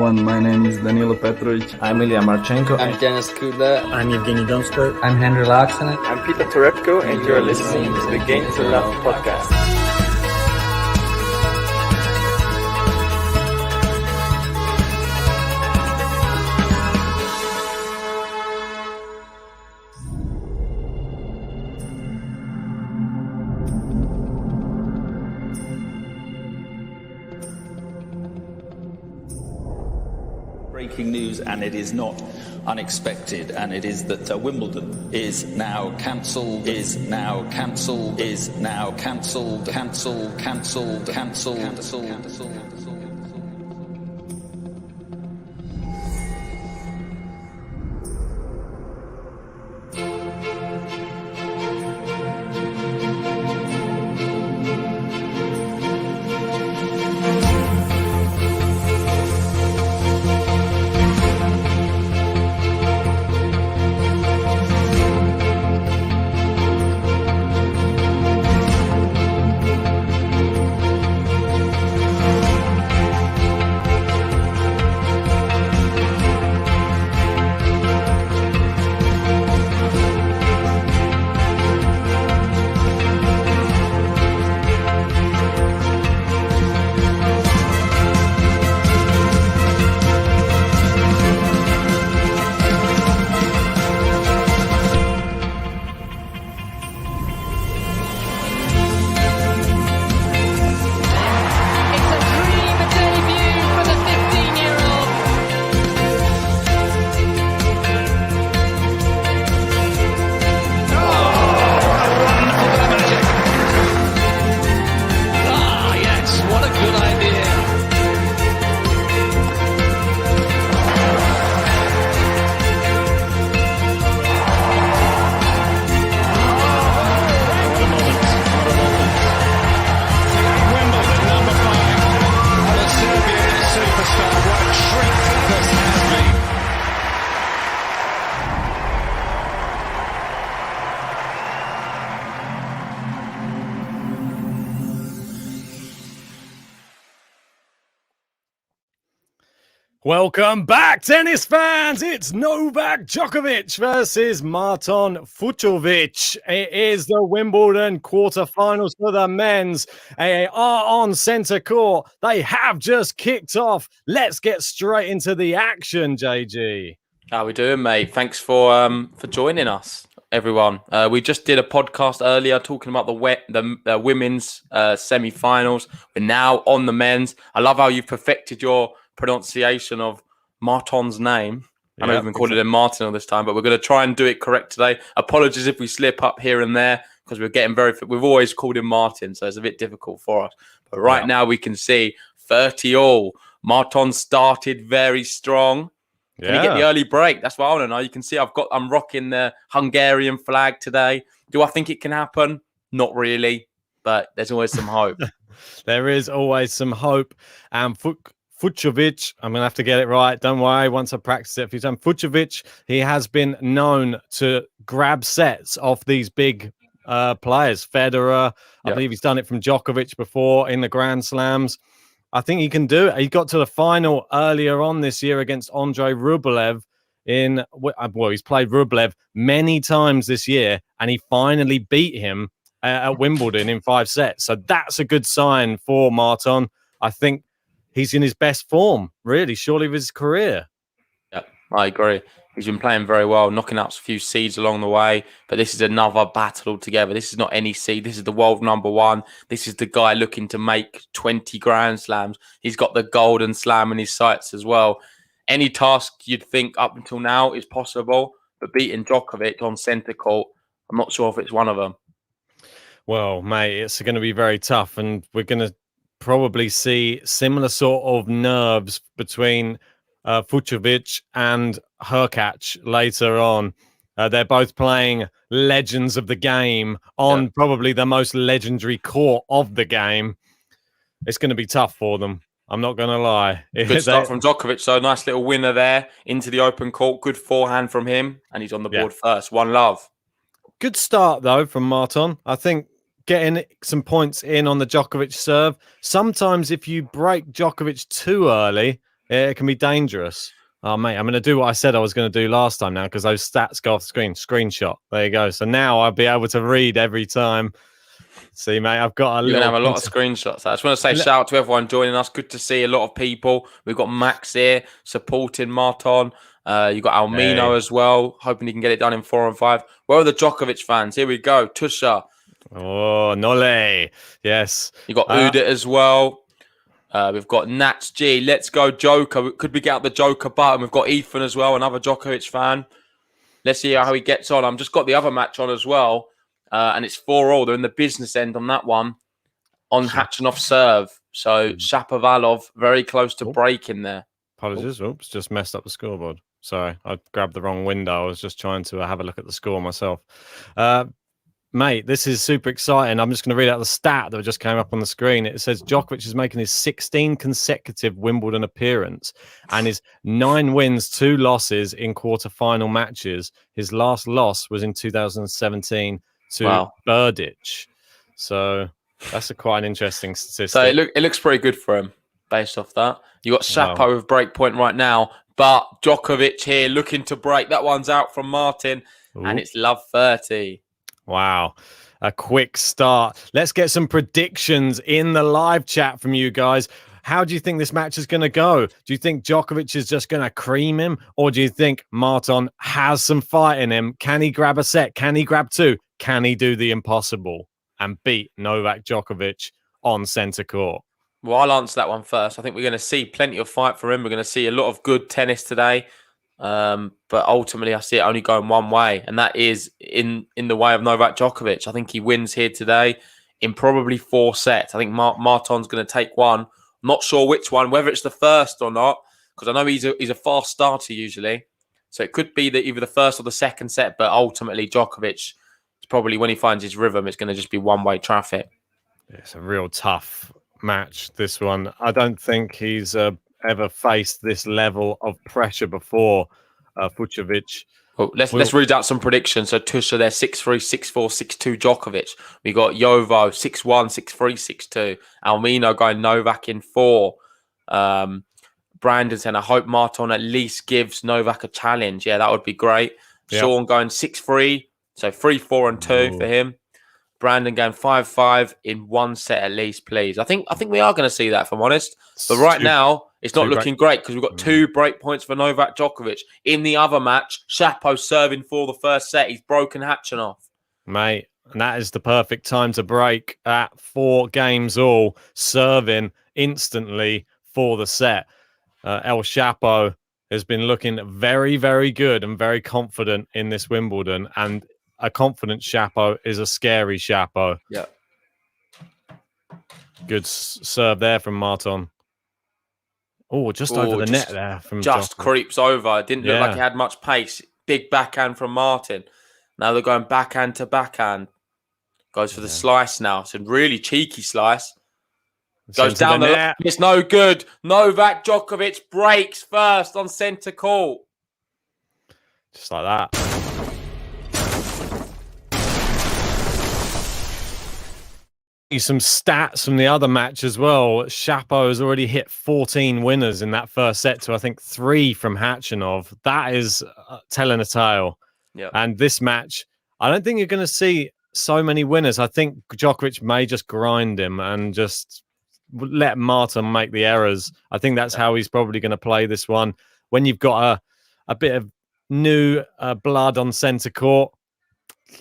everyone. My name is Danilo Petrovic. I'm Ilya Marchenko. I'm Denis Kudla. I'm Evgeny Donskoy. I'm Henry Laaksonen. I'm Peter Torebko, and you're listening to the Game to Love podcast. Breaking news, and it is not unexpected, and it is that Wimbledon is now cancelled, cancelled. Welcome back, tennis fans. It's Novak Djokovic versus Marton Fucsovics. It is the Wimbledon quarterfinals for the men's. They are on centre court. They have just kicked off. Let's get straight into the action, JG. How we doing, mate? Thanks for joining us, everyone. We just did a podcast earlier talking about the women's semi-finals. We're now on the men's. I love how you've perfected your pronunciation of Marton's name. I know we've been calling him Martin all this time, but we're going to try and do it correct today. Apologies if we slip up here and there because we're getting we've always called him Martin, so it's a bit difficult for us. But right now we can see 30-all. Marton started very strong. Can he get the early break? That's what I want to know. You can see I'm rocking the Hungarian flag today. Do I think it can happen? Not really, but there's always some hope. There is always some hope. And Fucsovics, I'm going to have to get it right. Don't worry. Once I practice it a few times. Fucsovics, he has been known to grab sets off these big players. Federer, I believe he's done it from Djokovic before in the Grand Slams. I think he can do it. He got to the final earlier on this year against Andrei Rublev. He's played Rublev many times this year, and he finally beat him at Wimbledon in 5 sets. So that's a good sign for Marton. I think he's in his best form, really, surely, of his career. Yeah, I agree. He's been playing very well, knocking out a few seeds along the way. But this is another battle altogether. This is not any seed. This is the world number one. This is the guy looking to make 20 Grand Slams. He's got the golden slam in his sights as well. Any task you'd think up until now is possible, but beating Djokovic on centre court, I'm not sure if it's one of them. Well, mate, it's going to be very tough, and we're going to probably see similar sort of nerves between Fucsovics and Hurkacz later on. They're both playing legends of the game on probably the most legendary court of the game. It's going to be tough for them. I'm not going to lie. Good start from Djokovic. So nice little winner there into the open court. Good forehand from him. And he's on the board first. 1-love. Good start, though, from Marton. I think getting some points in on the Djokovic serve. Sometimes if you break Djokovic too early, It can be dangerous. Oh, mate, I'm going to do what I said I was going to do last time now because those stats go off the screen. Screenshot. There you go. So now I'll be able to read every time. See, mate, I've got a You're little... going to have a lot of screenshots. I just want to say shout out to everyone joining us. Good to see a lot of people. We've got Max here supporting Marton. You've got Almino as well, hoping he can get it done in 4 and 5. Where are the Djokovic fans? Here we go. Tusha. Oh, Nole. Yes. You got Udit as well. We've got Nats G. Let's go, Joker. Could we get out the Joker button? We've got Ethan as well, another Djokovic fan. Let's see how he gets on. I've just got the other match on as well, and it's 4-all. They're in the business end on that one, on Hachanov serve. So Shapovalov very close to breaking there. Apologies. Oops, just messed up the scoreboard. Sorry, I grabbed the wrong window. I was just trying to have a look at the score myself. Mate, this is super exciting. I'm just going to read out the stat that just came up on the screen. It says Djokovic is making his 16 consecutive Wimbledon appearance and his 9 wins, 2 losses in quarterfinal matches. His last loss was in 2017 to Berdych. So that's quite an interesting statistic. So it looks pretty good for him based off that. You got Shapo with break point right now, but Djokovic here looking to break. That one's out from Martin, and it's love 30. Wow. A quick start. Let's get some predictions in the live chat from you guys. How do you think this match is going to go? Do you think Djokovic is just going to cream him? Or do you think Marton has some fight in him? Can he grab a set? Can he grab 2? Can he do the impossible and beat Novak Djokovic on centre court? Well, I'll answer that one first. I think we're going to see plenty of fight for him. We're going to see a lot of good tennis today. But ultimately, I see it only going one way, and that is in the way of Novak Djokovic. I think he wins here today in probably 4 sets. I think Marton's going to take one. I'm not sure which one, whether it's the first or not, because I know he's a fast starter usually. So it could be either the first or the second set, but ultimately Djokovic is probably, when he finds his rhythm, it's going to just be one-way traffic. It's a real tough match, this one. I don't think he's ever faced this level of pressure before, Fucsovics. Well, let's read out some predictions. So Tusha there, 6-3, 6-4, 6-2 Djokovic. We got Jovo, 6-1, 6-3, 6-2. Almino going Novak in 4. Brandon saying, I hope Marton at least gives Novak a challenge. Yeah, that would be great. Yep. Sean going 6-3, so 3-4 and 2 for him. Brandon going 5-5 in 1 set at least, please. I think we are going to see that, if I'm honest. But right now, it's not looking great because we've got 2 break points for Novak Djokovic. In the other match, Shapo serving for the first set. He's broken Hachanov. Mate, and that is the perfect time to break at 4 games all, serving instantly for the set. El Shapo has been looking very, very good and very confident in this Wimbledon. And a confident Shapo is a scary Shapo. Yeah. Good serve there from Marton. Oh, just over the net there from just Djokovic. Creeps over. It didn't look like he had much pace. Big backhand from Martin. Now they're going backhand to backhand. Goes for the slice now. It's a really cheeky slice. Goes down the net. It's no good. Novak Djokovic breaks first on centre court. Just like that. Some stats from the other match as well. Shapo has already hit 14 winners in that first set to, I think, 3 from Hachanov. That is telling a tale. Yep. And this match, I don't think you're going to see so many winners. I think Djokovic may just grind him and just let Martin make the errors. I think that's how he's probably going to play this one. When you've got a bit of new blood on centre court,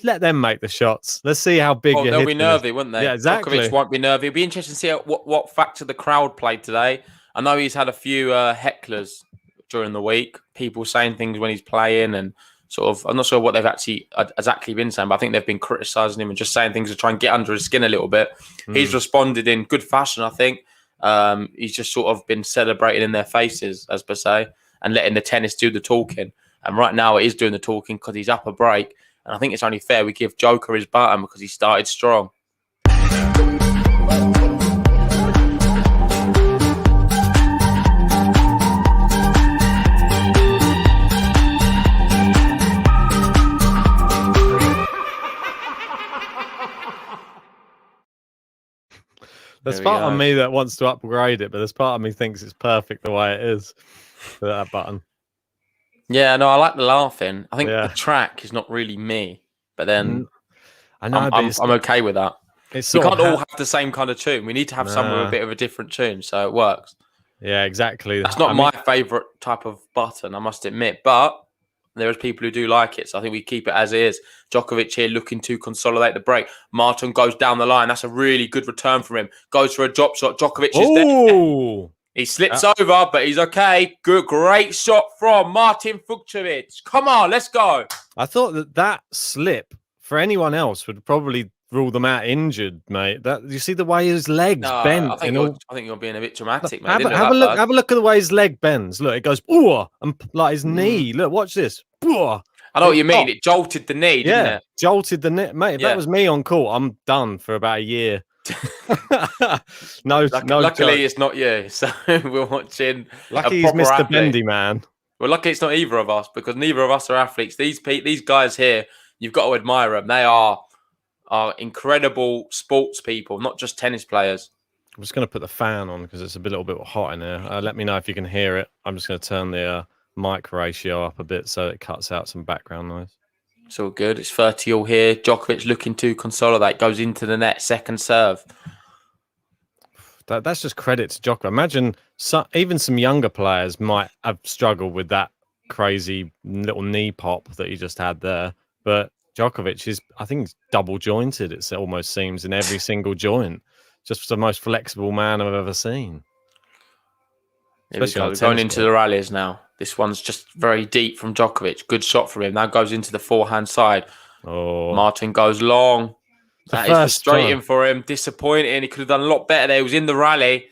let them make the shots. Let's see how big they'll be nervy, won't they? Yeah, exactly. Djokovic won't be nervy. It'll be interesting to see what factor the crowd played today. I know he's had a few hecklers during the week, people saying things when he's playing and sort of, I'm not sure what they've actually exactly been saying, but I think they've been criticising him and just saying things to try and get under his skin a little bit. He's responded in good fashion, I think. He's just sort of been celebrating in their faces, as per se, and letting the tennis do the talking. And right now it is doing the talking because he's up a break. And I think it's only fair we give Joker his button because he started strong. There's There we part of go. me that wants to upgrade it, but there's part of me thinks it's perfect the way it is. That button. Yeah, no, I like the laughing. I think Yeah. the track is not really me, but then I know, but I'm okay with that. it's We sort can't of all have the same kind of tune. We need to have some with a bit of a different tune, so it works. Yeah, exactly. That's not my favourite type of button, I must admit, but there is people who do like it, so I think we keep it as is. Djokovic here looking to consolidate the break. Marton goes down the line. That's a really good return from him. Goes for a drop shot. Djokovic is there. He slips over, but he's okay. Good, great shot from Martin Fucsovics. Come on, let's go. I thought that slip for anyone else would probably rule them out injured, mate. That you see the way his legs bend. I think you're being a bit dramatic, mate. Have a look. Have a look at the way his leg bends. Look, it goes ooh, and like his knee. Look, watch this. Ooh. I know what you mean. It jolted the knee, didn't it? Jolted the knee, mate. If that was me on court, I'm done for about a year. Luckily, it's not you. So we're watching. Lucky he's Mr. Bendy, man. Well, lucky it's not either of us because neither of us are athletes. These guys here, you've got to admire them. They are incredible sports people, not just tennis players. I'm just going to put the fan on because it's a little bit hot in here. Let me know if you can hear it. I'm just going to turn the mic ratio up a bit so it cuts out some background noise. It's all good. It's 30 all here. Djokovic looking to consolidate. Goes into the net. Second serve. That's just credit to Djokovic. Imagine even some younger players might have struggled with that crazy little knee pop that he just had there. But Djokovic I think he's double jointed. It almost seems in every single joint. Just the most flexible man I've ever seen. Here we go. We're going into the rallies now. This one's just very deep from Djokovic. Good shot from him. Now goes into the forehand side. Oh, Martin goes long. That is frustrating for him. Disappointing. He could have done a lot better there. He was in the rally.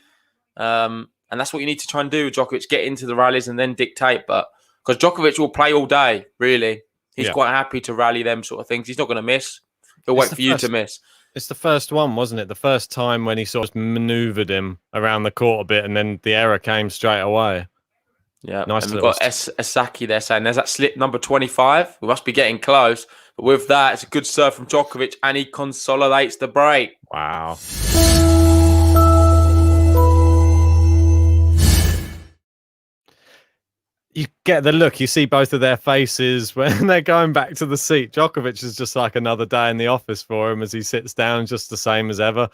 And that's what you need to try and do, Djokovic. Get into the rallies and then dictate. But because Djokovic will play all day, really. He's quite happy to rally them sort of things. He's not going to miss. He'll wait for you to miss. It's the first one, wasn't it? The first time when he sort of manoeuvred him around the court a bit and then the error came straight away. Yeah, nice. And we've got Asaki there saying there's that slip number 25. We must be getting close. But with that, it's a good serve from Djokovic and he consolidates the break. Wow. You get the look. You see both of their faces when they're going back to the seat. Djokovic is just like another day in the office for him as he sits down, just the same as ever.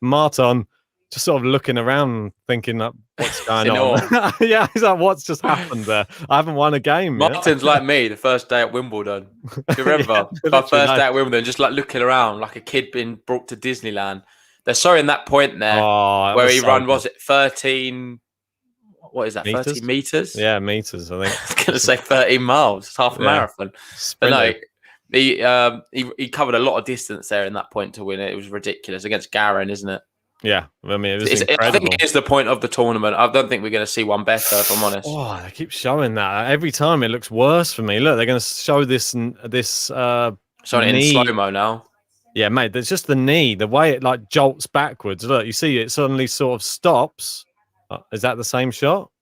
Marton just sort of looking around, thinking, what's going on? Yeah, he's like, what's just happened there? I haven't won a game. Martin's like me the first day at Wimbledon. Do you remember? My first day at Wimbledon, just like looking around like a kid being brought to Disneyland. They're showing that point there where he ran, was it 13... What is that? Meters? 30 meters? Yeah, meters. I think. I was going to say 13 miles. It's half a marathon. But no, he covered a lot of distance there in that point to win it. It was ridiculous against Garin, isn't it? Yeah, I mean, it was incredible. I think it is the point of the tournament. I don't think we're going to see one better, if I'm honest. Oh, they keep showing that every time. It looks worse for me. Look, they're going to show this showing it in slow-mo now. Yeah, mate. There's just the knee, the way it like jolts backwards. Look, you see it suddenly sort of stops. Is that the same shot?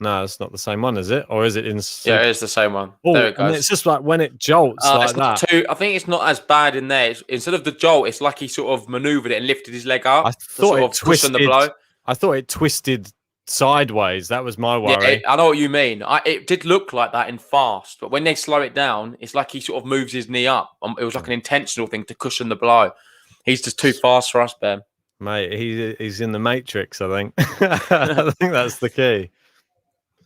No, it's not the same one, is it? Or is it in? Yeah, it is the same one. Oh, there it goes. And it's just like when it jolts like that. I think it's not as bad in there. Instead of the jolt, it's like he sort of manoeuvred it and lifted his leg up. I thought it twisted the blow. I thought it twisted sideways. That was my worry. Yeah, I know what you mean. It did look like that in fast, but when they slow it down, it's like he sort of moves his knee up. It was like an intentional thing to cushion the blow. He's just too fast for us, Ben. Mate, he's in the Matrix, I think. I think that's the key.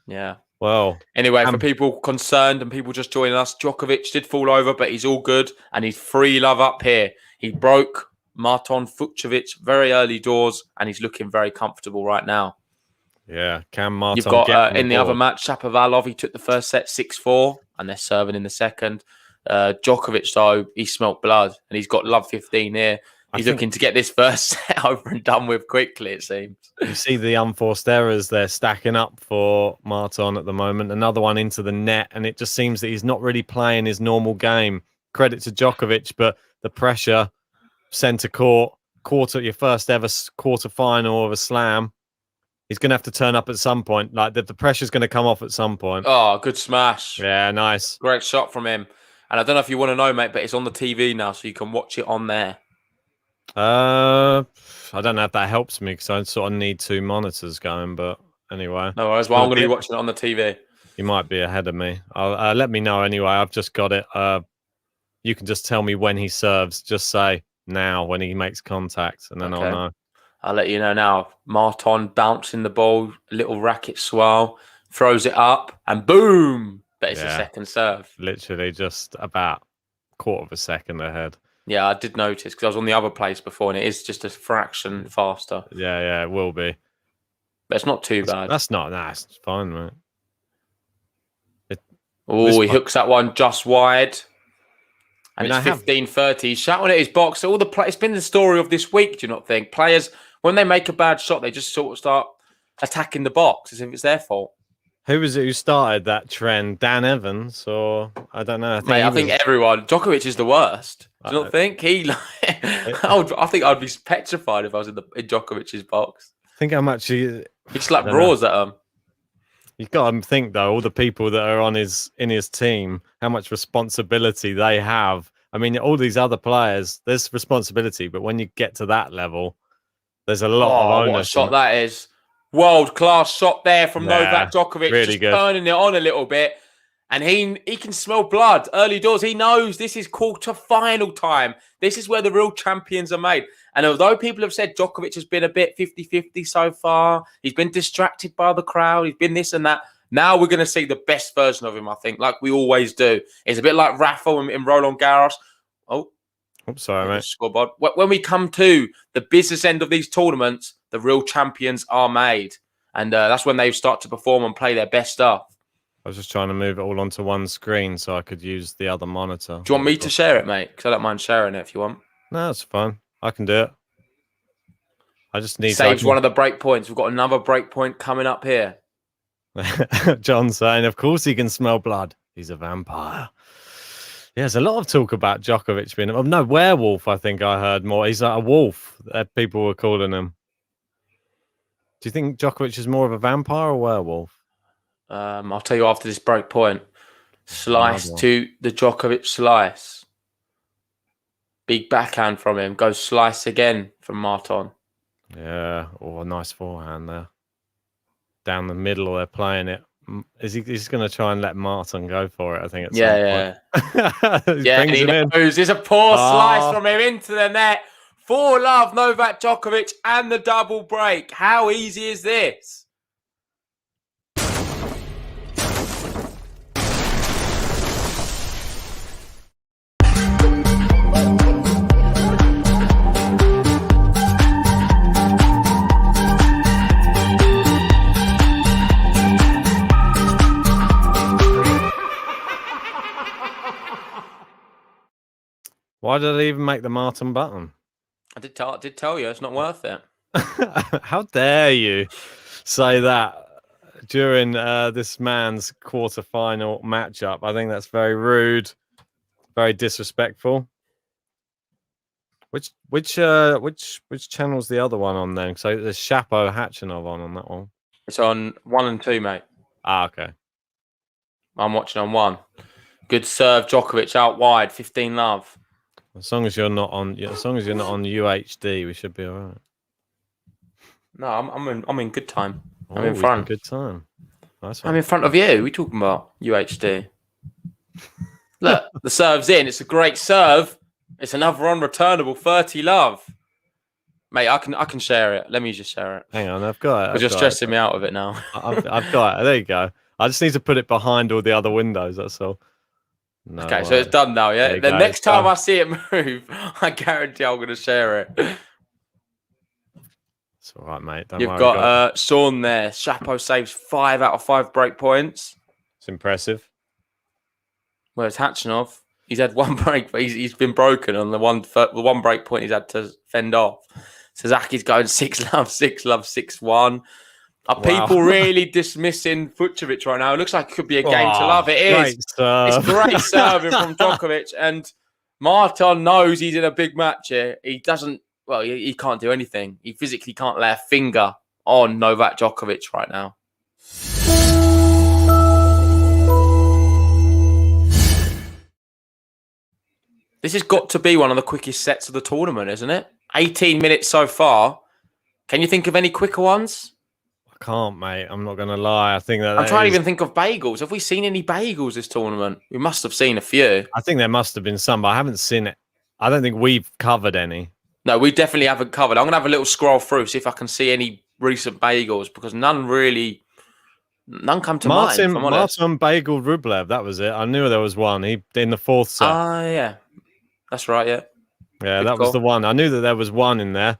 Yeah. Well, anyway, for people concerned and people just joining us, Djokovic did fall over, but he's all good and he's free love up here. He broke Marton Fucsovics very early doors and he's looking very comfortable right now. Yeah, can Marton You've got in the other match, Shapovalov, he took the first set 6-4 and they're serving in the second. Djokovic, though, he smelt blood and he's got love 15 here. He's looking to get this first set over and done with quickly, it seems. You see the unforced errors they're stacking up for Marton at the moment. Another one into the net, and it just seems that he's not really playing his normal game. Credit to Djokovic, but the pressure, centre court, your first ever quarter final of a slam. He's going to have to turn up at some point. Like the pressure's going to come off at some point. Oh, good smash. Yeah, nice. Great shot from him. And I don't know if you want to know, mate, but it's on the TV now, so you can watch it on there. I don't know if that helps me because I sort of need 2 monitors going. But anyway, No worries. Well, I'm going to be watching it on the TV. You might be ahead of me. Let me know anyway. I've just got it. You can just tell me when he serves. Just say now when he makes contact, and then I'll know. I'll let you know now. Marton bouncing the ball, little racket swirl, throws it up, and boom! But it's a second serve. Literally just about a quarter of a second ahead. Yeah, I did notice because I was on the other place before, and it is just a fraction faster. Yeah, it will be. But it's not too bad. That's not. Nah, it's fine, mate. He hooks that one just wide. And it's 15-30. He's shouting at his box. It's been the story of this week, do you not think? Players, when they make a bad shot, they just sort of start attacking the box as if it's their fault. Who was it who started that trend? Dan Evans, or I don't know. I think everyone. Djokovic is the worst. Do you not think? I think I'd be petrified if I was in Djokovic's box. Think how much he slapped roars at him. You've got to think though, all the people that are in his team, how much responsibility they have. I mean, all these other players, there's responsibility, but when you get to that level, there's a lot of onus. What a shot that is! World class shot there from Novak Djokovic, really just good. Turning it on a little bit, and he can smell blood early doors. He knows this is quarter-final time. This is where the real champions are made. And although people have said Djokovic has been a bit 50-50 so far, he's been distracted by the crowd, he's been this and that. Now we're going to see the best version of him, I think, like we always do. It's a bit like Rafa in Roland Garros. Sorry, mate. Scoreboard. When we come to the business end of these tournaments, the real champions are made. And that's when they start to perform and play their best stuff. I was just trying to move it all onto one screen so I could use the other monitor. Do you want me to share it, mate? Because I don't mind sharing it if you want. No, it's fine. I can do it. I just need... Saves one of the break points. We've got another break point coming up here. John saying, of course he can smell blood. He's a vampire. Yeah, there's a lot of talk about Djokovic being... no, werewolf, I think I heard more. He's like a wolf, that people were calling him. Do you think Djokovic is more of a vampire or werewolf? I'll tell you after this break point. Slice to the Djokovic slice. Big backhand from him. Goes slice again from Marton. Yeah. Oh, a nice forehand there. Down the middle, they're playing it. He's going to try and let Marton go for it, I think. Yeah. And he knows. There's a poor slice from him into the net. 4-love, Novak Djokovic and the double break. How easy is this? Why did they even make the Marton button? I did tell you it's not worth it. How dare you say that during this man's quarter-final matchup? I think that's very rude, very disrespectful. Which channel's the other one on then? So there's Shapo Hachinov on that one. It's on 1 and 2, mate. Okay. I'm watching on 1. Good serve, Djokovic out wide, 15-love. As long as you're not on UHD, we should be all right. No, I'm in good time. I'm in front. Good time. Nice one. I'm in front of you. What are we talking about? UHD. Look, the serve's in. It's a great serve. It's another unreturnable 30-love. Mate, I can share it. Let me just share it. Hang on, I've got it. Because you're stressing me out of it now. I've got it. There you go. I just need to put it behind all the other windows. That's all. No, okay, so it's done now, yeah? The next time I see it move, I guarantee I'm going to share it. It's all right, mate. You've got Sean there. Shapo saves 5 out of 5 break points. It's impressive. Whereas Hachinov, he's had one break, but he's been broken on the one break point he's had to fend off. Suzuki's going 6-love, 6-love, 6-1. Are people really dismissing Fucsovics right now? It looks like it could be a game to love. It is. It's great serving from Djokovic. And Marton knows he's in a big match here. He doesn't, he can't do anything. He physically can't lay a finger on Novak Djokovic right now. This has got to be one of the quickest sets of the tournament, isn't it? 18 minutes so far. Can you think of any quicker ones? I can't, mate. I'm not going to lie. I think I'm trying to even think of bagels. Have we seen any bagels this tournament? We must have seen a few. I think there must have been some, but I haven't seen it. I don't think we've covered any. No, we definitely haven't covered. I'm going to have a little scroll through, see if I can see any recent bagels, because none come to mind. If I'm honest. Marton bagel Rublev. That was it. I knew there was one. He in the fourth set. Yeah. That's right, yeah. Yeah, that was the one. I knew that there was one in there.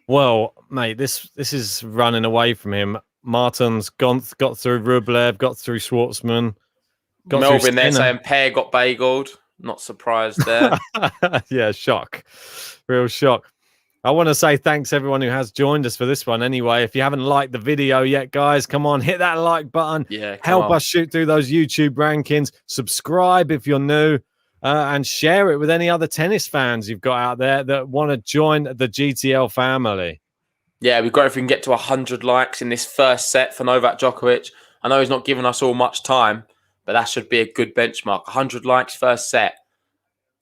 Well, mate, this is running away from him. Martin's got through Rublev, got through Schwartzman. Melvin there saying Pear got bageled. Not surprised there. Yeah, shock. Real shock. I want to say thanks everyone who has joined us for this one. Anyway, if you haven't liked the video yet, guys, come on, hit that like button. Yeah, help us shoot through those YouTube rankings. Subscribe if you're new, and share it with any other tennis fans you've got out there that want to join the GTL family. Yeah, we've got if we can get to 100 likes in this first set for Novak Djokovic. I know he's not giving us all much time, but that should be a good benchmark. 100 likes first set.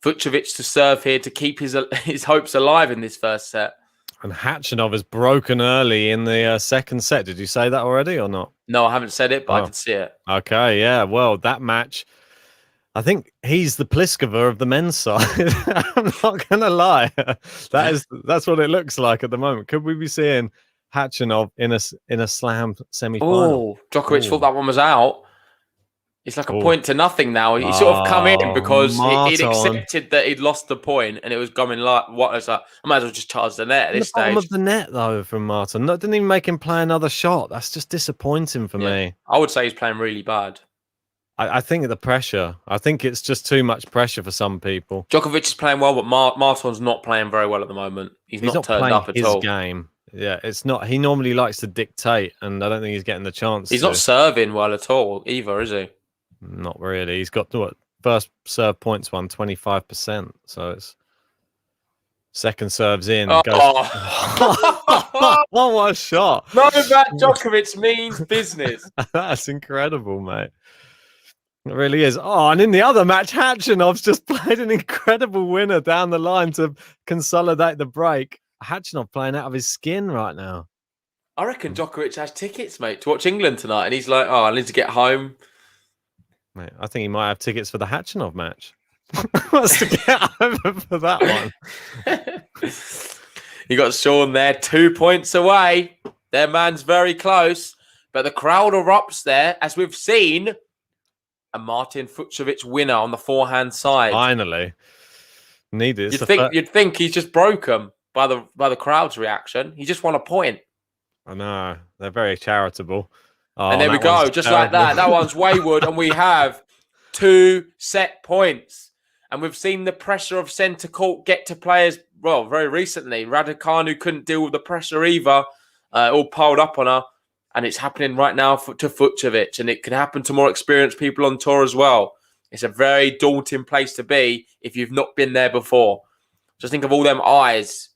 Fucsovics to serve here to keep his hopes alive in this first set. And Khachanov has broken early in the second set. Did you say that already or not? No, I haven't said it, but I did see it. Okay, yeah. Well, that match, I think he's the Pliskova of the men's side. I'm not going to lie. That's what it looks like at the moment. Could we be seeing Khachanov in a slam semi-final? Oh, Djokovic thought that one was out. It's like a point to nothing now. He sort of come in because he'd accepted that he'd lost the point, and it was going like, what is that? I might as well just charge the net at this stage. Bottom of the net though from Marton. No, didn't even make him play another shot. That's just disappointing for me. I would say he's playing really bad. I think the pressure. I think it's just too much pressure for some people. Djokovic is playing well, but Marton's not playing very well at the moment. He's not turned up at all. Game. Yeah, it's not. He normally likes to dictate, and I don't think he's getting the chance. He's not serving well at all either, is he? Not really. He's got first serve points won 25%, so it's second serves in. Goes... what a shot! Novak Djokovic means business. That's incredible, mate. It really is. Oh, and in the other match, Khachanov's just played an incredible winner down the line to consolidate the break. Khachanov playing out of his skin right now. I reckon Djokovic has tickets, mate, to watch England tonight, and he's like, "Oh, I need to get home." Mate, I think he might have tickets for the Khachanov match. Wants to get over for that one. You got Sean there, 2 points away. Their man's very close, but the crowd erupts there, as we've seen. A Martin Fucsovics winner on the forehand side. Finally, needed. You'd think he's just broken by the crowd's reaction. He just won a point. I know, they're very charitable. Oh, and there we go, just terrible. Like that. That one's wayward, and we have 2 set points. And we've seen the pressure of centre court get to players, well, very recently. Raducanu couldn't deal with the pressure either. All piled up on her. And it's happening right now to Fucsovics. And it can happen to more experienced people on tour as well. It's a very daunting place to be if you've not been there before. Just think of all them eyes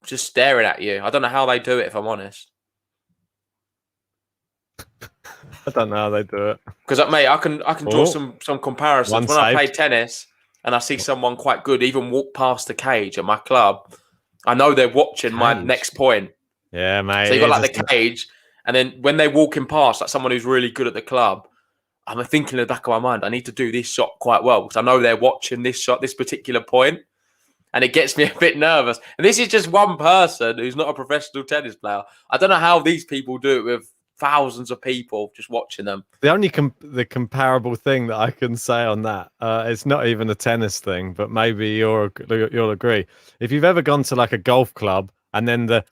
just staring at you. I don't know how they do it, if I'm honest. I don't know how they do it. Because, mate, I can draw some comparisons. When I play tennis and I see someone quite good even walk past the cage at my club, I know they're watching my next point. Yeah, mate. So you got like the cage, and then when they're walking past, like someone who's really good at the club, I'm thinking in the back of my mind, I need to do this shot quite well because I know they're watching this shot, this particular point, and it gets me a bit nervous. And this is just one person who's not a professional tennis player. I don't know how these people do it with thousands of people just watching them. The only the comparable thing that I can say on that, it's not even a tennis thing, but maybe you'll agree. If you've ever gone to like a golf club and then the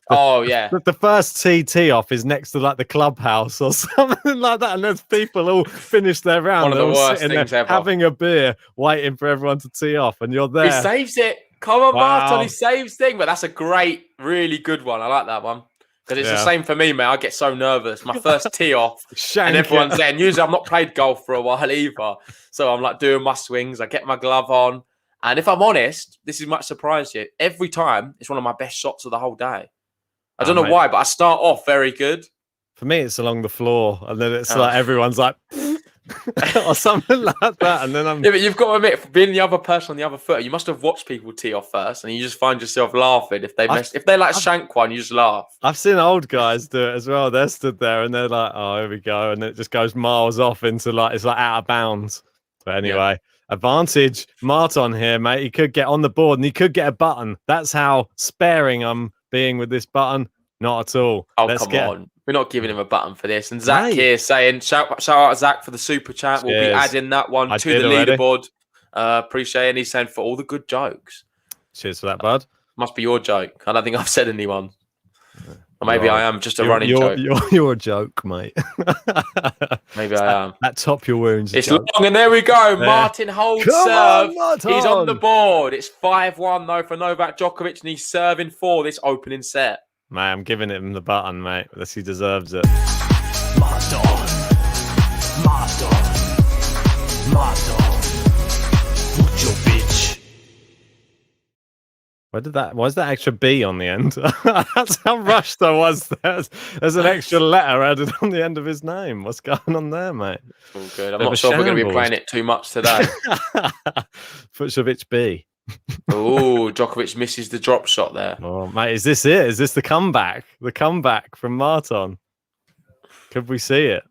first tee off is next to like the clubhouse or something like that, and there's people all finish their round, one of the worst things ever, having a beer, waiting for everyone to tee off, and you're there. He saves it. Come on, Marton, he saves thing. But that's a great, really good one. I like that one. Because it's the same for me, mate. I get so nervous. My first tee off, and everyone's there. And usually I've not played golf for a while either. So I'm like doing my swings. I get my glove on. And if I'm honest, this might surprise you. Every time, it's one of my best shots of the whole day. I don't know why, but I start off very good. For me, it's along the floor. And then it's like everyone's like, or something like that. And then I'm Yeah, but you've got to admit, being the other person on the other foot, you must have watched people tee off first, and you just find yourself laughing if they if they like shank one, you just laugh. I've seen old guys do it as well. They're stood there and they're like, "Oh, here we go," and it just goes miles off into it's like out of bounds. But anyway, advantage Marton here, mate. He could get on the board and he could get a button. That's how sparing I'm being with this button. Not at all. Oh, come on. We're not giving him a button for this. And Zach Mate. here saying, shout out Zach for the super chat. We'll be adding that one to the leaderboard. Appreciate it. And he's saying for all the good jokes. Cheers for that, bud. Must be your joke. I don't think I've said anyone. Or maybe I am just a running joke. You're a joke, mate. Maybe I am. That top you're wearing is a joke. Long, and there we go. There. Martin holds serve. Martin. He's on the board. It's 5-1 though for Novak Djokovic, and he's serving for this opening set. Mate, I'm giving him the button, mate. Unless he deserves it. Marton. Fucsovics. Why's that extra B on the end? That's how rushed I was. There's an extra letter added on the end of his name. What's going on there, mate? All good. I'm not sure if we're going to be playing it too much today. Fucsovics B. Oh, Djokovic misses the drop shot there. Oh, mate, is this it? Is this the comeback? The comeback from Marton? Could we see it?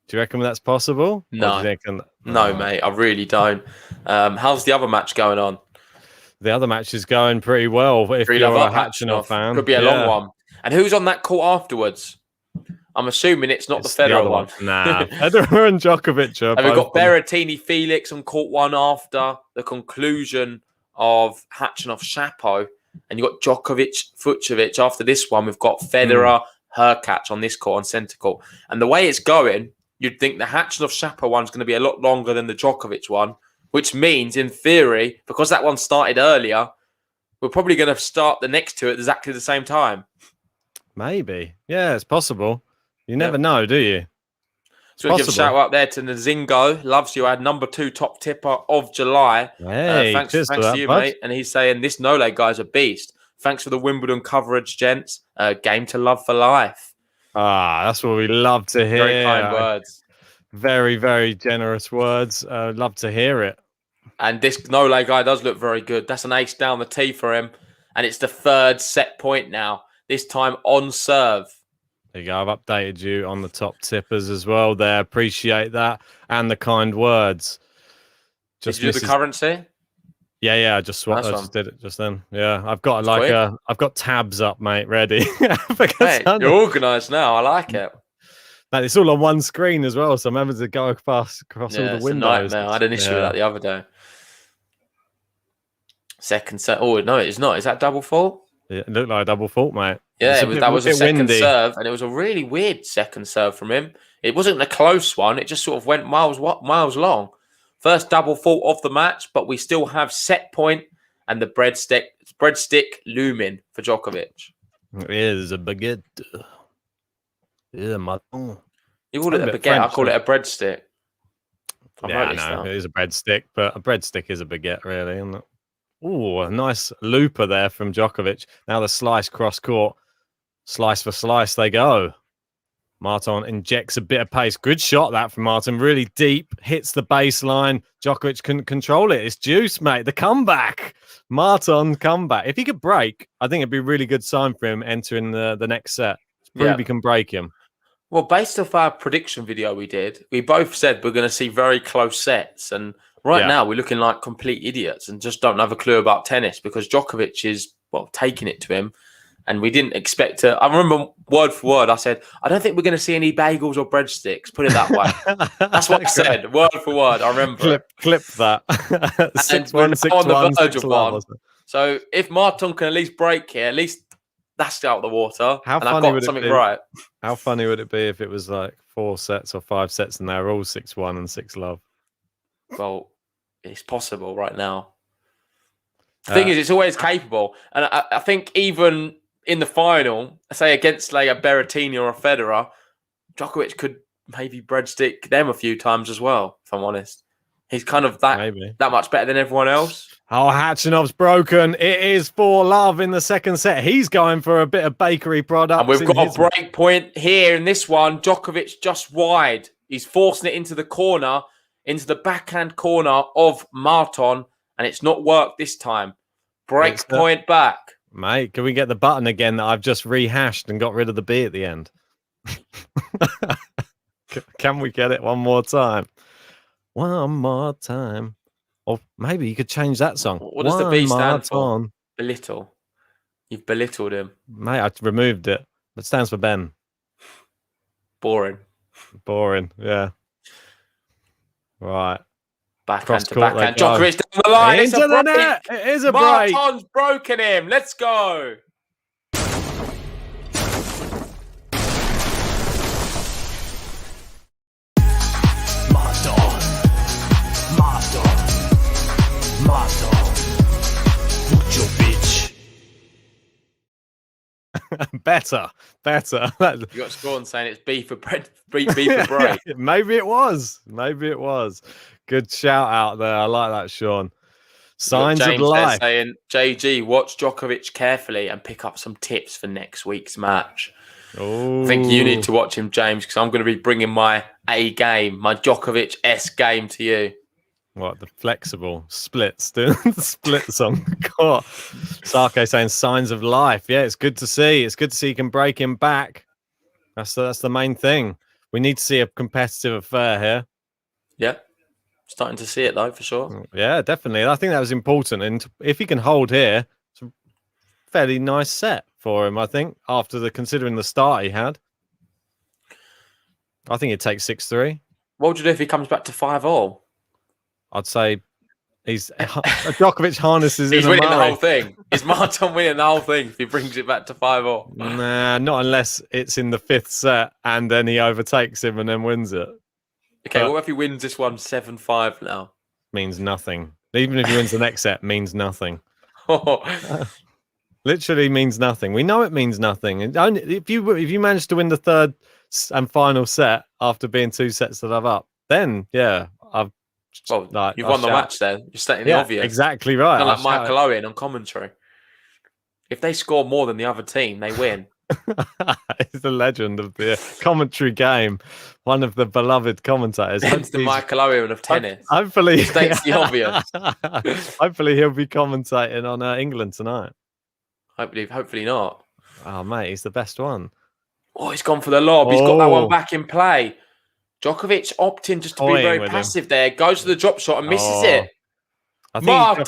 Do you reckon that's possible? No, mate, I really don't. How's the other match going on? The other match is going pretty well. If you're a Hatchinov fan, could be a long one. And who's on that court afterwards? I'm assuming it's not the Federer one. Nah, Federer and Djokovic are and we've got Berrettini, Felix on court one after the conclusion of Hatchinov Shapo. And you've got Djokovic, Fucsovics. After this one, we've got Federer, Hurkacz on this court, on centre court. And the way it's going, you'd think the Hatchinov Shapo one's going to be a lot longer than the Djokovic one, which means, in theory, because that one started earlier, we're probably going to start the next two at exactly the same time. Maybe. Yeah, it's possible. You never know, do you? So we'll give a shout out there to Nzingo. Loves you. I had number 2 top tipper of July. Hey, thanks to you, bud. mate. And he's saying, this Nole guy's a beast. Thanks for the Wimbledon coverage, gents. Game to love for life. Ah, that's what we love to hear. Very kind words. Very, very generous words. Love to hear it. And this Nole guy does look very good. That's an ace down the tee for him. And it's the 3rd set point now. This time on serve. There you go. I've updated you on the top tippers as well there. Appreciate that. And the kind words. Did you do the currency? Yeah. I just did it just then. Yeah. I've got I've got tabs up, mate, ready. Hey, you're organised now. I like it. Mate, it's all on one screen as well, so I'm having to go across all the windows. I had an issue with that the other day. Second set. Oh, no, it's not. Is that double fault? Yeah, it looked like a double fault, mate. Yeah, that was a second serve, and it was a really weird second serve from him. It wasn't a close one. It just sort of went miles long. First double fault of the match, but we still have set point and the breadstick looming for Djokovic. It is a baguette. Yeah, Marton. You call it a baguette. French, I call it a breadstick. I know it is a breadstick, but a breadstick is a baguette, really, isn't it? Oh, a nice looper there from Djokovic. Now the slice cross court. Slice for slice they go. Marton injects a bit of pace. Good shot that from Marton. Really deep. Hits the baseline. Djokovic couldn't control it. It's juice, mate. The comeback. Marton comeback. If he could break, I think it'd be a really good sign for him entering the next set. Prove he can break him. Well, based off our prediction video we did, we both said we're going to see very close sets. And right now we're looking like complete idiots and just don't have a clue about tennis because Djokovic is, taking it to him. And we didn't expect to. I remember word for word, I said, I don't think we're going to see any bagels or breadsticks. Put it that way. That's what I said, word for word. I remember. Clip that. 6-1, 6-1, on the verge of one. So if Marton can at least break here, at least that's out of the water. How and funny I've got something right. How funny would it be if it was like 4 sets or 5 sets and they were all 6-1 and 6-love? Well, it's possible right now. The thing is, it's always capable. And I think even in the final, say against like a Berrettini or a Federer, Djokovic could maybe breadstick them a few times as well, if I'm honest. He's kind of that much better than everyone else. Oh, Hachanov's broken. It is 4-love in the second set. He's going for a bit of bakery products. And we've got a break point here in this one. Djokovic just wide. He's forcing it into the corner, into the backhand corner of Marton, and it's not worked this time. Break point back. Mate, can we get the button again that I've just rehashed and got rid of the B at the end? Can we get it one more time? One more time. Or maybe you could change that song. What does the B stand for? Belittle. You've belittled him. Mate, I removed it. It stands for Ben. Boring. Boring, yeah. Right. Backhand to backhand. Djokovic down the line. Into the net. It is a break. Marton's broken him. Let's go. better. You got scored saying it's B for bread, B for break. Maybe it was. Good shout out there. I like that, Sean. Signs of life. Saying, JG, watch Djokovic carefully and pick up some tips for next week's match. Ooh. I think you need to watch him, James, because I'm going to be bringing my A game, my Djokovic-esque game to you. What, the flexible splits, doing the split song. God. Sake saying signs of life. Yeah, it's good to see. It's good to see you can break him back. That's the main thing. We need to see a competitive affair here. Yeah. Starting to see it, though, for sure. Yeah, definitely. I think that was important. And if he can hold here, it's a fairly nice set for him, I think, considering the start he had. I think it takes 6-3. What would you do if he comes back to 5-all? I'd say Djokovic harnesses. He's winning the whole thing. Is Marton winning the whole thing if he brings it back to 5-all? Nah, not unless it's in the 5th set and then he overtakes him and then wins it. Okay, what if he wins this one 7-5 now? Means nothing. Even if he wins the next set, means nothing. Literally means nothing. We know it means nothing. And only if you manage to win the third and final set after being 2 sets to love up, then yeah, you've won the match there. You're stating the obvious. Exactly right. Kind of like Michael Owen on commentary. If they score more than the other team, they win. He's the legend of the commentary game. One of the beloved commentators. Hence the Michael Owen of tennis. Hopefully, states the obvious. Hopefully, he'll be commentating on England tonight. Hopefully not. Oh, mate, he's the best one. Oh, he's gone for the lob. He's got that one back in play. Djokovic opting just to be very passive there. Goes to the drop shot and misses it. Marton.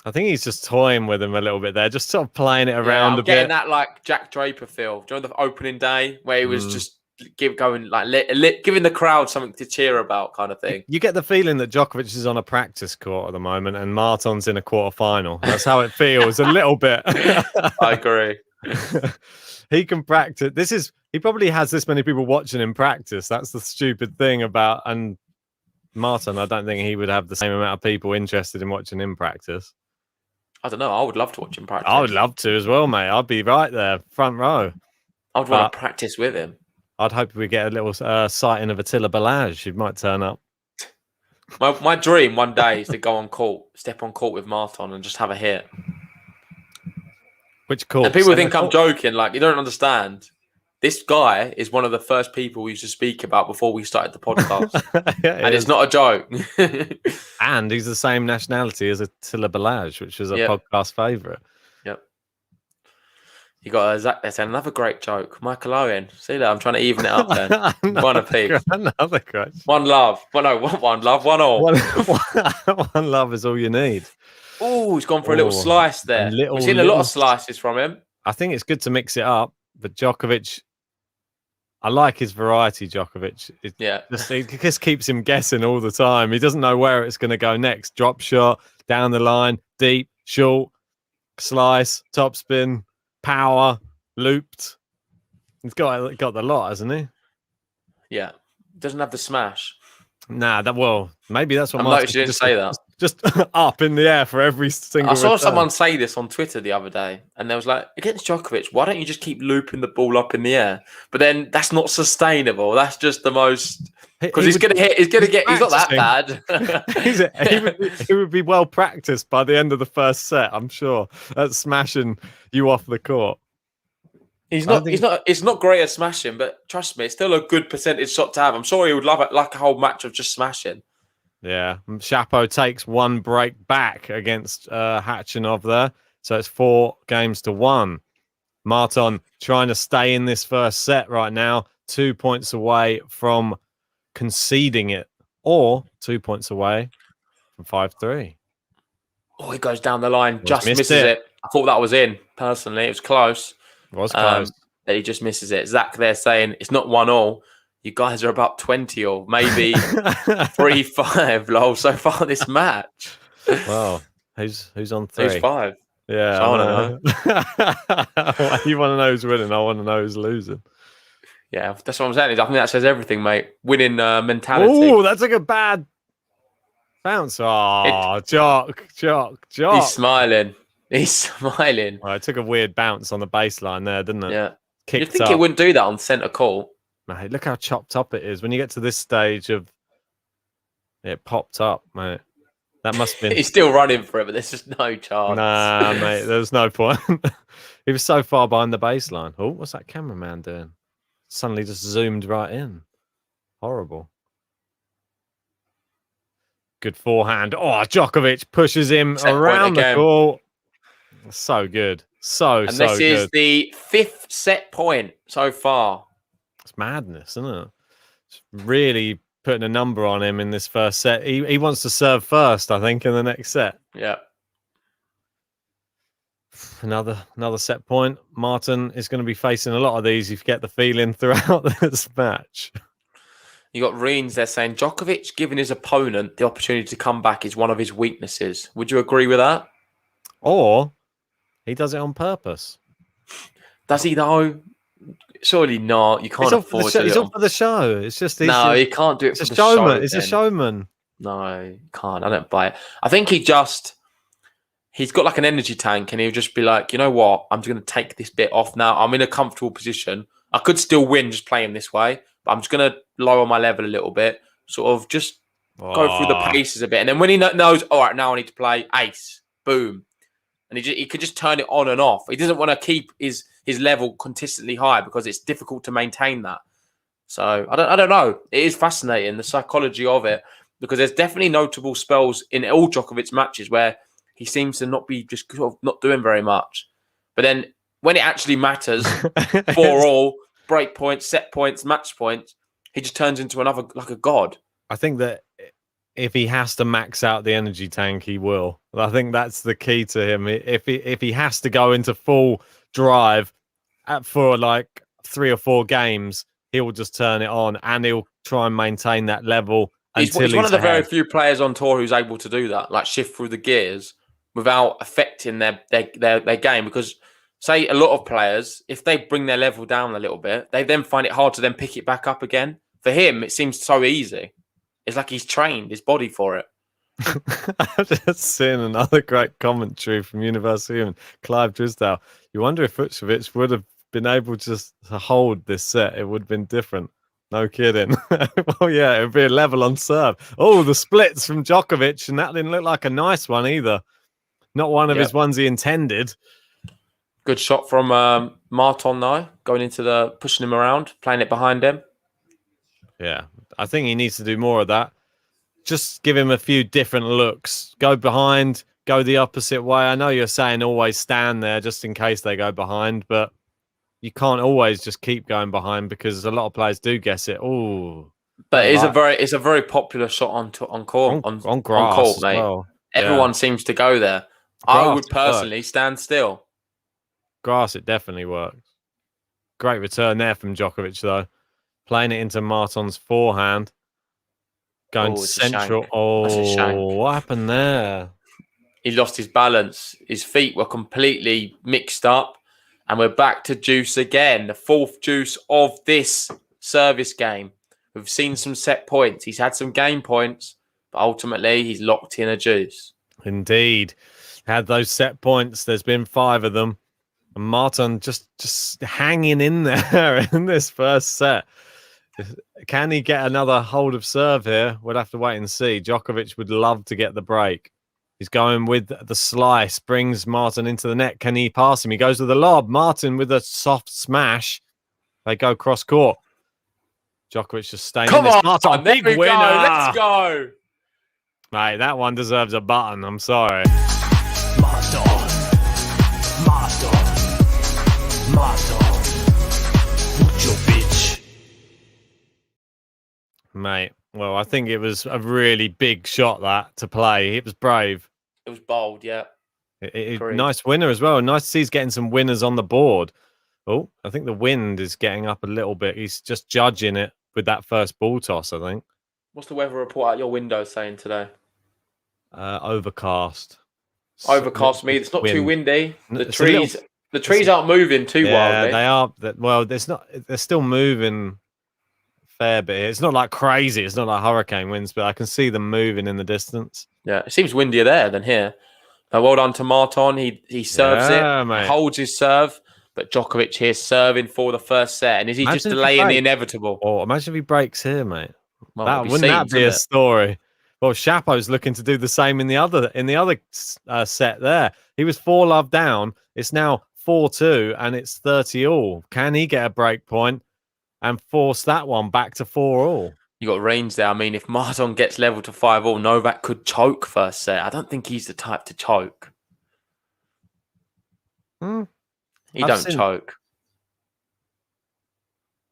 I think he's just toying with him a little bit there, just sort of playing it around a bit. Getting that like Jack Draper feel. Do you know the opening day where he was just giving the crowd something to cheer about, kind of thing? You get the feeling that Djokovic is on a practice court at the moment, and Marton's in a quarterfinal. That's how it feels a little bit. I agree. He can practice. He probably has this many people watching him practice. That's the stupid thing about. And Marton, I don't think he would have the same amount of people interested in watching him practice. I don't know. I would love to watch him practice. I would love to as well, mate. I'd be right there, front row. I would want to practice with him. I'd hope we get a little sighting of Attila Balazs. He might turn up. My dream one day is to go on court, step on court with Marton and just have a hit. Which court? And people think I'm joking. Like, you don't understand. This guy is one of the first people we used to speak about before we started the podcast. It's not a joke. And he's the same nationality as Attila Balazs, which was a podcast favourite. Yep. You got Zach there saying another great joke. Michael Owen. See that? I'm trying to even it up there. One apiece. Another great. One love. Well, no, one love, one all. One love is all you need. Oh, he's gone for a little slice there. We've seen a lot of slices from him. I think it's good to mix it up, but Djokovic, I like his variety, Djokovic. It just keeps him guessing all the time. He doesn't know where it's going to go next. Drop shot, down the line, deep, short, slice, topspin, power, looped. He's got the lot, hasn't he? Yeah. Doesn't have the smash. Nah, maybe that's what I noticed you didn't say that. Just up in the air for every single I saw return. someone say this on Twitter the other day, and they was like, against Djokovic, why don't you just keep looping the ball up in the air? But then that's not sustainable. That's just the most Because he's gonna hit. He's not that bad. he would be well practiced by the end of the first set. I'm sure at smashing you off the court. He's not. It's not great at smashing, but trust me, it's still a good percentage shot to have. I'm sure he would love it, like a whole match of just smashing. Yeah, Shapo takes one break back against Hatchinov there, so it's 4-1. Marton trying to stay in this first set right now, 2 points away from conceding it, or 2 points away from 5-3. Oh, he goes down the line, just misses it. I thought that was in, personally. It was close. It was close. But he just misses it. Zach there saying it's not 1-1. You guys are about 20 or maybe 3-5 lol so far this match. Well, who's on 3? Who's 5? Yeah, so I want to know. You want to know who's winning. I want to know who's losing. Yeah, that's what I'm saying. I think that says everything, mate. Winning mentality. Oh, that's like a bad bounce. Oh, Jock. He's smiling. Well, it took a weird bounce on the baseline there, didn't it? Yeah. Kicked You'd think up. it wouldn't do that on centre court. Mate, look how chopped up it is. When you get to this stage of it popped up, mate. That must have been... He's still running for it, but there's just no chance. Nah, mate, there's no point. He was so far behind the baseline. Oh, what's that cameraman doing? Suddenly just zoomed right in. Horrible. Good forehand. Oh, Djokovic pushes him around the court. So good. So good. This is the 5th set point so far. It's madness, isn't it? It's really putting a number on him in this first set. He wants to serve first, I think, in the next set. Yeah. Another set point. Marton is going to be facing a lot of these, if you get the feeling, throughout this match. You got Reens there saying Djokovic giving his opponent the opportunity to come back is one of his weaknesses. Would you agree with that? Or he does it on purpose. Does he though? Surely not. You can't afford to. He's up for the show. It's just no, he can't do it. It's a showman. It's a showman. No, he can't. I don't buy it. I think he's got like an energy tank, and he'll just be like, you know what? I'm just going to take this bit off now. I'm in a comfortable position. I could still win just playing this way, but I'm just going to lower my level a little bit, sort of just go through the paces a bit. And then when he knows, all right, now I need to play ace, boom. And he could just turn it on and off. He doesn't want to keep his level consistently high because it's difficult to maintain that. So I don't know. It is fascinating, the psychology of it, because there's definitely notable spells in all Djokovic matches where he seems to not be just sort of not doing very much. But then when it actually matters for all break points, set points, match points, he just turns into another, like a god. I think that if he has to max out the energy tank, he will. I think that's the key to him. If he has to go into full drive for like 3 or 4 games, he will just turn it on and he'll try and maintain that level. He's one of the very few players on tour who's able to do that, like shift through the gears without affecting their game. Because say a lot of players, if they bring their level down a little bit, they then find it hard to then pick it back up again. For him, it seems so easy. It's like he's trained his body for it. I've just seen another great commentary from University and Clive Drisdale. You wonder if Fucsovics would have been able just to hold this set. It would have been different. No kidding. Well, yeah, it would be a level on serve. Oh, the splits from Djokovic, and that didn't look like a nice one either. Not one of his ones he intended. Good shot from Marton, though, going into pushing him around, playing it behind him. Yeah, I think he needs to do more of that. Just give him a few different looks. Go behind, go the opposite way. I know you're saying always stand there just in case they go behind, but you can't always just keep going behind because a lot of players do guess it. Oh, but it's a very popular shot on court on grass court, mate. Well. Everyone seems to go there. Grass, I would personally stand still. Grass, it definitely works. Great return there from Djokovic, though. Playing it into Marton's forehand. Going central. Oh, what happened there? He lost his balance. His feet were completely mixed up. And we're back to deuce again. The 4th deuce of this service game. We've seen some set points. He's had some game points. But ultimately, he's locked in a deuce. Indeed. Had those set points. There's been 5 of them. And Marton just hanging in there in this first set. Can he get another hold of serve here? We'll have to wait and see. Djokovic would love to get the break. He's going with the slice, brings Marton into the net. Can he pass him? He goes with the lob. Marton with a soft smash. They go cross court. Djokovic just staying in this. Marton, big winner. Let's go. Mate, that one deserves a button. I'm sorry. Marton. Fucsovics. Mate, well, I think it was a really big shot that to play. It was brave. It was bold, yeah. Nice winner as well. Nice to see he's getting some winners on the board. Oh, I think the wind is getting up a little bit. He's just judging it with that first ball toss, I think. What's the weather report out your window saying today? Overcast. Overcast me. It's not too windy. The It's trees aren't moving too wildly. They are. Well, they're still moving a fair bit. It's not like crazy. It's not like hurricane winds, but I can see them moving in the distance. Yeah, it seems windier there than here. Well done to Marton. He serves mate. Holds his serve, but Djokovic here serving for the first set. And is he just delaying the inevitable? Oh, imagine if he breaks here, mate. Well, Wouldn't that be a story? Well, Shapo's looking to do the same in the other set there. He was 4-love down. It's now 4-2 and it's 30-all. Can he get a break point and force that one back to 4-all? You got range there. I mean, if Marton gets level to 5-all, Novak could choke first set. I don't think he's the type to choke. He don't choke.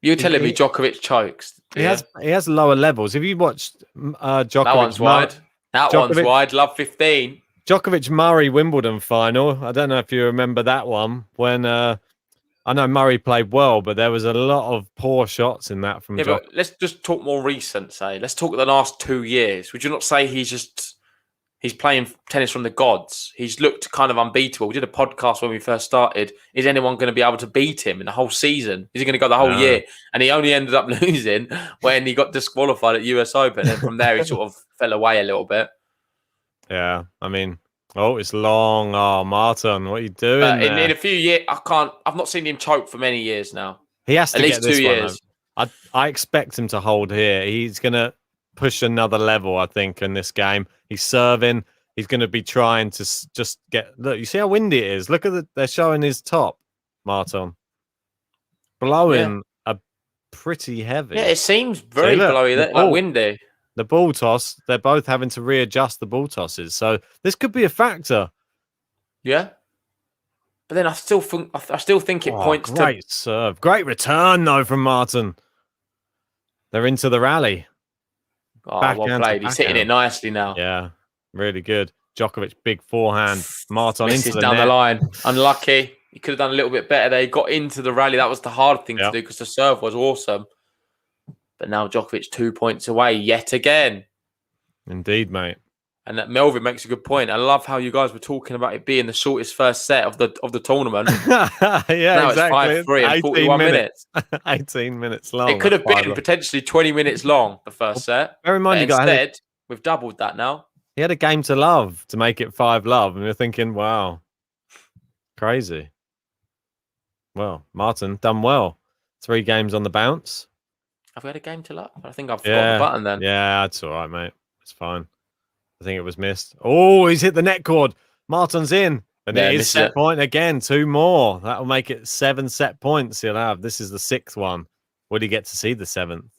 You're telling me Djokovic chokes? He has lower levels. If you watched Djokovic, that one's wide. One's wide. Love 15. Djokovic Murray Wimbledon final. I don't know if you remember that one when I know Murray played well, but there was a lot of poor shots in that from Djokovic. But let's just talk more recent, say. Let's talk the last 2 years. Would you not say he's playing tennis from the gods? He's looked kind of unbeatable. We did a podcast when we first started. Is anyone going to be able to beat him in the whole season? Is he going to go the whole year? And he only ended up losing when he got disqualified at US Open. And from there, he sort of fell away a little bit. Yeah, I mean, it's long. Oh, Marton, what are you doing in a few years, I've not seen him choke for many years now. He has to at get least 2 years. years. I expect him to hold here. He's going to push another level, I think, in this game. He's serving. He's going to be trying to just get... Look, you see how windy it is? Look at they're showing his top, Marton. Blowing a pretty heavy. Yeah, it seems very blowy, like windy. The ball toss, they're both having to readjust the ball tosses. So this could be a factor. Yeah. But then I still think it points to... Great serve. Great return, though, from Marton. They're into the rally. Oh, well played. He's hitting it nicely now. Yeah, really good. Djokovic, big forehand. Marton misses into the down net. The line. Unlucky. He could have done a little bit better there. He got into the rally. That was the hard thing to do because the serve was awesome. But now Djokovic 2 points away yet again. Indeed, mate. And that Melvin makes a good point. I love how you guys were talking about it being the shortest first set of the tournament. Yeah, now exactly. It's 5-3 and 41 minutes. 18 minutes long. It could have been potentially 20 minutes long, the first set. Bear in mind, instead, we've doubled that now. He had a game to love to make it 5-love. And you're thinking, wow, crazy. Well, Marton done well. 3 games on the bounce. Have we had a game to love? I think I've forgotten the button then. Yeah, that's all right, mate. It's fine. I think it was missed. Oh, he's hit the net cord. Marton's in. And it is set point again. 2 more. That'll make it 7 set points he'll have. This is the 6th one. Would he get to see the 7th?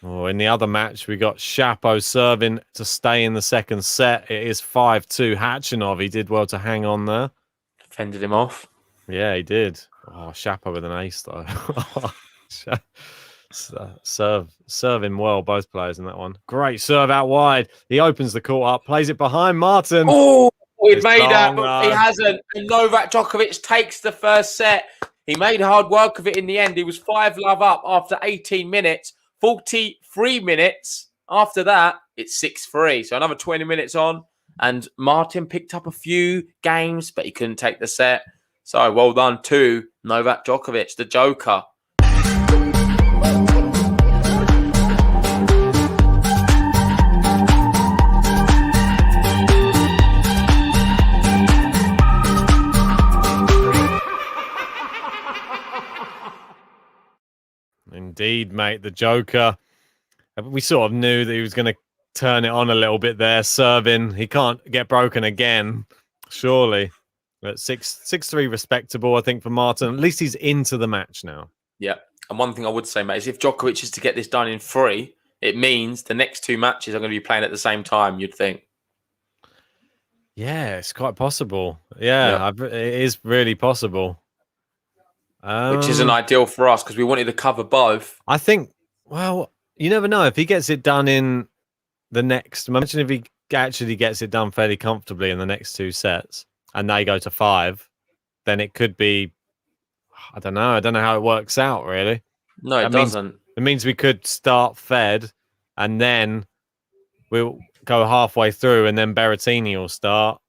Oh, in the other match, we got Shapo serving to stay in the 2nd set. It is 5-2. Khachanov, he did well to hang on there. Fended him off. Yeah, he did. Oh, Shapo with an ace, though. Serving well, both players in that one. Great serve out wide. He opens the court up, plays it behind Marton. Oh, he made that, but he hasn't. And Novak Djokovic takes the first set. He made hard work of it in the end. He was 5-love up after 18 minutes. 43 minutes after that, it's 6-3. So another 20 minutes on. And Martin picked up a few games, but he couldn't take the set. So well done to Novak Djokovic, the Joker. Indeed, mate. The Joker. We sort of knew that he was going to turn it on a little bit there, serving. He can't get broken again, surely. But 6-3 respectable, I think, for Marton. At least he's into the match now. Yeah. And one thing I would say, mate, is if Djokovic is to get this done in 3, it means the next 2 matches are going to be playing at the same time, you'd think. Yeah, it's quite possible. Yeah, it is really possible. Which isn't ideal for us because we wanted to cover both. I think, well, you never know. If he gets it done in the next... Imagine if he actually gets it done fairly comfortably in the next 2 sets and they go to 5, then it could be... I don't know. I don't know how it works out, really. No, it doesn't. It means we could start Fed and then we'll go halfway through and then Berrettini will start.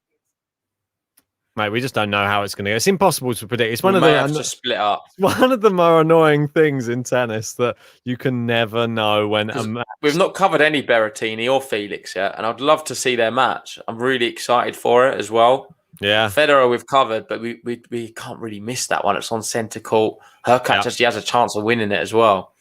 Mate, we just don't know how it's going to go. It's impossible to predict. It's one of the just split up. One of the more annoying things in tennis that you can never know when a match... We've not covered any Berrettini or Felix yet, and I'd love to see their match. I'm really excited for it as well. Yeah, Federer we've covered, but we can't really miss that one. It's on centre court. Hurkacz actually has a chance of winning it as well.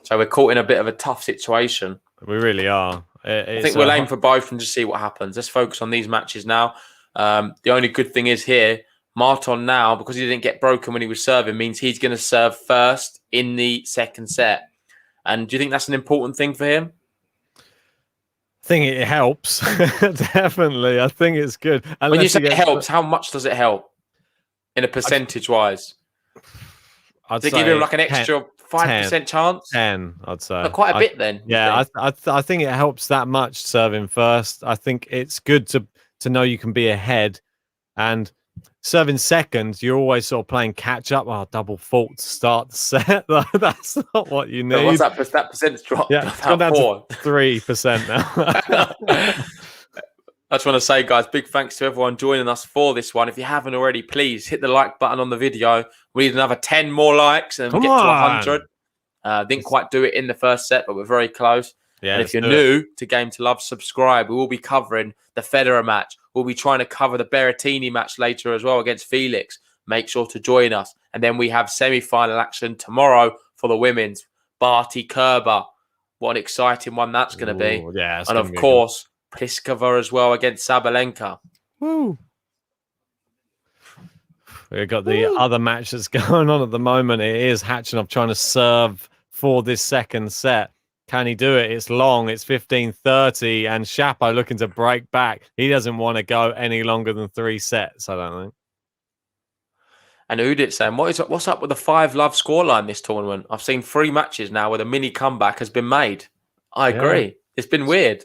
So we're caught in a bit of a tough situation. We really are. I think we'll aim for both and just see what happens. Let's focus on these matches now. The only good thing is here, Marton now, because he didn't get broken when he was serving, means he's going to serve first in the second set. And do you think that's an important thing for him? I think it helps. Definitely. I think it's good. Unless when you say it helps, how much does it help in a percentage-wise? I'd Does it say give him like an extra 5% chance? 10, I'd say. Oh, quite a bit then. Yeah, I think it helps that much serving first. I think it's good to know you can be ahead, and serving second, you're always sort of playing catch up. Oh, double fault to start the set. That's not what you need. So what's that percentage drop? Yeah, it's gone down to 3% now. I just want to say, guys, big thanks to everyone joining us for this one. If you haven't already, please hit the like button on the video. We need another 10 more likes and get to 100. Didn't quite do it in the first set, but we're very close. Yeah, and if you're new to Game to Love, subscribe. We will be covering the Federer match. We'll be trying to cover the Berrettini match later as well against Felix. Make sure to join us. And then we have semi-final action tomorrow for the women's. Barty Kerber. What an exciting one that's going to be. Yeah, and of course, Pliskova as well against Sabalenka. Woo. We've got the other match that's going on at the moment. It is Khachanov trying to serve for this second set. Can he do it? It's long. It's 15:30, and Shapo looking to break back. He doesn't want to go any longer than 3 sets, I don't think. And Udit saying, what's up with the 5-love scoreline this tournament? I've seen 3 matches now where a mini comeback has been made. I agree. It's been weird.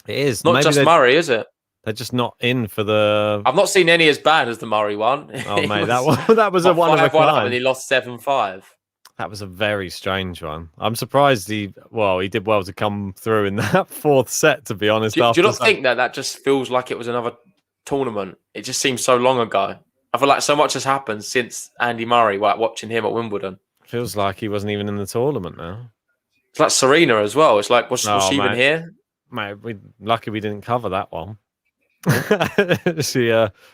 It is. Not just Murray, is it? They're just not in for the... I've not seen any as bad as the Murray one. Oh, mate, that was a one of a kind. And he lost 7-5. That was a very strange one. I'm surprised he did well to come through in that 4th set, to be honest. Do you not think that just feels like it was another tournament? It just seems so long ago. I feel like so much has happened since Andy Murray, like watching him at Wimbledon. Feels like he wasn't even in the tournament now. It's like Serena as well. It's like, was she even here? Mate, lucky we didn't cover that one. She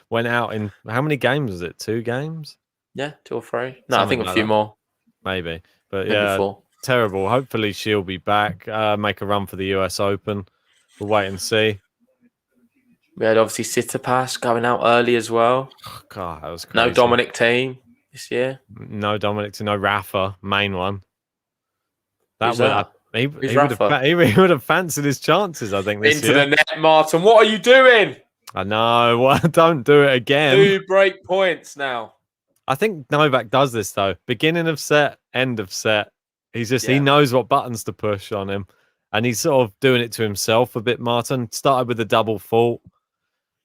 went out in, how many games was it? 2 games? Yeah, 2 or 3. No, I think a few more. Maybe. But maybe yeah, 4. Terrible. Hopefully she'll be back, make a run for the US Open. We'll wait and see. We had obviously Tsitsipas going out early as well. Oh, God, that was crazy. No Dominic Thiem this year. No Dominic, no Rafa, main one. Who's that? He would have fancied his chances, I think, this year. Into the net, Martin. What are you doing? I know. Well, don't do it again. 2 break points now. I think Novak does this, though. Beginning of set, end of set. He knows what buttons to push on him. And he's sort of doing it to himself a bit, Martin. Started with a double fault.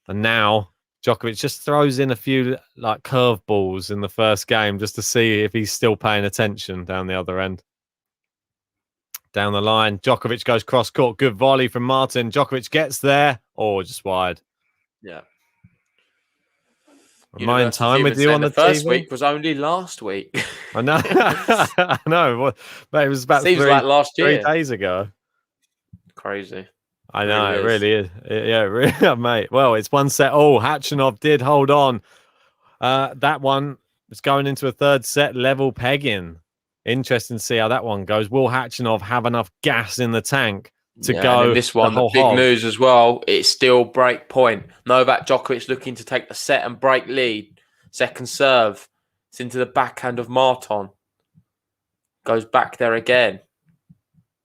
And now Djokovic just throws in a few like curveballs in the first game just to see if he's still paying attention down the other end. Down the line, Djokovic goes cross court. Good volley from Martin. Djokovic gets there. Oh, just wide. Yeah. Am I in time with you on the first TV? week was only last week. I know. I know. Well, but it was about Seems like last year. 3 days ago. Crazy. I know, it really is. Yeah, really, mate. Well, it's 1 set. Oh, Khachanov did hold on. That one was going into a 3rd set, level pegging Interesting to see how that one goes. Will Hatchinov have enough gas in the tank to And go in this one, the the whole big hog? news as well. It's still break point. Novak Djokovic looking to take the set and break lead. Second serve. It's into the backhand of Marton. Goes back there again.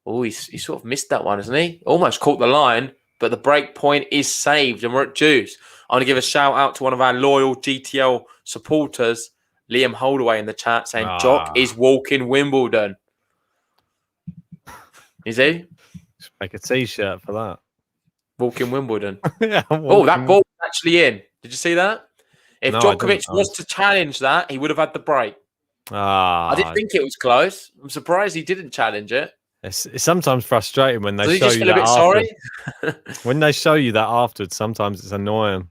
Oh, he sort of missed that one, hasn't he? Almost caught the line, but the break point is saved and we're at deuce. I want to give a shout out to one of our loyal GTL supporters, Liam Holdaway, in the chat saying, Jock is walking Wimbledon. Is he? Just make a t-shirt for that. Walking Wimbledon. Yeah, Oh, that ball's actually in. Did you see that? If No, I Djokovic didn't. was to challenge that, he would have had the break. I didn't think it was close. I'm surprised he didn't challenge it. It's sometimes frustrating when they Does he show just you feel a that bit afterwards. sorry? When they show you that afterwards, sometimes it's annoying.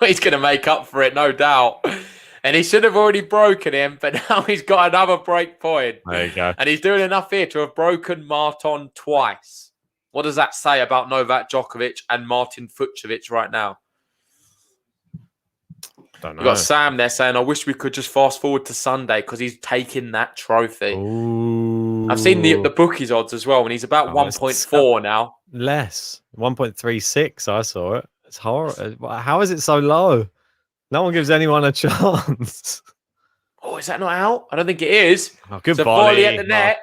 He's going to make up for it, no doubt. And he should have already broken him, but now he's got another break point. There you go. And he's doing enough here to have broken Marton twice. What does that say about Novak Djokovic and Martin Fucsovics right now? Don't know. We've got Sam there saying, I wish we could just fast forward to Sunday because he's taking that trophy. Ooh. I've seen the bookies odds as well, and he's about 1.4 now. Less. 1.36, I saw it. It's horrible. How is it so low? No one gives anyone a chance. Oh, is that not out? I don't think it is. Oh, good So volley. volley at the net.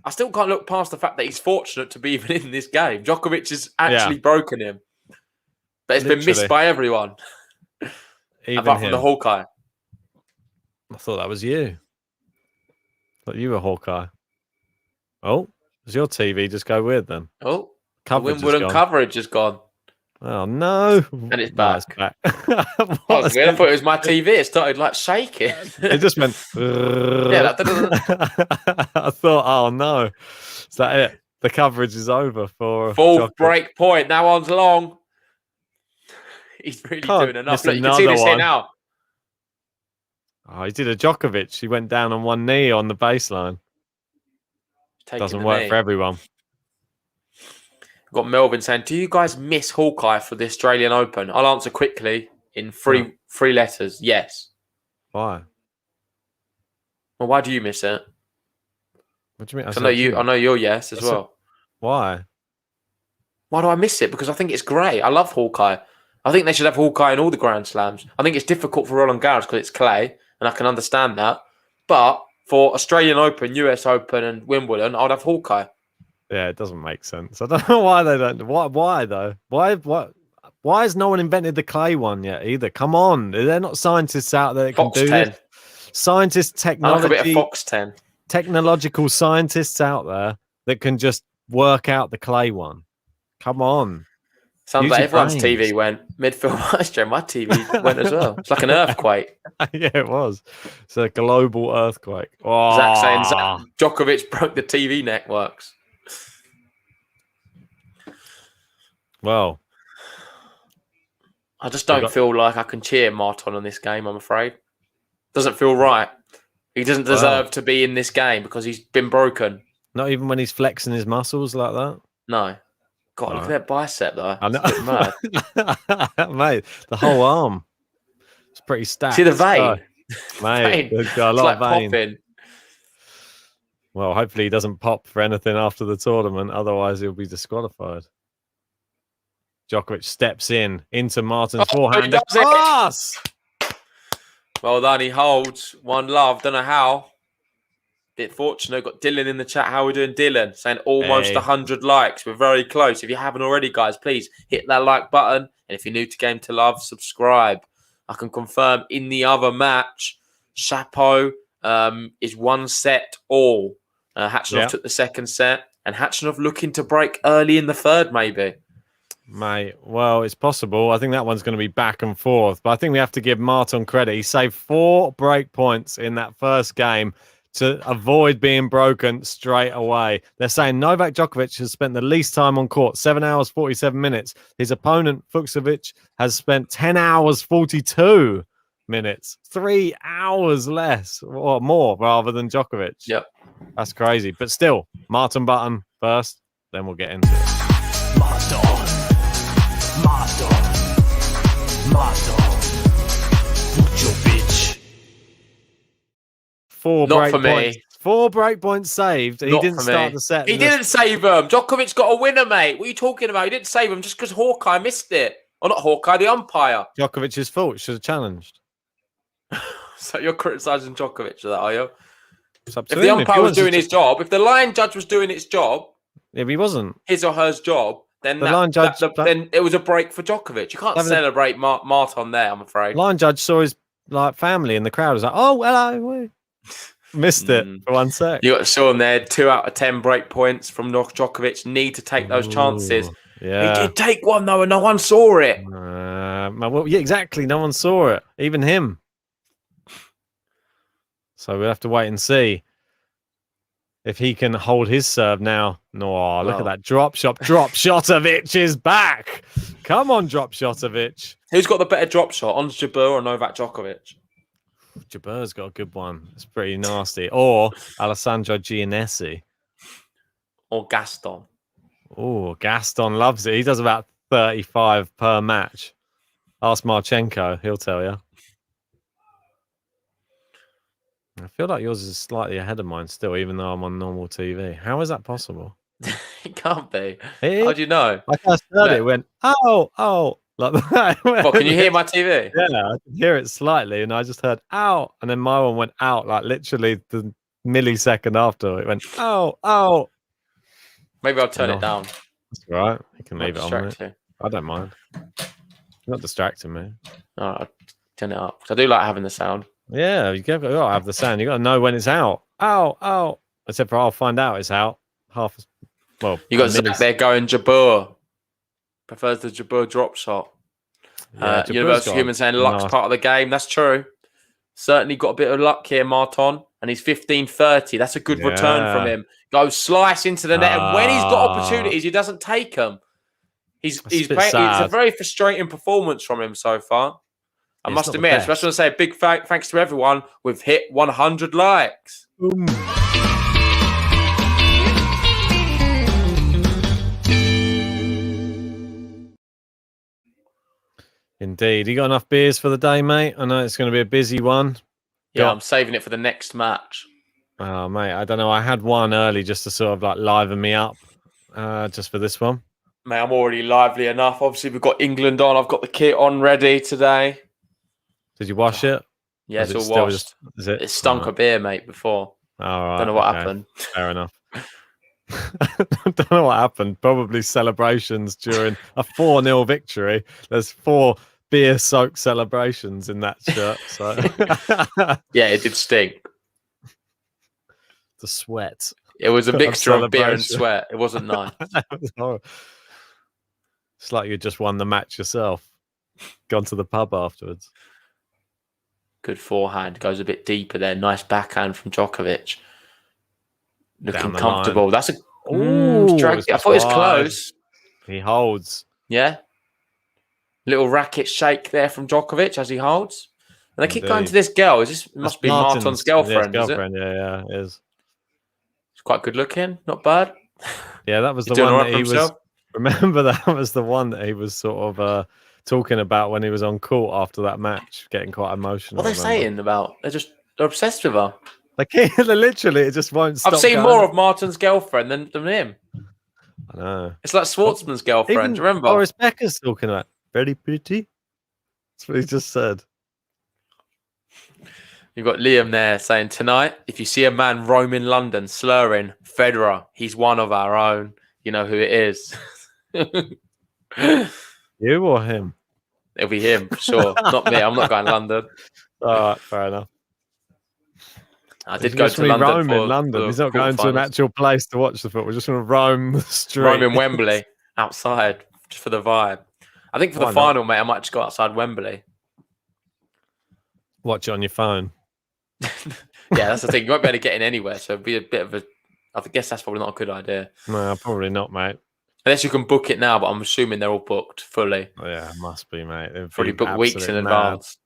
I still can't look past the fact that he's fortunate to be even in this game. Djokovic has actually broken him. But it's been missed by everyone. Even apart from him. the Hawkeye. I thought that was you. Thought you were Hawkeye. Oh, does your TV just go weird then? Oh, Coverage the Wimbledon coverage is gone. Oh no! And it's No, back. it's back. That was weird. I thought it was my TV. It started like shaking. It just went. Yeah, I thought, oh no, is that it? The coverage is over for fourth break point. Now one's long. He's really doing enough. Look, you can see this here now. Oh, he did a Djokovic. He went down on one knee on the baseline. Doesn't work for everyone. Got Melvin saying, do you guys miss Hawkeye for the Australian Open? I'll answer quickly in three letters. Yes. Why? Well, why do you miss it? What do you mean? I know you're yes as well. Why? Why do I miss it? Because I think it's great. I love Hawkeye. I think they should have Hawkeye in all the Grand Slams. I think it's difficult for Roland Garros because it's clay, and I can understand that. But for Australian Open, US Open, and Wimbledon, I'd have Hawkeye. Yeah, it doesn't make sense. I don't know why they don't. Why though? Why has no one invented the clay one yet either? Come on, they're not scientists out there that can do this. Scientists, technology, I like a bit of Fox 10. Technological scientists out there that can just work out the clay one. Come on. Sounds like everyone's TV went. Midfield Maestro, my TV went as well. It's like an earthquake. Yeah, it was. It's a global earthquake. Oh. Zach saying Djokovic broke the TV networks. Well, I just don't feel like I can cheer Marton on this game, I'm afraid. Doesn't feel right. He doesn't deserve to be in this game because he's been broken. Not even when he's flexing his muscles like that? No. God, look at that bicep, though. I know. It's mad. Mate, the whole arm. It's pretty stacked. See the vein? Mate, there's got a lot of vein. Popping. Well, hopefully he doesn't pop for anything after the tournament. Otherwise, he'll be disqualified. Djokovic steps into Martin's forehand. Pass! Well done. He holds. One love. Don't know how. Bit fortunate. Got Dylan in the chat. How are we doing, Dylan? Saying almost 100 likes. We're very close. If you haven't already, guys, please hit that like button. And if you're new to Game to Love, subscribe. I can confirm in the other match, Chapeau is one set all. Hatchinov took the second set. And Hatchinov looking to break early in the third, maybe. Mate, well, it's possible. I think that one's going to be back and forth. But I think we have to give Marton credit. He saved 4 break points in that first game to avoid being broken straight away. They're saying Novak Djokovic has spent the least time on court, 7 hours, 47 minutes. His opponent, Fucsovics, has spent 10 hours, 42 minutes. 3 hours less or more rather than Djokovic. Yep. That's crazy. But still, Marton button first, then we'll get into it. Marton. 4 Not break for me. points. 4 break points saved. And he Not didn't for start me. the set. He didn't save him. Djokovic got a winner, mate. What are you talking about? He didn't save him just because Hawkeye missed it. Or not Hawkeye, the umpire. Djokovic's fault. Should have challenged. So you're criticising Djokovic for that, are you? It's up If to the him. umpire he was wants to doing his job, if the line judge was doing its job, Yeah, but he wasn't. his or her job, then The line judge- then it was a break for Djokovic. You can't Having a- celebrate Marton there, I'm afraid. Line judge saw his family in the crowd. Was like, oh, hello. Missed it for 1 sec. You got Sean there, 2 out of 10 break points from Djokovic. Need to take those chances. Yeah. He did take one though, and no one saw it. Well, yeah, exactly. No one saw it, even him. So we'll have to wait and see if he can hold his serve now. No, look at that drop shot. Drop Shotovic is back. Come on, drop Shotovic. Who's got the better drop shot, Ons Jabeur or Novak Djokovic? Jabeur's got a good one. It's pretty nasty. Or Alessandro Giannessi. Or Gaston? Oh, Gaston loves it. He does about 35 per match. Ask Marchenko. He'll tell you. I feel like yours is slightly ahead of mine still, even though I'm on normal TV. How is that possible? It can't be. It How do you know? I first heard it went, oh, like that. Well, can you hear my TV? Yeah, I can hear it slightly, and I just heard, ow. And then my one went out, like literally the millisecond after. It went, oh. Maybe I'll turn it down. That's right. You can leave it on. Distract you. I don't mind. You're not distracting me. All right, I'll turn it up. 'Cause I do like having the sound. Yeah, you got to have the sound. You got to know when it's out. Ow. Except for I'll find out it's out. You got Zach there going Jabeur. Prefers the Jabeur drop shot. Yeah, Universal Human saying luck's part of the game. That's true. Certainly got a bit of luck here, Marton. And he's 15-30. That's a good return from him. Goes slice into the net. And when he's got opportunities, he doesn't take them. It's a very frustrating performance from him so far. I must admit, I just want to say a big thanks to everyone. We've hit 100 likes. Indeed. You got enough beers for the day, mate? I know it's going to be a busy one. Yeah, I'm saving it for the next match. Oh, mate, I don't know. I had one early just to sort of like liven me up just for this one. Mate, I'm already lively enough. Obviously, we've got England on. I've got the kit on ready today. Did you wash it? Yeah, it's all washed. It stunk a beer, mate, before. All right. Don't know what happened. Fair enough. I don't know what happened. Probably celebrations during a 4-0 victory. There's 4 beer-soaked celebrations in that shirt. So yeah, it did stink. The sweat. It was a mixture of beer and sweat. It wasn't nice. It's like you just won the match yourself. Gone to the pub afterwards. Good forehand. Goes a bit deeper there. Nice backhand from Djokovic. Looking comfortable. Line. That's a... I thought it was close. He holds. Yeah. Little racket shake there from Djokovic as he holds. And they keep going to this girl. Must be Marton's girlfriend, is it? Yeah, it is. It's quite good looking. Not bad. Yeah, that was the one that he was... Remember, that was the one that he was sort of talking about when he was on court after that match, getting quite emotional. What are they saying about? They're obsessed with her. They literally, it just won't stop. I've seen more of Martin's girlfriend than him. I know. It's like Schwartzman's girlfriend. Do you remember? Boris Becker's talking about very pretty. That's what he just said. You've got Liam there saying, tonight, if you see a man roaming London slurring, Federer, he's one of our own. You know who it is. You or him? It'll be him, for sure. Not me. I'm not going to London. All right, fair enough. I did go to London. Roam in London. He's not going to an actual place to watch the football. We're just going to roam the street. Roam in Wembley, outside, just for the vibe. I think for the final, mate, I might just go outside Wembley. Watch it on your phone. Yeah, that's the thing. You won't be able to get in anywhere, so it'd be a bit of a... I guess that's probably not a good idea. No, probably not, mate. Unless you can book it now, but I'm assuming they're all booked fully. Oh, yeah, it must be, mate. Probably booked weeks in advance.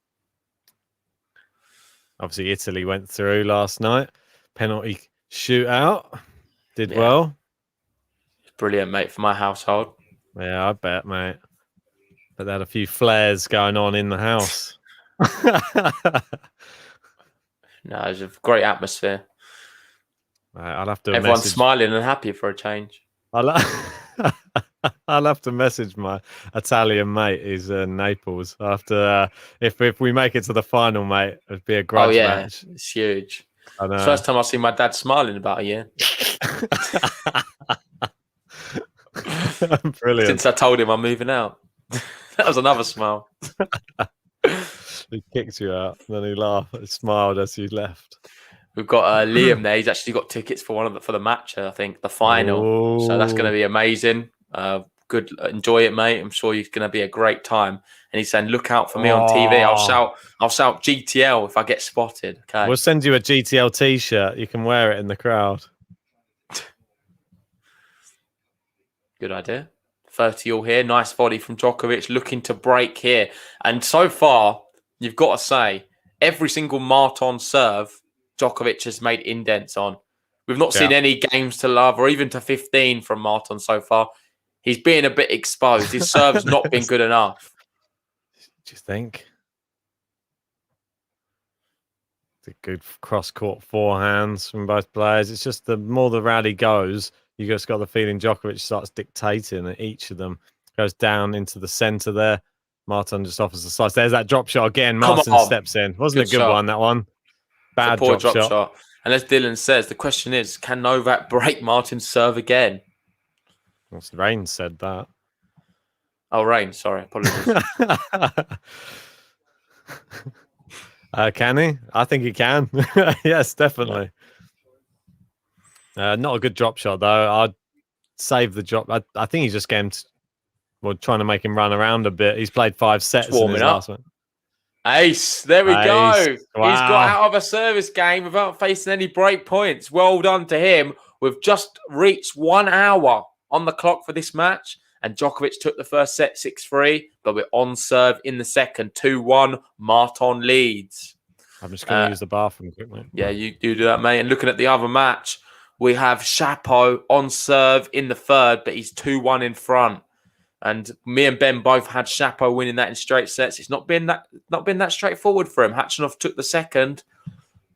Obviously, Italy went through last night. Penalty shootout. Did well. Brilliant, mate, for my household. Yeah, I bet, mate. But they had a few flares going on in the house. No, it was a great atmosphere. I'll have to Everyone's message. smiling and happy for a change. I'll, I'll have to message my Italian mate. He's in Naples. I'll have to, if we make it to the final, mate, it'd be a grudge match. It's huge. I know. First time I've seen my dad smile in about a year. Brilliant. Since I told him I'm moving out. That was another smile. He kicked you out, then he laughed, he smiled as you left. We've got Liam there. He's actually got tickets for the match. I think the final. So that's going to be amazing. Good, enjoy it, mate. I'm sure it's going to be a great time. And he's saying, "Look out for me on TV. I'll shout GTL if I get spotted." Okay. We'll send you a GTL T-shirt. You can wear it in the crowd. Good idea. 30 all here. Nice volley from Djokovic, looking to break here. And so far, you've got to say, every single Marton serve, Djokovic has made indents on. We've not seen any games to love or even to 15 from Marton so far. He's being a bit exposed. His serve's not been good enough. Do you think? The good cross-court forehands from both players. It's just the more the rally goes, you just got the feeling Djokovic starts dictating at each of them. Goes down into the centre there. Marton just offers the slice. There's that drop shot again. Marton steps in. Wasn't a good one, that one. Bad poor drop shot. And as Dylan says, the question is, can Novak break Martin's serve again? Well, Rain said that. Oh, Rain. Sorry. Apologies. Can he? I think he can. Yes, definitely. Not a good drop shot, though. I'd save the drop. I think he's just trying to make him run around a bit. He's played 5 sets in his last one. Ace. There we go. Wow. He's got out of a service game without facing any break points. Well done to him. We've just reached 1 hour on the clock for this match. And Djokovic took the first set 6-3, but we're on serve in the second. 2-1, Marton leads. I'm just going to use the bathroom quickly. Yeah, you do that, mate. And looking at the other match, we have Chapo on serve in the third, but he's 2-1 in front. And me and Ben both had Chapo winning that in straight sets. It's not been that straightforward for him. Khachanov took the second.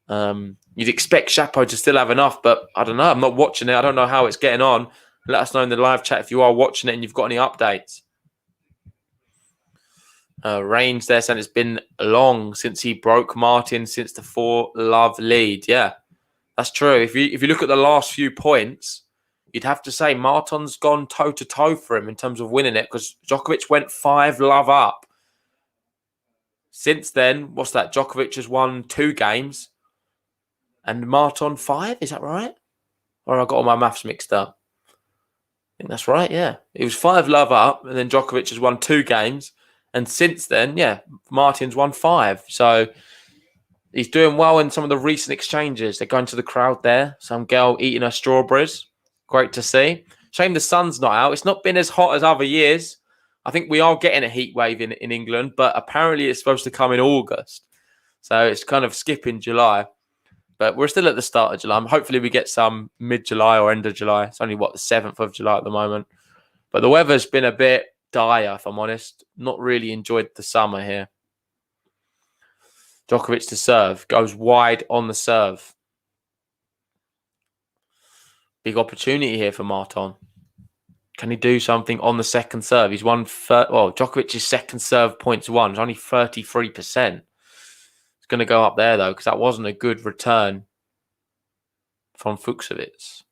You'd expect Chapo to still have enough, but I don't know. I'm not watching it. I don't know how it's getting on. Let us know in the live chat if you are watching it and you've got any updates. Reigns there saying it's been long since he broke Martin since the 4-love lead. Yeah, that's true. If you look at the last few points, you'd have to say Marton's gone toe-to-toe for him in terms of winning it because Djokovic went 5-love up. Since then, what's that? Djokovic has won 2 games and Marton 5. Is that right? Or I got all my maths mixed up? I think that's right, yeah. It was 5-love up, and then Djokovic has won 2 games. And since then, yeah, Martin's won 5. So he's doing well in some of the recent exchanges. They're going to the crowd there. Some girl eating her strawberries. Great to see. Shame the sun's not out. It's not been as hot as other years. I think we are getting a heat wave in England, but apparently it's supposed to come in August. So it's kind of skipping July. But we're still at the start of July. Hopefully we get some mid-July or end of July. It's only, the 7th of July at the moment. But the weather's been a bit dire, if I'm honest. Not really enjoyed the summer here. Djokovic to serve. Goes wide on the serve. Big opportunity here for Marton. Can he do something on the second serve? He's won... Djokovic's second serve points won. It's only 33%. Going to go up there, though, because that wasn't a good return from Fucsovics.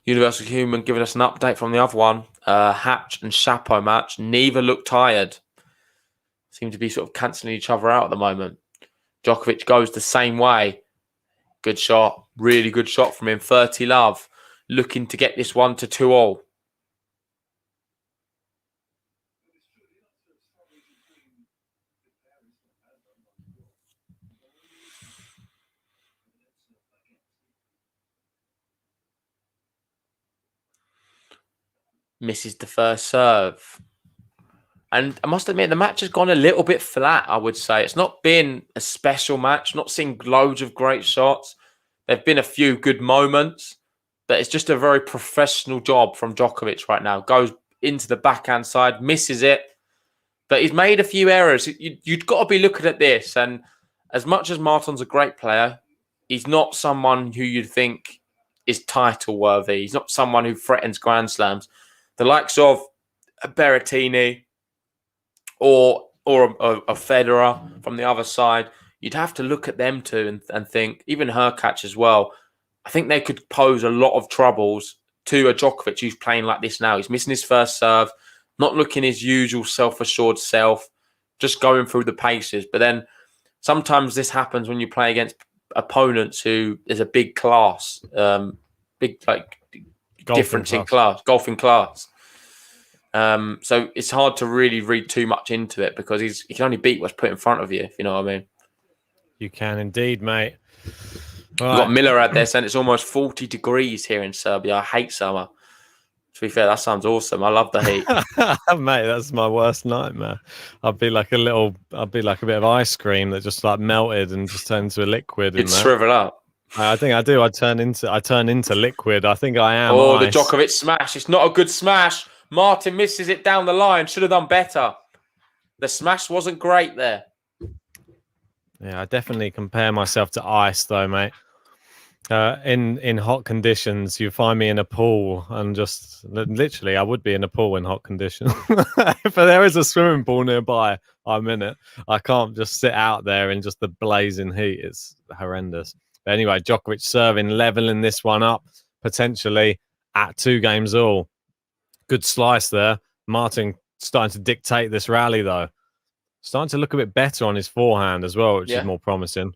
Universal Human giving us an update from the other one. Hatch and Chapo match. Neither look tired. Seem to be sort of cancelling each other out at the moment. Djokovic goes the same way. Good shot. Really good shot from him. 30-love. Looking to get this one to 2-all. Misses the first serve. And I must admit, the match has gone a little bit flat, I would say. It's not been a special match. Not seeing loads of great shots. There have been a few good moments. But it's just a very professional job from Djokovic right now. Goes into the backhand side, misses it. But he's made a few errors. You'd got to be looking at this. And as much as Marton's a great player, he's not someone who you'd think is title worthy. He's not someone who threatens Grand Slams. The likes of a Berrettini or a Federer from the other side, you'd have to look at them too and think, even Hurkacz as well, I think they could pose a lot of troubles to a Djokovic who's playing like this now. He's missing his first serve, not looking his usual self-assured self, just going through the paces. But then sometimes this happens when you play against opponents who is a big class, big like difference in class, golfing class. So it's hard to really read too much into it because he can only beat what's put in front of you, if you know what I mean. You can indeed, mate. We've got Miller out there saying it's almost 40 degrees here in Serbia. I hate summer. To be fair, that sounds awesome. I love the heat. Mate, that's my worst nightmare. I'd be like a bit of ice cream that just like melted and just turned into a liquid. It'd shrivel up. I think I do. I turn into liquid. I think I am. Oh, ice. The Djokovic smash. It's not a good smash. Martin misses it down the line. Should have done better. The smash wasn't great there. Yeah, I definitely compare myself to ice, though, mate. In hot conditions, you find me in a pool, and just literally, I would be in a pool in hot conditions. If there is a swimming pool nearby, I'm in it. I can't just sit out there in just the blazing heat. It's horrendous. But anyway, Djokovic serving, leveling this one up, potentially at 2 games all. Good slice there. Martin starting to dictate this rally, though. Starting to look a bit better on his forehand as well, which is more promising.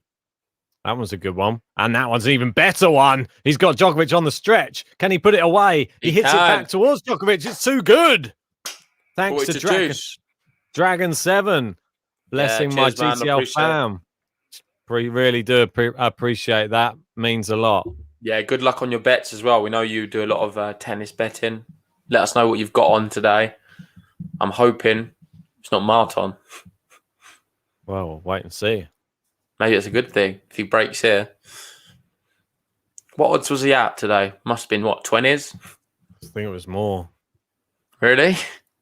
That one's a good one. And that one's an even better one. He's got Djokovic on the stretch. Can he put it away? He hits it back towards Djokovic. It's too good. Thanks to Dragon 7. Blessing my GTL fam. We really do appreciate that. Means a lot. Yeah, good luck on your bets as well. We know you do a lot of tennis betting. Let us know what you've got on today. I'm hoping it's not Marton. Well, we'll wait and see. Maybe it's a good thing if he breaks here. What odds was he at today? Must have been, what, 20s? I think it was more. Really?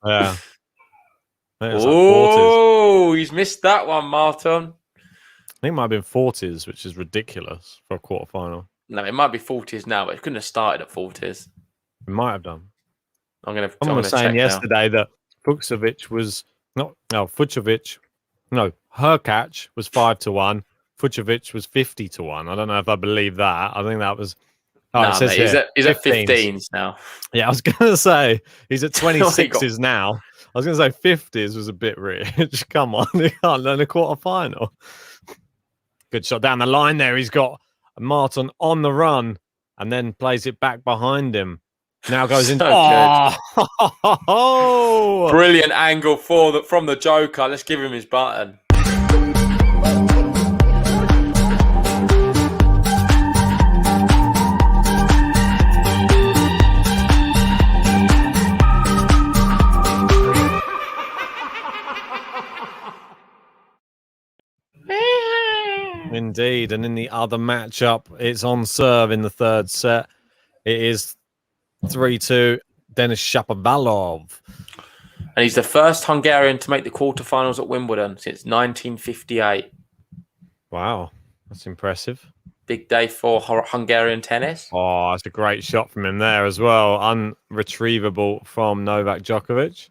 Yeah. Oh, he's missed that one, Marton. I think it might have been 40s, which is ridiculous for a quarterfinal. No, it might be 40s now, but it couldn't have started at 40s. It might have done. I'm was saying yesterday that Fucsovics was Fucsovics. No, Hurkacz was 5-1. Fucsovics was 50-1. I don't know if I believe that. I think that was. It says he's at 15s now. Yeah, I was going to say he's at 26s now. I was going to say 50s was a bit rich. Come on, he can't learn a quarterfinal. Good shot down the line there. He's got Marton on the run and then plays it back behind him. Now goes into brilliant angle from the Joker. Let's give him his button. Indeed, and in the other matchup, it's on serve in the third set. It is 3-2, Denis Shapovalov. And he's the first Hungarian to make the quarterfinals at Wimbledon since 1958. Wow, that's impressive. Big day for Hungarian tennis. Oh, that's a great shot from him there as well. Unretrievable from Novak Djokovic.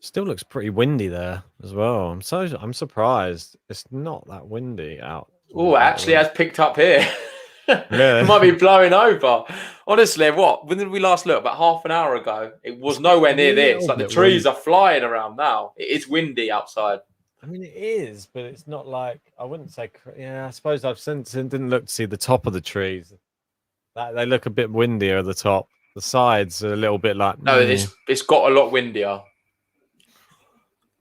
Still looks pretty windy there as well. I'm surprised it's not that windy out. Oh, actually has picked up here. Yeah. It might be blowing over. Honestly, when did we last look? About half an hour ago. It was nowhere near this. Like the trees are flying around now. It is windy outside. I mean, it is, but it's not like, I wouldn't say, I suppose didn't look to see the top of the trees. They look a bit windier at the top. The sides are a little bit like... No, it's got a lot windier.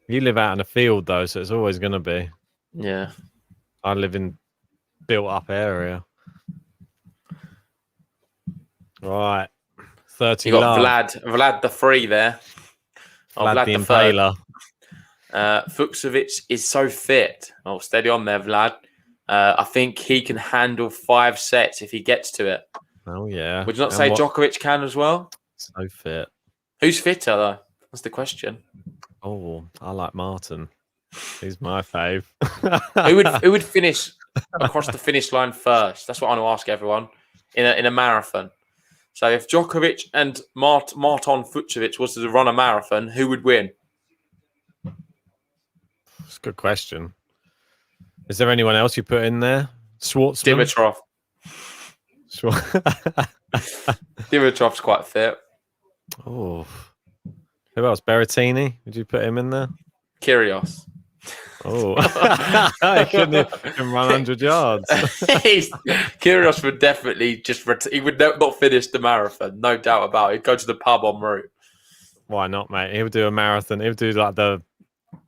You live out in a field, though, so it's always going to be. Yeah. I live in built-up area. Right. 30 You got Vlad the free there. Vlad the Impaler. Fucsovics is so fit. Oh, steady on there, Vlad. I think he can handle 5 sets if he gets to it. Oh, yeah. Would you not say Djokovic can as well? So fit. Who's fitter, though? That's the question. Oh, I like Marton. He's my fave. Who would finish across the finish line first? That's what I want to ask everyone in a marathon. So if Djokovic and Marton Fucsovics was to run a marathon, who would win? That's a good question. Is there anyone else you put in there? Schwartzman? Dimitrov. Dimitrov's quite fit. Oh, who else? Berrettini? Would you put him in there? Kyrgios. Oh, he couldn't run 100 yards. Kyrgios would definitely he would not finish the marathon, no doubt about it. He'd go to the pub en route. Why not, mate? He would do a marathon. He would do like the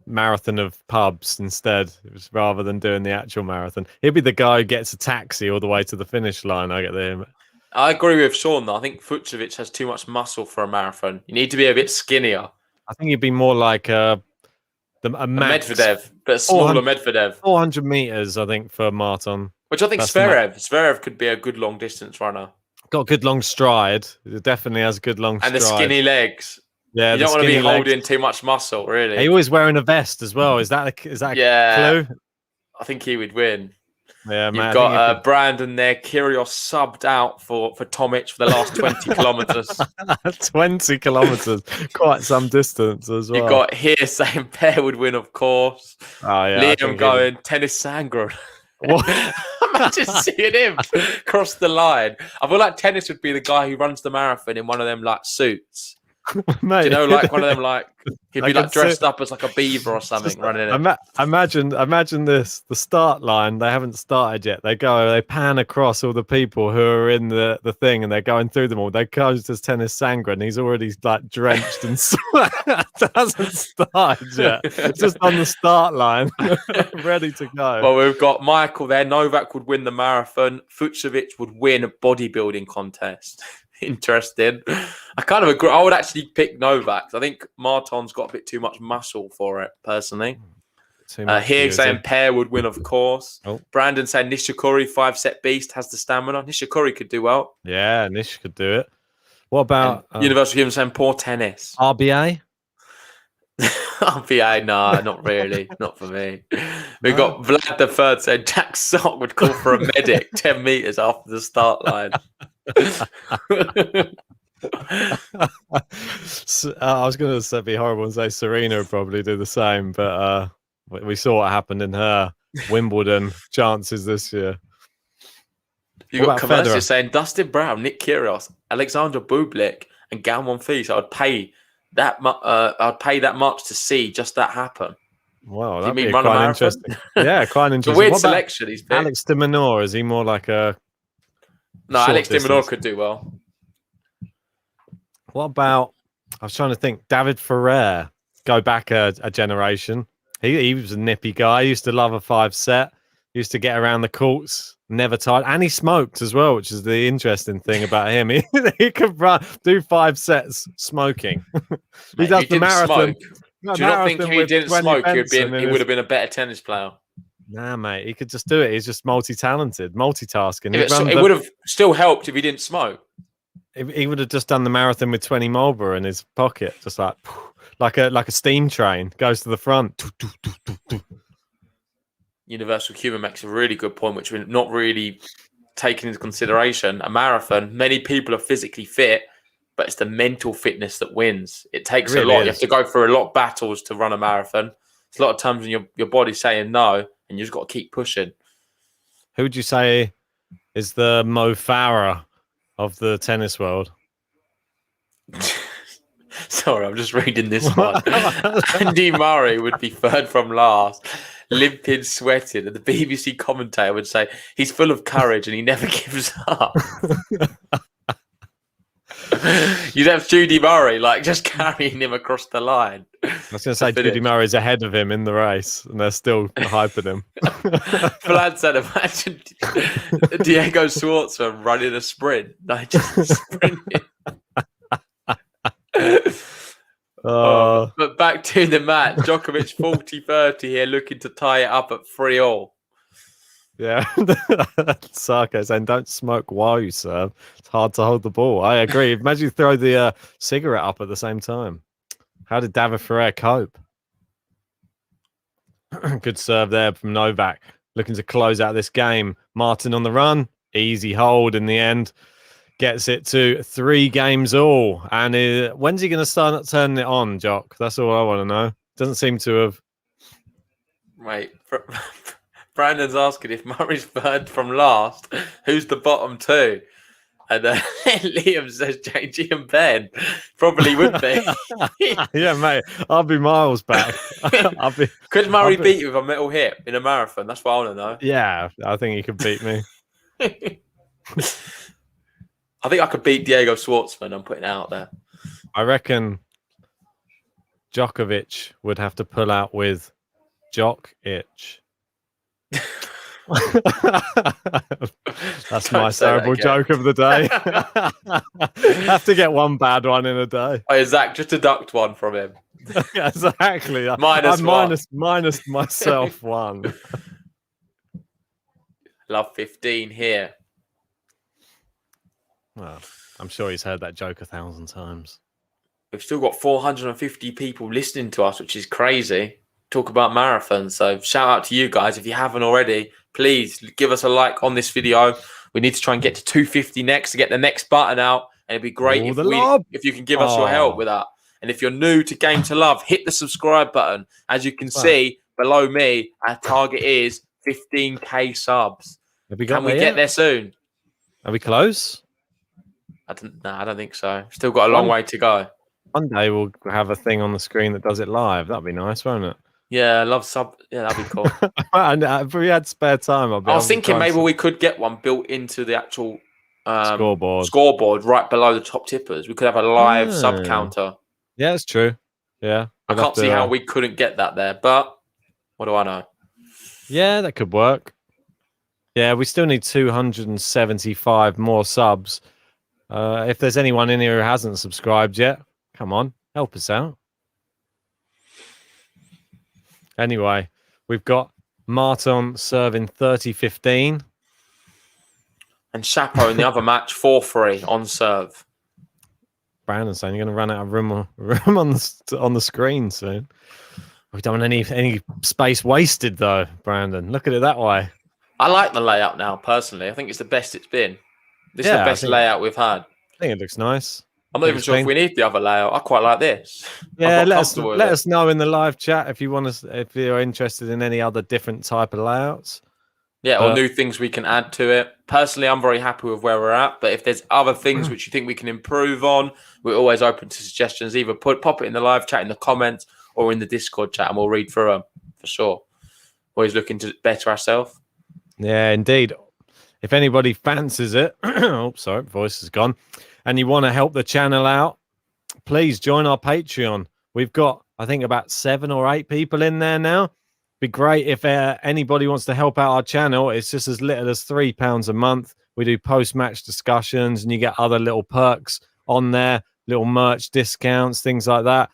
marathon of pubs instead, rather than doing the actual marathon. He'd be the guy who gets a taxi all the way to the finish line. I get him. I agree with Sean, though. I think Fucsovics has too much muscle for a marathon. You need to be a bit skinnier. I think he'd be more like a Medvedev, but a smaller Medvedev. 400 meters, I think, for Marton. Which I think Zverev could be a good long distance runner. Got a good long stride. He definitely has a good long stride. And the skinny legs. Yeah, you don't want to be holding too much muscle, really. He always wearing a vest as well. Is that a clue? I think he would win. Yeah, You've got Brandon there. Kyrgios subbed out for Tomic for the last 20 kilometers. 20 kilometers, quite some distance as well. You've got here saying Pear would win, of course. Oh yeah, Liam going tennis Sangren. Imagine seeing him cross the line. I feel like tennis would be the guy who runs the marathon in one of them like suits. Mate. Do you know, like one of them, like he'd be like dressed up as like a beaver or something, running it. Imagine this: the start line. They haven't started yet. They pan across all the people who are in the thing, and they're going through them all. They go to Tennis Sangren. He's already like drenched and sweat. Hasn't started yet. Just on the start line, ready to go. Well, we've got Michael there. Novak would win the marathon. Fucsovics would win a bodybuilding contest. Interesting. I kind of agree. I would actually pick Novak. I think Marton's got a bit too much muscle for it, personally. Here saying Pear would win, of course. Oh. Brandon saying Nishikori, 5-set beast, has the stamina. Nishikori could do well. Yeah, Nish could do it. What about Universal Human saying poor tennis? RBA? RBA, no, not really. Not for me. We've got Vlad the Third saying Jack Sock would call for a medic 10 meters after the start line. I was going to be horrible and say Serena would probably do the same, but we saw what happened in her Wimbledon chances this year. You got Commercial saying Dustin Brown, Nick Kyrgios, Alexander Bublik, and Galmon Fees. I'd pay that. I'd pay that much to see just that happen. Wow, that'd be quite interesting. Yeah, quite interesting. It's a weird selection. He's picked. Alex de Minaur, is he more like a? No, Alex de Minaur could do well. What about? I was trying to think. David Ferrer. Go back a generation. He was a nippy guy. He used to love a 5-set. Used to get around the courts, never tired, and he smoked as well, which is the interesting thing about him. He could do 5 sets smoking. He does the marathon. Do you not think if he didn't smoke, he would have been a better tennis player? Nah, mate, he could just do it. He's just multi-talented, multitasking. It would have still helped if he didn't smoke. He would have just done the marathon with 20 Marlboro in his pocket, just like a steam train, goes to the front. Universal Human makes a really good point, which we're not really taking into consideration. A marathon, many people are physically fit, but it's the mental fitness that wins. It takes a lot. You have to go through a lot of battles to run a marathon. It's a lot of times when your body's saying no, and you've just got to keep pushing. Who would you say is the Mo Farah of the tennis world? Sorry, I'm just reading this one. Andy Murray would be third from last, limping, sweating, and the BBC commentator would say he's full of courage and he never gives up. You'd have Judy Murray just carrying him across the line. I was going to say Judy Murray's ahead of him in the race, and they're still hyping him. Vlad said, imagine Diego Schwartzman running a sprint. Just sprinting. But back to the match. Djokovic 40-30 here, looking to tie it up at 3-3. Yeah, Sarko saying don't smoke while you serve. It's hard to hold the ball. I agree. Imagine you throw the cigarette up at the same time. How did David Ferrer cope? Good serve there from Novak. Looking to close out this game. Marton on the run. Easy hold in the end. Gets it to 3 games all. And when's he going to start turning it on, Jock? That's all I want to know. Doesn't seem to have. Wait, Brandon's asking if Murray's third from last, who's the bottom 2? And Liam says JG and Ben. Probably would be. Yeah, mate. I'll be miles back. Could Murray beat you with a metal hip in a marathon? That's what I want to know. Yeah, I think he could beat me. I think I could beat Diego Schwartzman. I'm putting it out there. I reckon Djokovic would have to pull out with Jock Itch. That's my terrible joke of the day. Have to get one bad one in a day. Oh, Zach, just deduct one from him. Yeah, exactly. Minus myself one. Love 15 here. Well, I'm sure he's heard that joke 1,000 times. We've still got 450 people listening to us, which is crazy. Talk about marathons. So shout out to you guys. If you haven't already, please give us a like on this video. We need to try and get to 250 next to get the next button out. And it'd be great if you can give us your help with that. And if you're new to Game to Love, hit the subscribe button. As you can see below me, our target is 15k subs. Can we get there soon? Are we close? I don't think so. Still got a long way to go. One day we'll have a thing on the screen that does it live. That'd be nice, won't it? Yeah, I love sub. Yeah, that'd be cool. And if we had spare time, I was thinking maybe we could get one built into the actual scoreboard right below the top tippers. We could have a live sub counter. Yeah, it's true. Yeah, I can't see how we couldn't get that there, but what do I know? Yeah, that could work. Yeah, we still need 275 more subs. If there's anyone in here who hasn't subscribed yet, come on, help us out. Anyway, we've got Marton serving 30-15. And Chapo in the other match, 4-3 on serve. Brandon saying you're going to run out of room on the screen soon. We don't want any space wasted, though, Brandon. Look at it that way. I like the layout now, personally. I think it's the best it's been. This is the best layout we've had. I think it looks nice. I'm not even sure if we need the other layout. I quite like this. Yeah, let us know in the live chat if if you're interested in any other different type of layouts. Yeah, or new things we can add to it. Personally, I'm very happy with where we're at. But if there's other things which you think we can improve on, we're always open to suggestions. Either pop it in the live chat in the comments or in the Discord chat, and we'll read through them for sure. Always looking to better ourselves. Yeah, indeed. If anybody fancies it, oh, sorry, voice is gone, and you want to help the channel out, please join our Patreon. We've got, I think, about 7 or 8 people in there now. Be great if anybody wants to help out our channel. It's just as little as £3 a month. We do post-match discussions, and you get other little perks on there, little merch discounts, things like that.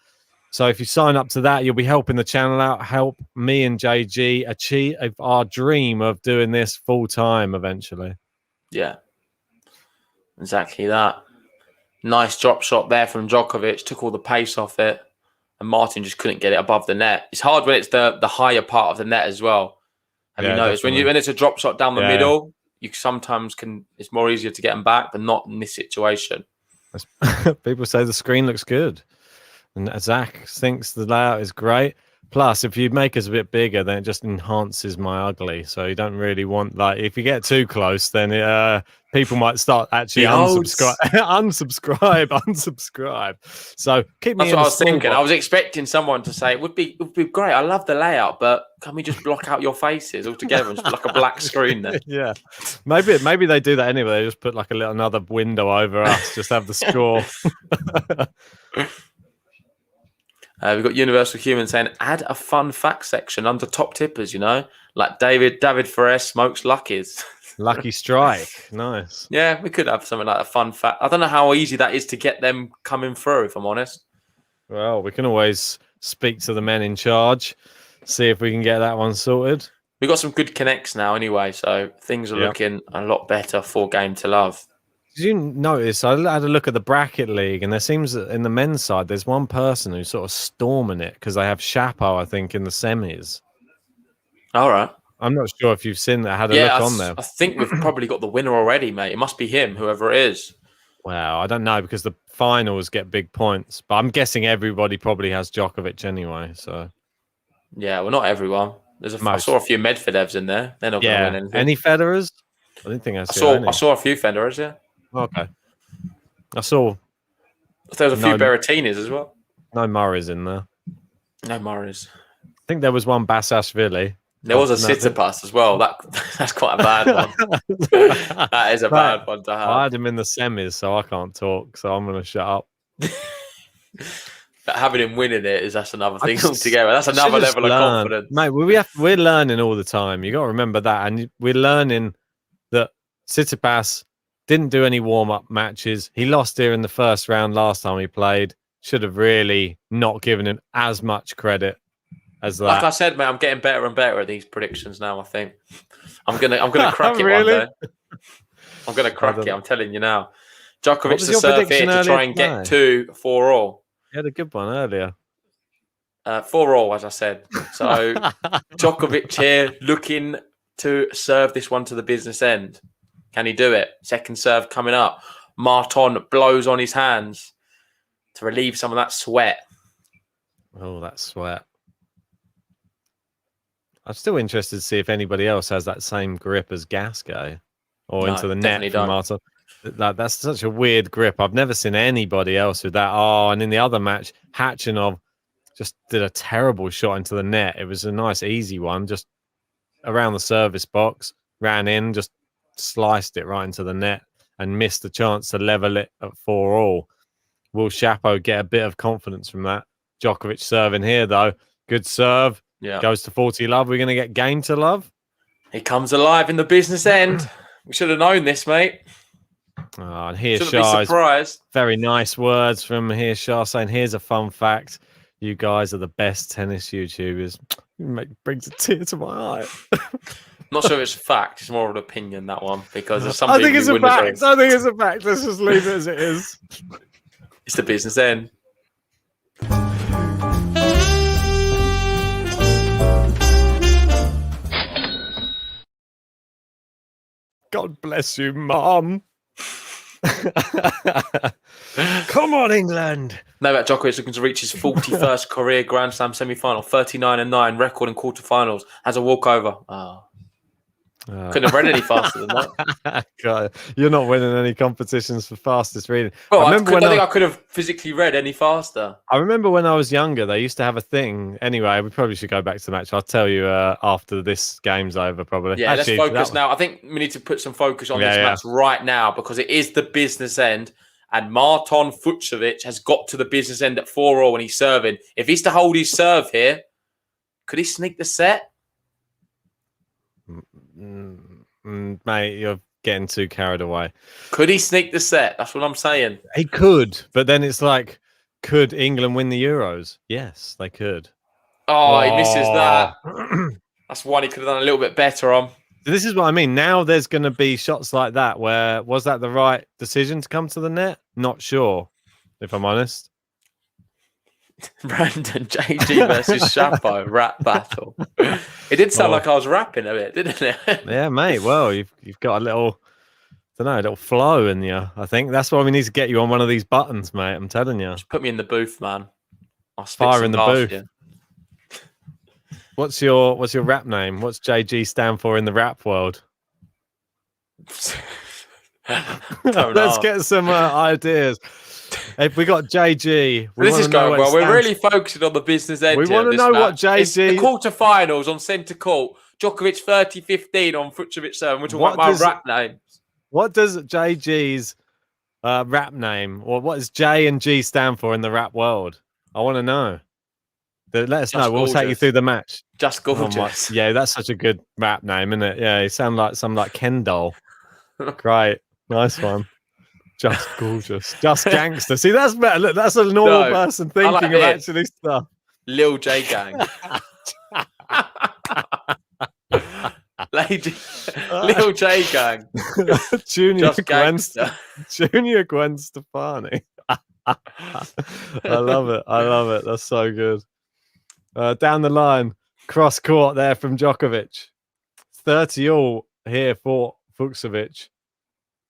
So if you sign up to that, you'll be helping the channel out, help me and JG achieve our dream of doing this full time eventually. Yeah, exactly that. Nice drop shot there from Djokovic, took all the pace off it, and Marton just couldn't get it above the net. It's hard when it's the higher part of the net as well. Have you noticed when it's a drop shot down the middle, you sometimes it's more easier to get them back, but not in this situation. People say the screen looks good. And Zach thinks the layout is great. Plus, if you make us a bit bigger, then it just enhances my ugly. So you don't really want, like, if you get too close, then people might start actually unsubscribe. So keep me. That's what I was thinking. I was expecting someone to say it would be great. I love the layout, but can we just block out your faces altogether and just put like a black screen there? Yeah, maybe they do that anyway. They just put like another window over us. Just have the score. We've got Universal Human saying, add a fun fact section under top tippers, like David Ferres smokes Luckies. Lucky strike. Nice. Yeah, we could have something like a fun fact. I don't know how easy that is to get them coming through, if I'm honest. Well, we can always speak to the men in charge, see if we can get that one sorted. We've got some good connects now anyway, so things are looking a lot better for Game to Love. Did you notice? I had a look at the bracket league, and there seems that in the men's side, there's one person who's sort of storming it because they have Chapo, I think, in the semis. All right. I'm not sure if you've seen that. Had a Yeah, look on there. I think we've probably got the winner already, mate. It must be him, whoever it is. Wow, I don't know because the finals get big points, but I'm guessing everybody probably has Djokovic anyway. So Yeah, well, not everyone. I saw a few Medvedevs in there. They're not going to win anything. Any Federers? I didn't think I I saw a few Federers. Yeah. Okay. I saw. There was a few Berrettinis as well. No Murray's in there. No Murray's. I think there was one Basashvili. There was a Tsitsipas as well. That's quite a bad one. That is a bad one to have. I had him in the semis, so I can't talk. So I'm going to shut up. But having him winning that's another thing altogether. That's another level of confidence, mate. We're learning all the time. You got to remember that, and we're learning that Tsitsipas didn't do any warm-up matches. He lost here in the first round last time he played. Should have really not given him as much credit as that. Like I said, mate, I'm getting better and better at these predictions now. I think I'm gonna crack it one day. I'm gonna crack it. I'm telling you now. Djokovic to serve here to try and get 4-4. You had a good one earlier. 4-4, as I said. So Djokovic here looking to serve this one to the business end. Can he do it? Second serve coming up. Marton blows on his hands to relieve some of that sweat. Oh, that sweat. I'm still interested to see if anybody else has that same grip as Gasquet or into the net from Marton. That's such a weird grip. I've never seen anybody else with that. Oh, and in the other match, Hatchinov just did a terrible shot into the net. It was a nice, easy one, just around the service box, ran in, just sliced it right into the net and missed the chance to level it at 4-4. Will Shapo get a bit of confidence from that? Djokovic serving here, though. Good serve. Yeah. Goes to 40 love. We're going to get game to love. He comes alive in the business end. We should have known this, mate. Oh, and here's Shah's very nice words from here. Shah saying, "Here's a fun fact: you guys are the best tennis YouTubers." Brings a tear to my eye. Not sure if it's a fact. It's more of an opinion, that one, because there's I think it's a fact. I think it's a fact. Let's just leave it as it is. It's the business end. God bless you, Mom. Come on, England. Novak Djokovic looking to reach his 41st career Grand Slam semi-final, 39-9, record in quarterfinals, has a walkover. Couldn't have read any faster than that. God, you're not winning any competitions for fastest reading. Well, I don't think I could have physically read any faster. I remember when I was younger, they used to have a thing. Anyway, we probably should go back to the match. I'll tell you after this game's over, probably. Yeah, let's focus now. I think we need to put some focus on this match right now because it is the business end. And Marton Fucsovics has got to the business end at 4-4 when he's serving. If he's to hold his serve here, could he sneak the set? Mate, you're getting too carried away. Could he sneak the set? That's what I'm saying. He could, but then it's like, could England win the Euros? Yes, they could. Oh, he misses that. That's one he could have done a little bit better on. This is what I mean. Now there's going to be shots like that where, was that the right decision to come to the net? Not sure, if I'm honest. Brandon JG versus Shapo rap battle. It did sound like I was rapping a bit, didn't it? Yeah, mate. Well, you've got a little, a little flow in you. I think that's why we need to get you on one of these buttons, mate. I'm telling you. Just put me in the booth, man. I'll fire in the booth. You. What's your rap name? What's JG stand for in the rap world? Let's get some ideas. If we got JG, this is going well. We're really focusing on the business end. We want to know what JG. It's the quarterfinals on centre court. Djokovic 30-15 on Fucsovics serve. We're talking about my rap names. What does JG's rap name, or what does J and G stand for in the rap world? I want to know. Let us know. We'll take you through the match. Just gorgeous. Yeah, that's such a good rap name, isn't it? Yeah, you sound like some like Ken doll. Great, nice one. Just gorgeous. Just gangster. See, that's better. Look, that's a normal person thinking of actually stuff. Lil J Gang. Lil J Gang. Junior Gwen Stefani. I love it. That's so good. Down the line, Cross court there from Djokovic. 30 all here for Fucsovics.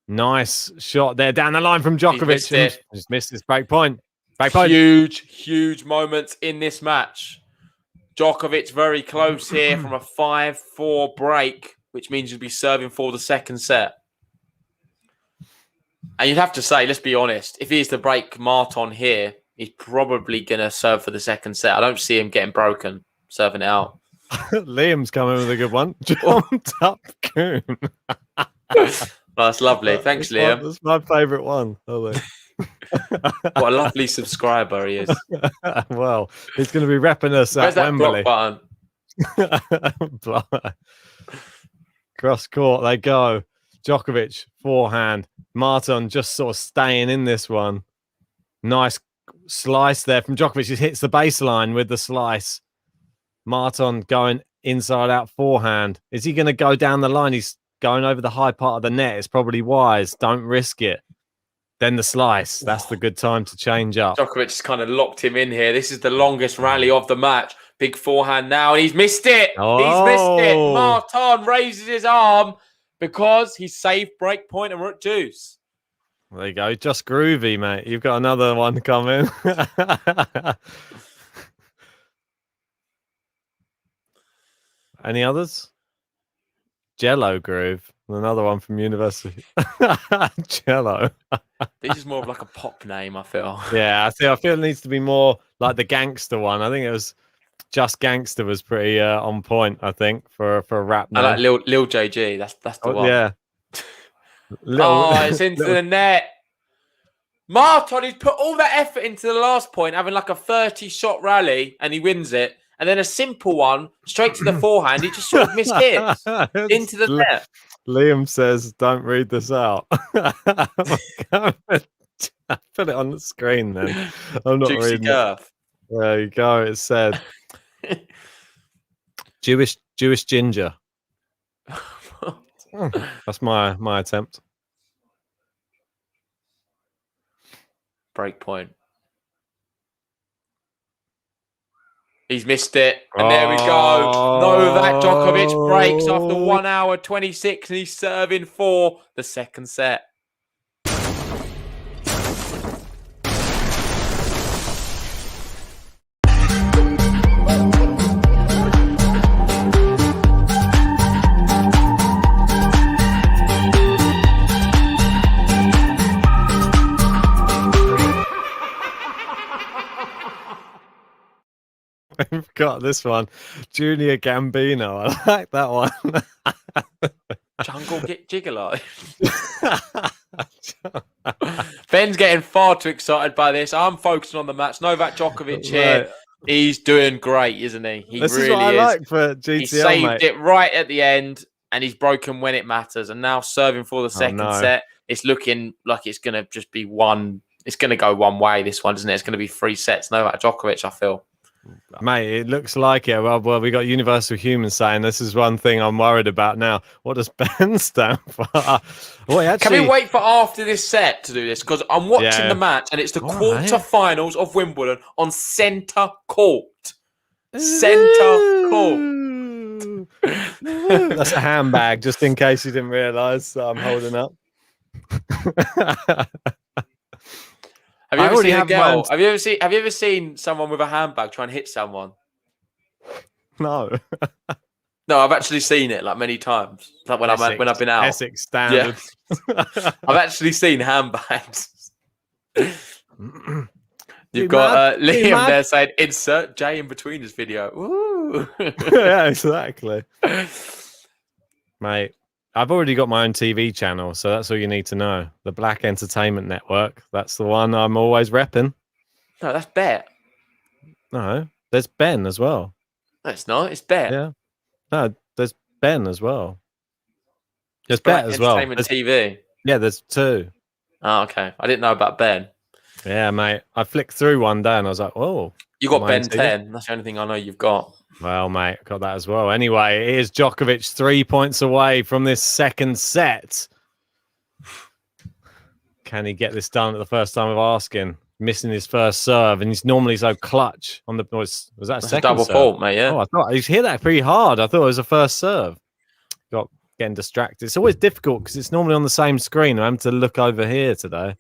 Nice shot there down the line from Djokovic. He's missed his break point. Huge moments in this match. Djokovic very close here from a 5-4 break, which means he'll be serving for the second set. And you'd have to say, let's be honest, if he is to break Marton here, he's probably going to serve for the second set. I don't see him getting broken, serving it out. Liam's coming with a good one. Jumped up coon. That's lovely. Thanks, Liam. That's my favourite one. What a lovely subscriber he is. Well, he's going to be repping us Where's at that Wembley. Block button? Cross court they go. Djokovic, forehand. Marton just sort of staying in this one. Nice slice there from Djokovic. He hits the baseline with the slice. Marton going inside out forehand. Is he going to go down the line? He's going over the high part of the net. It's probably wise. Don't risk it. Then the slice. That's the good time to change up. Djokovic just kind of locked him in here. This is the longest rally of the match. Big forehand now, and he's missed it. Oh. He's missed it. Marton raises his arm because he saved break point and we're at deuce. There you go. Just groovy, mate. You've got another one coming. Any others? Jello Groove. Another one from University. Jello. This is more of like a pop name, I feel. Yeah, I feel it needs to be more like the gangster one. I think it was Just Gangster was pretty on point, I think, for a rap name. I like Lil JG. That's the one. Yeah. It's into the net. Marton, he's put all that effort into the last point, having like a 30-shot rally, and he wins it. And then a simple one, straight to the forehand. He just sort of missed hits into the net. Liam says, don't read this out. Put it on the screen then. I'm not Juicy reading Girth. it. There you go. It said Jewish ginger. That's my attempt. Break point. He's missed it. And there we go. Novak Djokovic breaks after 1 hour 26 and he's serving for the second set. We've got this one. Junior Gambino. I like that one. Jungle Gigolo. Ben's getting far too excited by this. I'm focusing on the match. Novak Djokovic here. Right. He's doing great, isn't he? This really is what I like for GTL, he saved it right at the end, and he's broken when it matters. And now serving for the second set. It's looking like it's going to just be one. It's going to go one way, this one, isn't it? It's going to be 3 sets. Novak Djokovic, I feel. Mate, it looks like it. Well, we got Universal Human saying this is one thing I'm worried about now. What does Ben stand for? Can we wait for after this set to do this? Because I'm watching the match and it's the quarterfinals of Wimbledon on centre court. Centre court. That's a handbag, just in case you didn't realise that I'm holding up. Have you ever seen a girl? Have you ever seen someone with a handbag try and hit someone? No. No, I've actually seen it like many times. Like when I've been out. Essex standard. Yeah. I've actually seen handbags. You've got Liam there saying insert J in between his video. Woo. Yeah, exactly. Mate. I've already got my own TV channel, so that's all you need to know. The Black Entertainment Network. That's the one I'm always repping. No, that's Bet. No, there's Ben as well. No, it's not. It's Bet. Yeah. No, there's Ben as well. There's Bet as well. Entertainment TV. Yeah, there's 2. Oh, okay. I didn't know about Ben. Yeah, mate. I flicked through one day and I was like, oh. You got Ben 10. That's the only thing I know you've got. Well, mate, got that as well. Anyway, it is Djokovic 3 points away from this second set. Can he get this done at the first time of asking? missing his first serve, and he's normally so clutch on the. Was that a That's a second double serve? fault, mate. Yeah. Oh, I thought he's hit that pretty hard. I thought it was a first serve. Got getting distracted. It's always difficult because it's normally on the same screen. I'm having to look over here today.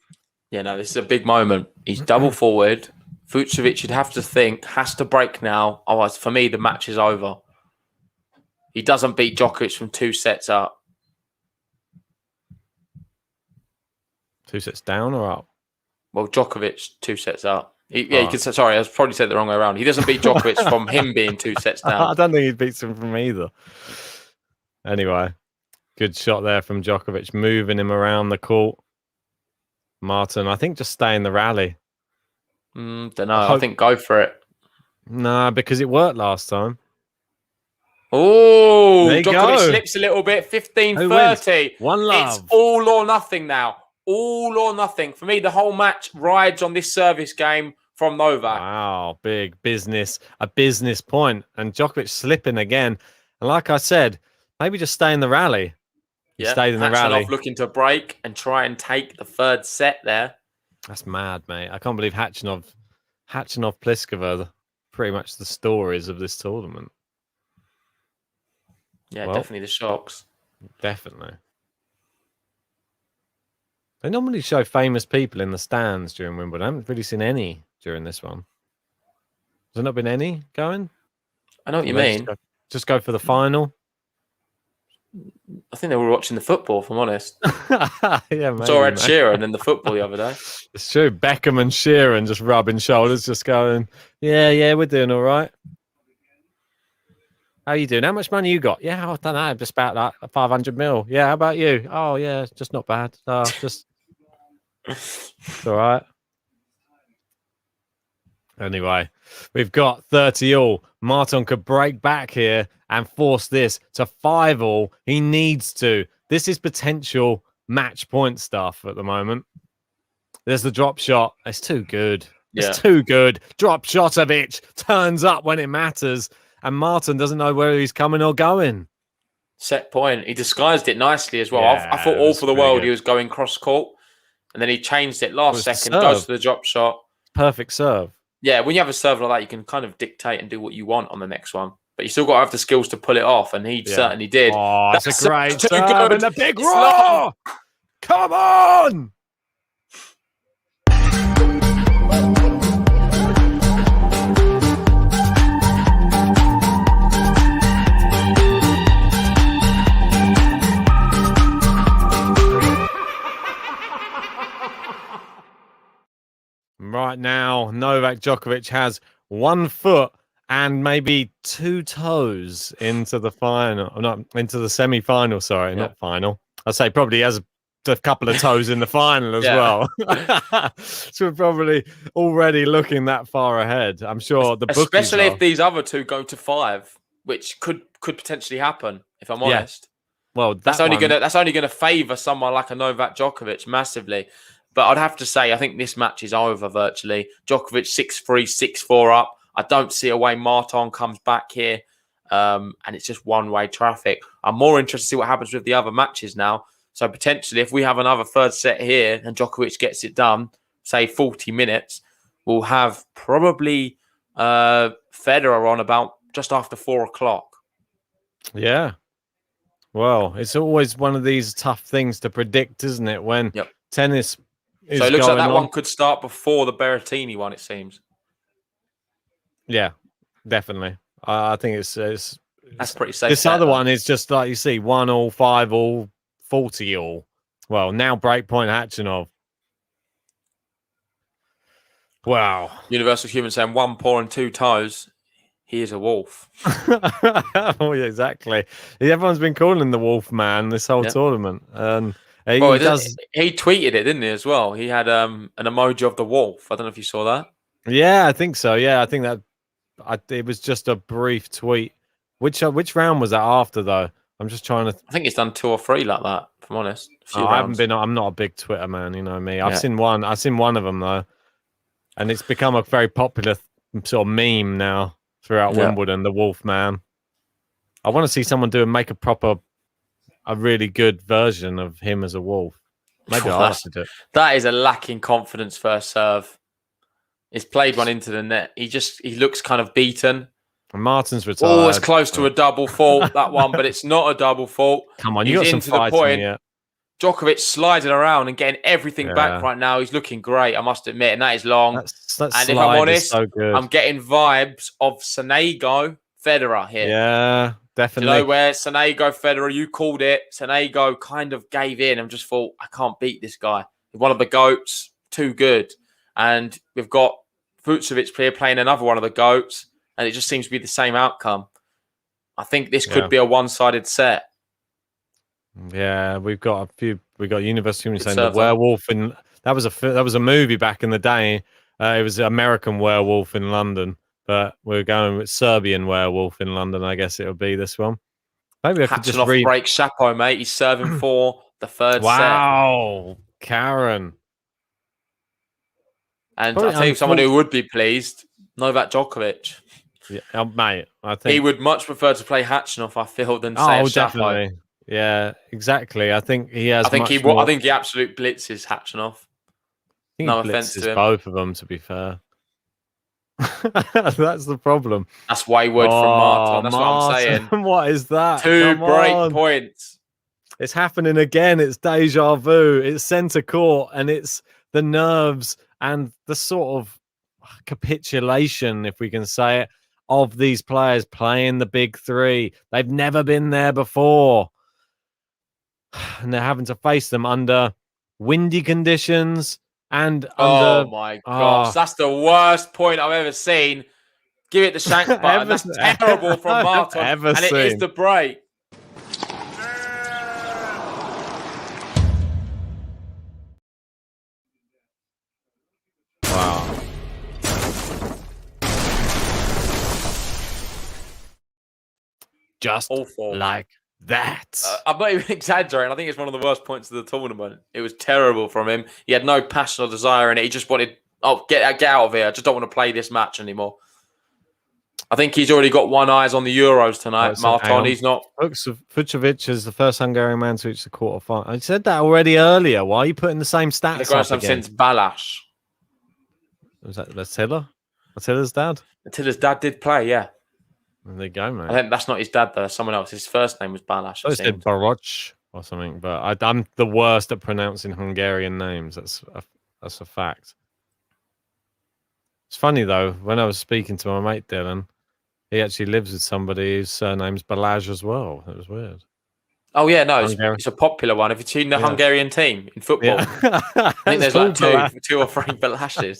Yeah, no, this is a big moment. He's double forward. Fucsovics, you'd have to think, has to break now. Otherwise, for me, the match is over. He doesn't beat Djokovic from 2 sets up. 2 sets down or up? Well, Djokovic 2 sets up. You could say, sorry, I probably said the wrong way around. He doesn't beat Djokovic from him being 2 sets down. I don't think he beats him from either. Anyway, good shot there from Djokovic, moving him around the court. Marton, I think just stay in the rally. Don't know. I think go for it. Nah, because it worked last time. Oh, There you Djokovic go. slips a little bit. Who 15-30. wins? One love. It's all or nothing now. All or nothing. For me, the whole match rides on this service game from Novak. Wow, big business. A business point. And Djokovic slipping again. And like I said, maybe just stay in the rally. He stayed in the rally. Looking to break and try and take the 3rd set there. That's mad, mate. I can't believe Hatchinov, Pliskova, pretty much the stories of this tournament. Yeah, Well, definitely the shocks. Definitely. They normally show famous people in the stands during Wimbledon. I haven't really seen any during this one. Has there not been any going? I know what you mean. Just go for the final. I think they were watching the football, if I'm honest. Yeah, I saw Ed Sheeran in the football the other day. It's true. Beckham and Sheeran just rubbing shoulders, just going, yeah, we're doing all right. How you doing? How much money you got? Yeah, I don't know. Just about that 500 mil. Yeah, how about you? Oh, yeah, just not bad. Just it's all right. Anyway, we've got 30 all. Marton could break back here and force this to 5 all. He needs to. This is potential match point stuff at the moment. There's the drop shot. It's too good. It's too good. Drop Shotovic turns up when it matters, and Marton doesn't know where he's coming or going. Set point. He disguised it nicely as well. Yeah, I thought all for the world good. he was going cross court, and then he changed it last second, goes for the drop shot. Perfect serve. Yeah, when you have a serve like that, you can kind of dictate and do what you want on the next one. But you still got to have the skills to pull it off, and he certainly did. Oh, that's a great too serve good. and a big It's roar! Come on! Right now, Novak Djokovic has 1 foot and maybe 2 toes into the final, not into the semi-final. Sorry, not final. I'd say probably has a couple of toes in the final as well. So we're probably already looking that far ahead. I'm sure the bookies especially are. if these other 2 go to 5, which could potentially happen. If I'm honest, well, that's only gonna favour someone like a Novak Djokovic massively. But I'd have to say, I think this match is over virtually. Djokovic 6-3, 6-4 up. I don't see a way Marton comes back here. And it's just one-way traffic. I'm more interested to see what happens with the other matches now. So potentially, if we have another 3rd set here and Djokovic gets it done, say 40 minutes, we'll have probably Federer on about just after 4 o'clock. Yeah. Well, it's always one of these tough things to predict, isn't it? When tennis... So it looks like that one could start before the Berrettini one, it seems. Yeah, definitely. I think it's that's pretty safe. This other one is just like you see, 1 all, 5 all, 40 all. Well, now breakpoint Hatchinov. Wow. Universal Human saying 1 paw and 2 toes. He is a wolf. Oh, yeah, exactly. Everyone's been calling him the Wolf Man this whole tournament. He tweeted it, didn't he, as well? He had an emoji of the wolf. I don't know if you saw that. Yeah, I think so. Yeah, I think that it was just a brief tweet. Which round was that after, though? I'm just trying to... I think it's done 2 or 3 like that, if I'm honest. I haven't been... I'm not a big Twitter man, you know me. I've seen one of them, though. And it's become a very popular sort of meme now throughout Wimbledon, the Wolf Man. I want to see someone make a really good version of him as a wolf. Maybe I'll have to do it. That is a lacking confidence first serve. He's played one into the net. He looks kind of beaten. And Martin's retired. Oh, it's close to a double fault, that one, but it's not a double fault. Come on, He's you got some into the fighting point. here. Djokovic sliding around and getting everything back right now. He's looking great, I must admit, and that is long. That and if I'm honest, so good. I'm getting vibes of Sonego Federer here. Yeah, definitely. Do you know where Sonego Federer, you called it. Sonego kind of gave in and just thought, I can't beat this guy. He's one of the GOATs, too good. And we've got Fucsovics here playing another one of the GOATs, and it just seems to be the same outcome. I think this could be a one-sided set. Yeah, we've got a few. We got University saying the werewolf in that was a movie back in the day. It was American Werewolf in London, but we're going with Serbian Werewolf in London. I guess it would be this one. Maybe I could just read. Break Chapo, mate. He's serving for the third set. Wow, Karen. And I'll tell you someone who would be pleased, Novak Djokovic. Yeah, mate, I think he would much prefer to play Hachinov, I feel, than say definitely. Chapo. Yeah, exactly. I think he has. I think he absolute blitzes Hachinov. No offense to him. Both of them, to be fair. That's the problem. That's wayward from Marton. That's what I'm saying. What is that? 2 break points. It's happening again. It's deja vu. It's centre court, and it's the nerves and the sort of capitulation, if we can say it, of these players playing the big three. They've never been there before. And they're having to face them under windy conditions and under... Oh, my gosh. That's the worst point I've ever seen. Give it the shank button. That's terrible from Marton. And it is the break. Wow. Just awful. Like that. I'm not even exaggerating. I think it's one of the worst points of the tournament. It was terrible from him. He had no passion or desire in it. He just wanted, get out of here. I just don't want to play this match anymore. I think he's already got one eyes on the Euros tonight, Marton. He's not. Fucsovics is the first Hungarian man to reach the quarterfinal. I said that already earlier. Why are you putting the same stats up again? Since Balázs. Was that Attila? Attila's dad? Attila's dad did play, yeah. There you go, man. I think that's not his dad, though. Someone else. His first name was Balázs. I said Baroch or something, but I'm the worst at pronouncing Hungarian names. That's a fact. It's funny, though, when I was speaking to my mate Dylan, he actually lives with somebody whose surname's Balázs as well. It was weird. Oh, yeah, no, it's a popular one. Have you seen the Hungarian team in football? Yeah. I think there's like two or three Balázs.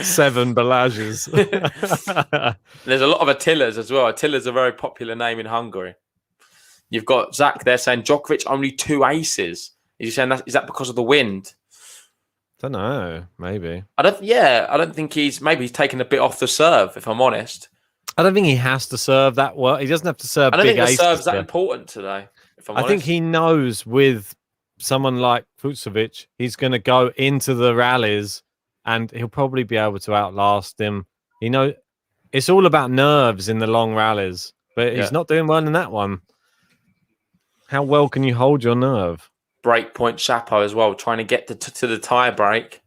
7 Balázs. There's a lot of Attilas as well. Attila's a very popular name in Hungary. You've got Zach there saying Djokovic only 2 aces. Is he saying that? Is that because of the wind? I don't know. Maybe. I don't think he's taken a bit off the serve, if I'm honest. I don't think he has to serve that well. He doesn't have to serve big aces. I don't think the serve's that important today. I think he knows with someone like Fucsovics, he's going to go into the rallies and he'll probably be able to outlast him. You know, it's all about nerves in the long rallies, but he's not doing well in that one. How well can you hold your nerve? Break point Chapo as well, trying to get to the tie break.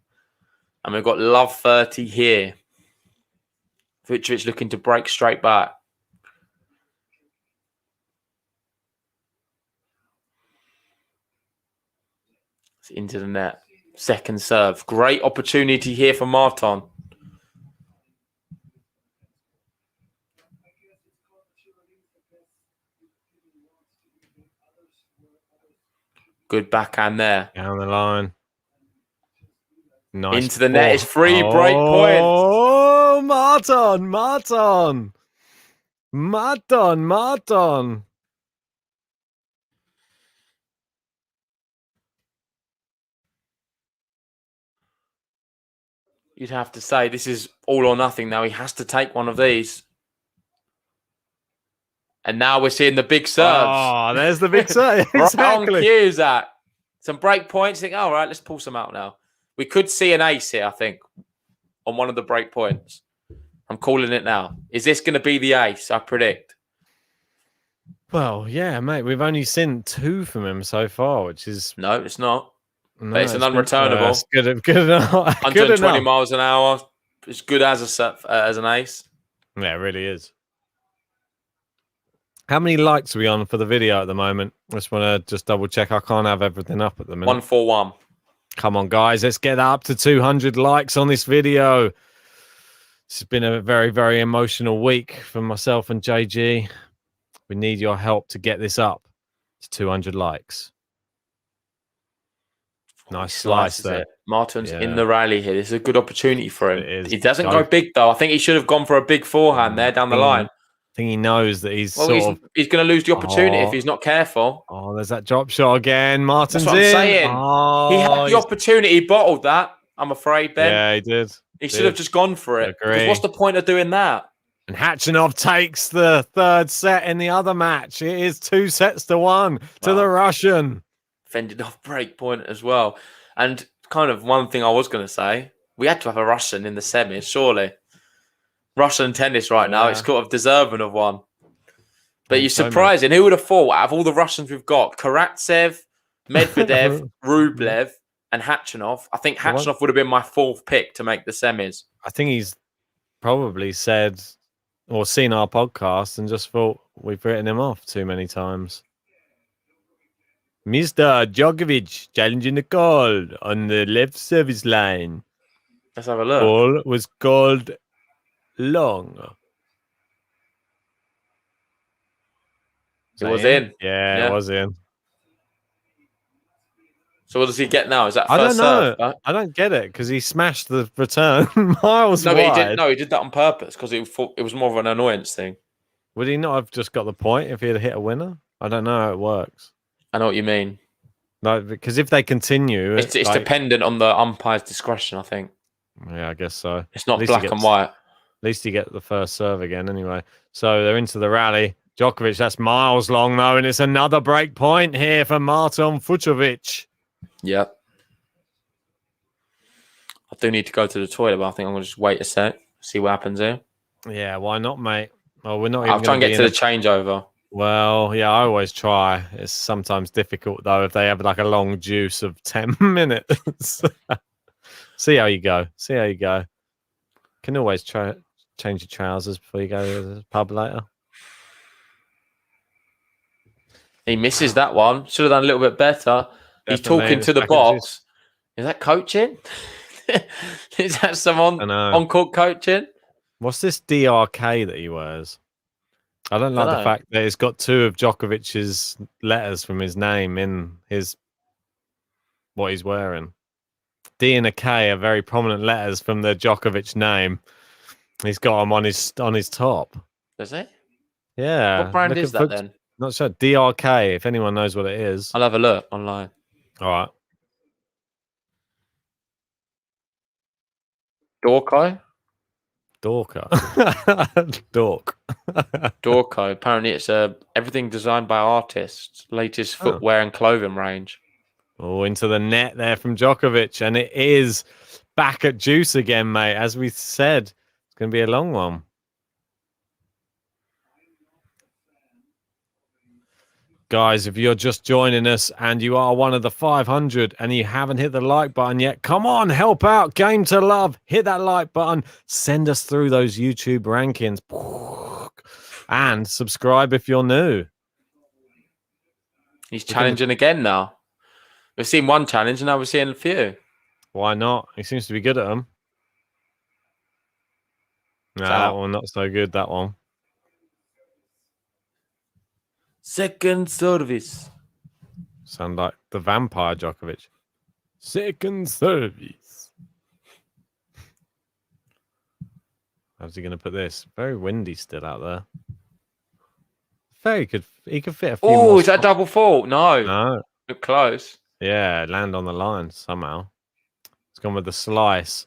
And we've got Love 30 here. Fucsovics looking to break straight back. Into the net. Second serve. Great opportunity here for Marton. Good backhand there. Down the line. Nice. Into the net is 3 break points. Oh, Marton. You'd have to say this is all or nothing now. He has to take one of these. And now we're seeing the big serves. Oh, there's the big serve. Exactly. Right on cue, Zach. Some break points. Think, all right, let's pull some out now. We could see an ace here, I think, on one of the break points. I'm calling it now. Is this going to be the ace, I predict? Well, yeah, mate. We've only seen 2 from him so far, which is... No, it's not. No, but it's an unreturnable. Good enough. 120 miles an hour, as good as as an ace. Yeah, it really is. How many likes are we on for the video at the moment? I just want to double check. I can't have everything up at the minute. 141. Come on, guys. Let's get up to 200 likes on this video. This has been a very, very emotional week for myself and JG. We need your help to get this up to 200 likes. Nice slice there. Martin's in the rally here. This is a good opportunity for him. It is. He doesn't go big, though. I think he should have gone for a big forehand there down the line. I think he knows that he's he's going to lose the opportunity if he's not careful. Oh, there's that drop shot again. Martin's That's what I'm in. saying. He had the opportunity. He bottled that, I'm afraid, Ben. Yeah, he did. He should have just gone for it. Agree. What's the point of doing that? And Khachanov takes the third set in the other match. It is 2-1 to the Russian. Fended off break point as well. And kind of one thing I was going to say, we had to have a Russian in the semis, surely. Russian tennis right now, it's sort of deserving of one. But you're surprising. Who would have thought, out of all the Russians we've got, Karatsev, Medvedev, Rublev, and Khachanov, I think Khachanov would have been my fourth pick to make the semis. I think he's probably said or seen our podcast and just thought we've written him off too many times. Mr. Djokovic challenging the call on the left service line. Let's have a look. Ball was called long. It was in. Yeah, it was in. So what does he get now? Is that I first don't know. serve? Right? I don't get it because he smashed the return miles No, wide. but he didn't. No, he did that on purpose because it was more of an annoyance thing. Would he not have just got the point if he had hit a winner? I don't know how it works. I know what you mean. No, because if they continue, it's like, dependent on the umpire's discretion. I think. Yeah, I guess so. It's not black and white. At least you get the first serve again, anyway. So they're into the rally. Djokovic, that's miles long though, and it's another break point here for Marton Fucsovics. Yep. I do need to go to the toilet, but I think I'm going to just wait a sec, see what happens here. Yeah, why not, mate? Well, we're not. I'll try and get to the changeover. Well, yeah, I always try. It's sometimes difficult though if they have like a long juice of 10 minutes. See how you go. See how you go. Can always try change your trousers before you go to the pub later. He misses that one. Should have done a little bit better. He's talking to the box. Is that coaching? Is that someone on court coaching? What's this DRK that he wears? I don't like the fact that he's got two of Djokovic's letters from his name in his what he's wearing. D and a K are very prominent letters from the Djokovic name. He's got them on his top. Does he? Yeah. What brand is that then? Not sure. DRK, if anyone knows what it is. I'll have a look online. All right. Dorko? Dork. Dorko. Apparently it's everything designed by artists. Latest footwear and clothing range. Oh, into the net there from Djokovic. And it is back at juice again, mate. As we said, it's going to be a long one. Guys, if you're just joining us and you are one of the 500 and you haven't hit the like button yet, come on, help out. Game to love. Hit that like button. Send us through those YouTube rankings. And subscribe if you're new. He's challenging again now. We've seen one challenge and now we're seeing a few. Why not? He seems to be good at them. No, that one not so good, that one. Second service. Sound like the vampire Djokovic. Second service. How's he going to put this? Very windy still out there. Very good. He could fit a few more. Oh, is that double fault? No. No. Look close. Yeah, land on the line somehow. He's gone with the slice.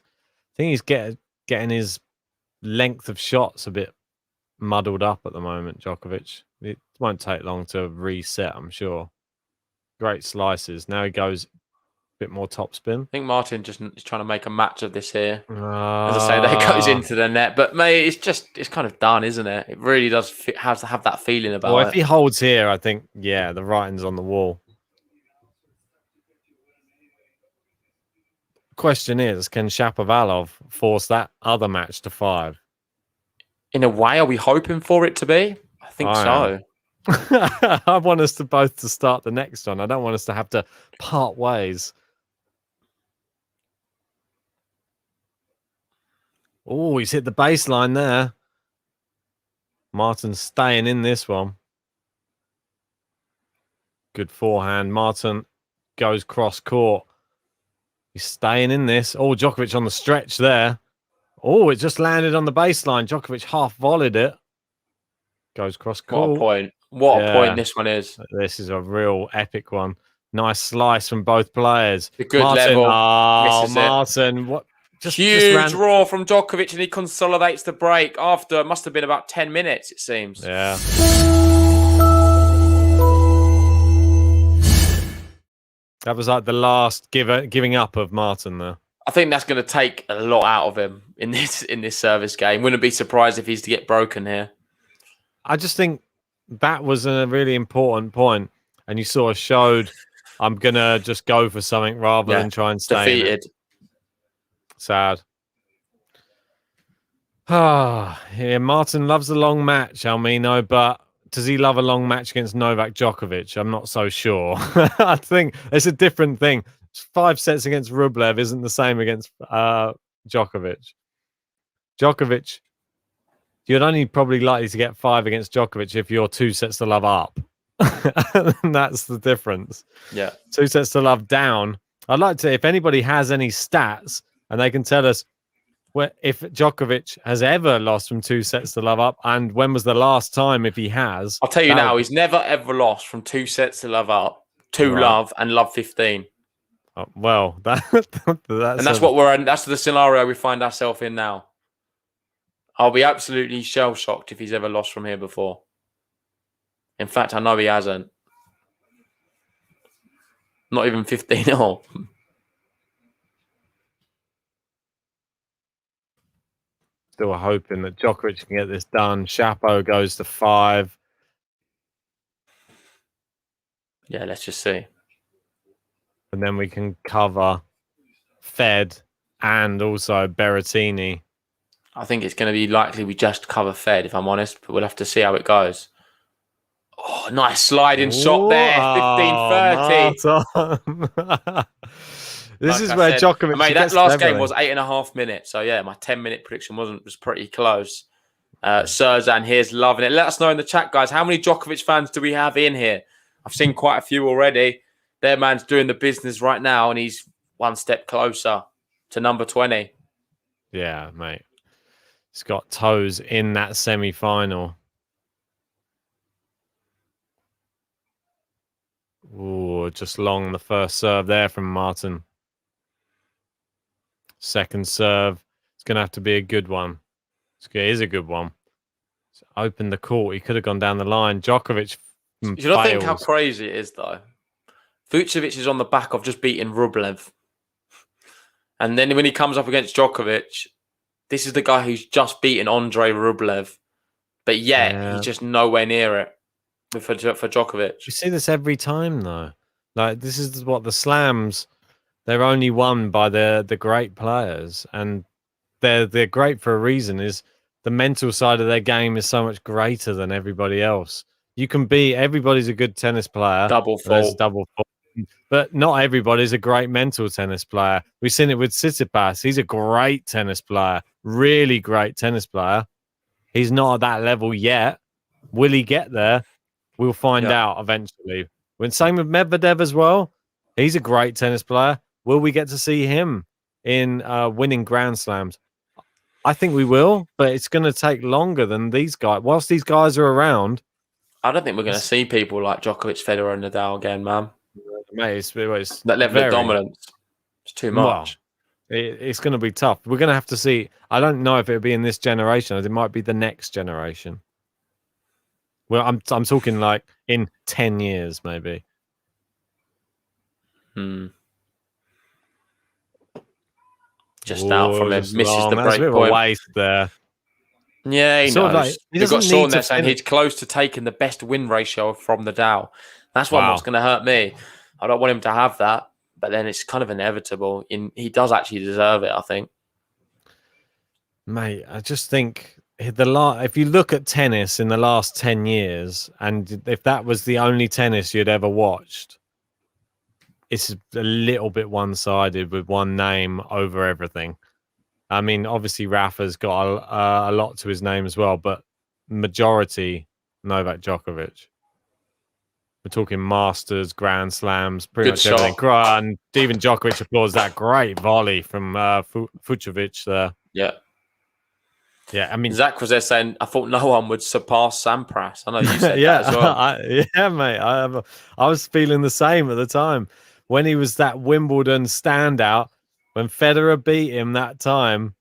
I think he's getting his length of shots a bit muddled up at the moment, Djokovic. It won't take long to reset, I'm sure. Great slices. Now he goes a bit more topspin. I think Martin just is trying to make a match of this here. As I say, that goes into the net. But, mate, it's kind of done, isn't it? It really does have to have that feeling about it. Well, if he holds here, I think, yeah, the writing's on the wall. question is, can Shapovalov force that other match to 5? In a way, are we hoping for it to be? I think I so. I want us to both to start the next one. I don't want us to have to part ways. Oh, he's hit the baseline there. Martin's staying in this one. Good forehand. Martin goes cross court. He's staying in this. Oh, Djokovic on the stretch there. Oh, it just landed on the baseline. Djokovic half volleyed it. Goes cross court. What a point. What a point this one is. This is a real epic one. Nice slice from both players. A good Martin, level. Oh, Martin. What? Huge draw from Djokovic, and he consolidates the break after it must have been about 10 minutes, it seems. Yeah. That was like the last giving up of Martin there. I think that's going to take a lot out of him in this service game. Wouldn't be surprised if he's to get broken here. I just think that was a really important point, and you sort of showed I'm going to just go for something rather than try and stay defeated. Sad. Ah, yeah. Martin loves a long match, Almino, but does he love a long match against Novak Djokovic? I'm not so sure. I think it's a different thing. 5 sets against Rublev isn't the same against Djokovic. Djokovic, you're only probably likely to get 5 against Djokovic if you're 2 sets to love up. And that's the difference. Yeah. 2 sets to love down. I'd like to, if anybody has any stats and they can tell us if Djokovic has ever lost from 2 sets to love up, and when was the last time if he has. I'll tell you now, he's never ever lost from 2 sets to love up, 2 love, and love 15. Oh, well, that's that's the scenario we find ourselves in now. I'll be absolutely shell shocked if he's ever lost from here before. In fact, I know he hasn't. Not even 15-0. Still hoping that Djokovic can get this done. Shapo goes to 5. Yeah, let's just see. And then we can cover Fed and also Berrettini. I think it's going to be likely we just cover Fed, if I'm honest, but we'll have to see how it goes. Oh, nice sliding shot there. 15-30. This is where Djokovic... Mate, that last game was 8.5 minutes. So, yeah, my 10-minute prediction was pretty close. Serzan here's loving it. Let us know in the chat, guys. How many Djokovic fans do we have in here? I've seen quite a few already. Their man's doing the business right now, and he's one step closer to number 20. Yeah, mate. He's got toes in that semi-final. Ooh, just long the first serve there from Martin. Second serve. It's going to have to be a good one. It is a good one. Open the court. He could have gone down the line. Djokovic Do you not think how crazy it is, though? Fucsovics is on the back of just beating Rublev. And then when he comes up against Djokovic, this is the guy who's just beaten Andre Rublev. But yet, he's just nowhere near it for Djokovic. You see this every time, though. Like, this is what the slams... They're only won by the great players, and they're great for a reason. Is the mental side of their game is so much greater than everybody else. You can be everybody's a good tennis player, double fault, but not everybody's a great mental tennis player. We've seen it with Tsitsipas. He's a great tennis player, really great tennis player. He's not at that level yet. Will he get there? We'll find out eventually. Same with Medvedev as well. He's a great tennis player. Will we get to see him in winning Grand Slams? I think we will, but it's going to take longer than these guys. Whilst these guys are around, I don't think we're going to see people like Djokovic, Federer, and Nadal again, man. Mate, it's that level of dominance. It's too much. Well, it's going to be tough. We're going to have to see. I don't know if it'll be in this generation. It might be the next generation. Well, I'm talking like in 10 years, maybe. Just out from him, misses the break That's a bit point. Of a waste there. Yeah, he sort knows. of like, We've got Sean there saying he's close to taking the best win ratio from Nadal. That's what's going to hurt me. I don't want him to have that. but then it's kind of inevitable. He does actually deserve it, I think. Mate, I just think if you look at tennis in the last 10 years, and if that was the only tennis you'd ever watched, it's a little bit one-sided with one name over everything. I mean, obviously Rafa's got a lot to his name as well, but majority Novak Djokovic. We're talking Masters, Grand Slams, pretty Good much everything. shot. And even Djokovic applauds that great volley from Fucsovics there. Yeah. Yeah, I mean, Zach was there saying, I thought no one would surpass Sampras. I know you said yeah, that as well. yeah, mate. I was feeling the same at the time when he was that Wimbledon standout. When Federer beat him that time,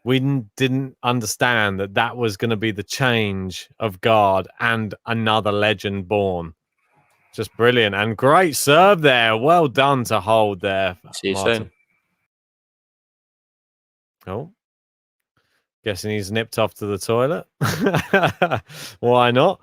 we didn't understand that was going to be the change of guard and another legend born. Just brilliant and great serve there. Well done to hold there, See you Marton. soon. Oh, guessing he's nipped off to the toilet. Why not?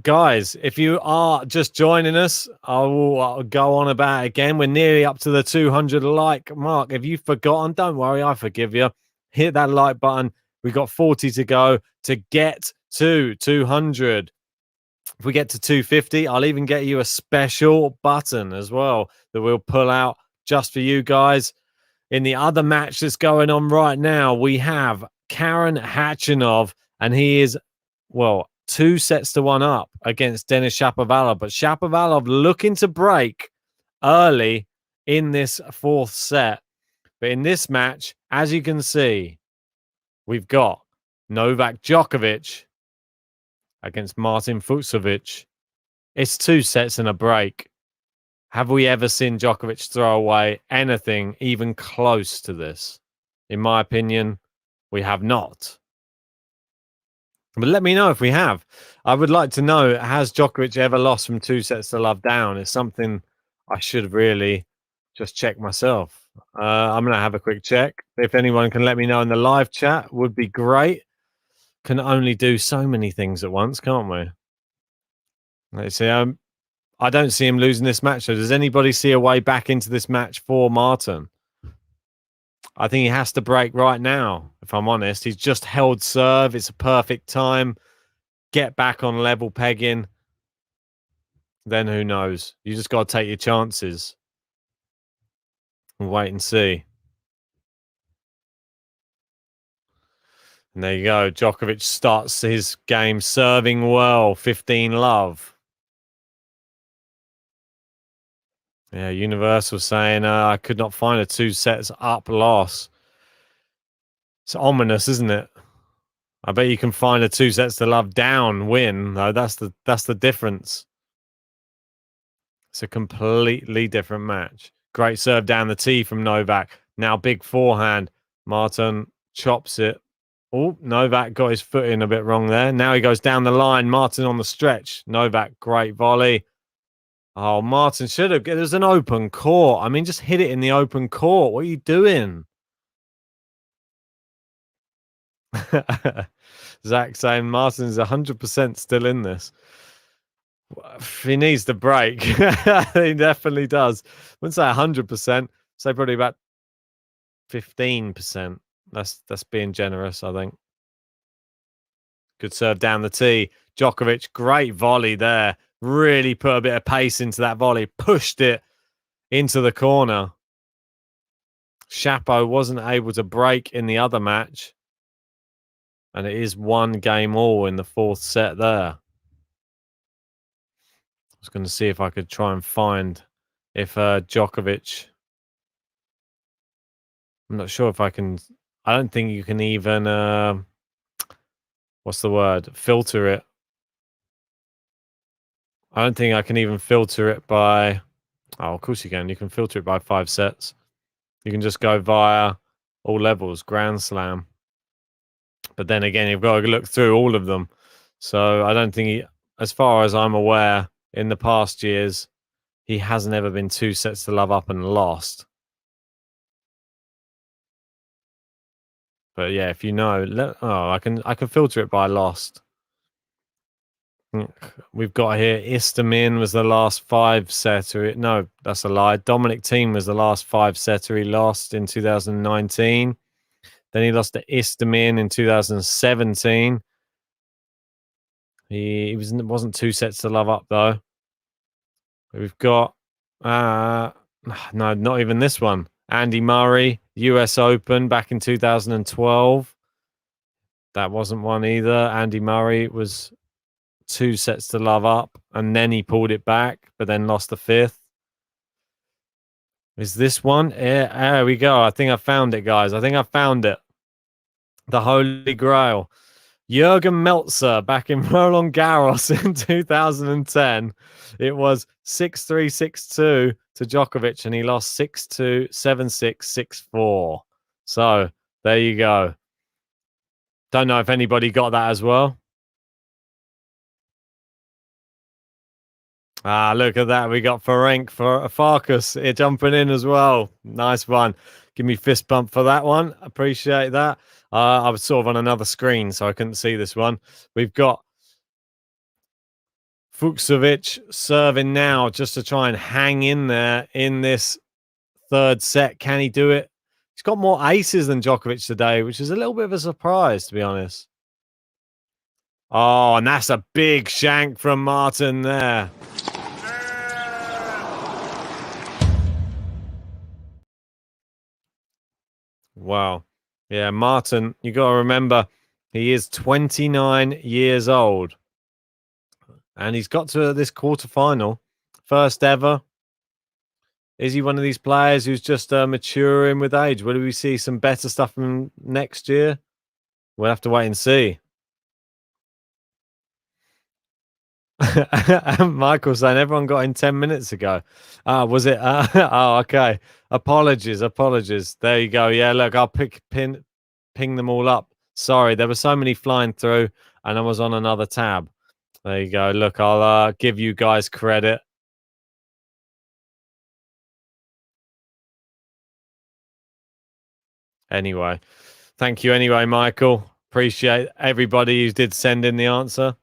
Guys, if you are just joining us, I'll go on about it again. We're nearly up to the 200 like mark. If you've forgotten, don't worry, I forgive you. Hit that like button. We've got 40 to go to get to 200. If we get to 250, I'll even get you a special button as well that we'll pull out just for you guys. In the other match that's going on right now, we have Karen Khachanov, and he is, 2-1 up against Denis Shapovalov. But Shapovalov looking to break early in this fourth set. But in this match, as you can see, we've got Novak Djokovic against Marton Fucsovics. It's 2 sets and a break. Have we ever seen Djokovic throw away anything even close to this? In my opinion, we have not. But let me know if we have. I would like to know, has Djokovic ever lost from 2-0 down? It's something I should really just check myself. I'm going to have a quick check. If anyone can let me know in the live chat, would be great. Can only do so many things at once, can't we? Let's see. I don't see him losing this match. So does anybody see a way back into this match for Marton? I think he has to break right now, if I'm honest. He's just held serve. It's a perfect time. Get back on level pegging. Then who knows? You just got to take your chances. And wait and see. And there you go. Djokovic starts his game serving well. 15-love. Yeah, Universal saying I could not find a 2-1 loss. It's ominous, isn't it? I bet you can find a 2-0 down win, though. That's the difference. It's a completely different match. Great serve down the tee from Novak. Now big forehand. Marton chops it. Oh, Novak got his foot in a bit wrong there. Now he goes down the line. Marton on the stretch. Novak, great volley. Oh, Marton should have. There's an open court. I mean, just hit it in the open court. What are you doing? Zach saying Martin's 100% still in this. He needs to break. He definitely does. I wouldn't say 100%. Say probably about 15%. That's being generous, I think. Good serve down the tee. Djokovic, great volley there. Really put a bit of pace into that volley. Pushed it into the corner. Shapo wasn't able to break in the other match. And it is 1 game all in the fourth set there. I was going to see if I could try and find if Djokovic... I'm not sure if I can... I don't think you can even... what's the word? Filter it. I don't think I can even filter it by... Oh, of course you can. You can filter it by 5 sets. You can just go via all levels, Grand Slam. But then again, you've got to look through all of them. So I don't think he, as far as I'm aware, in the past years, he hasn't ever been 2-0 up and lost. But yeah, if you know, I can filter it by lost. We've got here Istomin was the last 5-setter. No, that's a lie. Dominic Thiem was the last 5-setter. He lost in 2019. Then he lost to Istomin in 2017. Wasn't 2 sets to love up though. We've got no, not even this one. Andy Murray, US Open back in 2012. That wasn't one either. Andy Murray was 2 sets to love up, and then he pulled it back, but then lost the 5th. Is this one? Yeah, there we go. I think I found it, guys. I think I found it. The Holy Grail. Jürgen Meltzer back in Roland Garros in 2010. It was 6-3, 6-2 to Djokovic, and he lost 6-2, 7-6, 6-4. So there you go. Don't know if anybody got that as well. Look at that. We got Farkas jumping in as well. Nice one. Give me fist bump for that one. Appreciate that. I was sort of on another screen, so I couldn't see this one. We've got Fucsovics serving now just to try and hang in there in this 3rd set. Can he do it? He's got more aces than Djokovic today, which is a little bit of a surprise, to be honest. Oh, and that's a big shank from Marton there. Wow. Yeah, Marton, you got to remember, he is 29 years old. And he's got to this quarterfinal. First ever. Is he one of these players who's just maturing with age? Will we see some better stuff from next year? We'll have to wait and see. Michael saying everyone got in 10 minutes ago. Was it? Oh, okay. Apologies. There you go. Yeah, look, I'll ping them all up. Sorry, there were so many flying through, and I was on another tab. There you go. Look, I'll give you guys credit. Anyway, thank you anyway, Michael. Appreciate everybody who did send in the answer.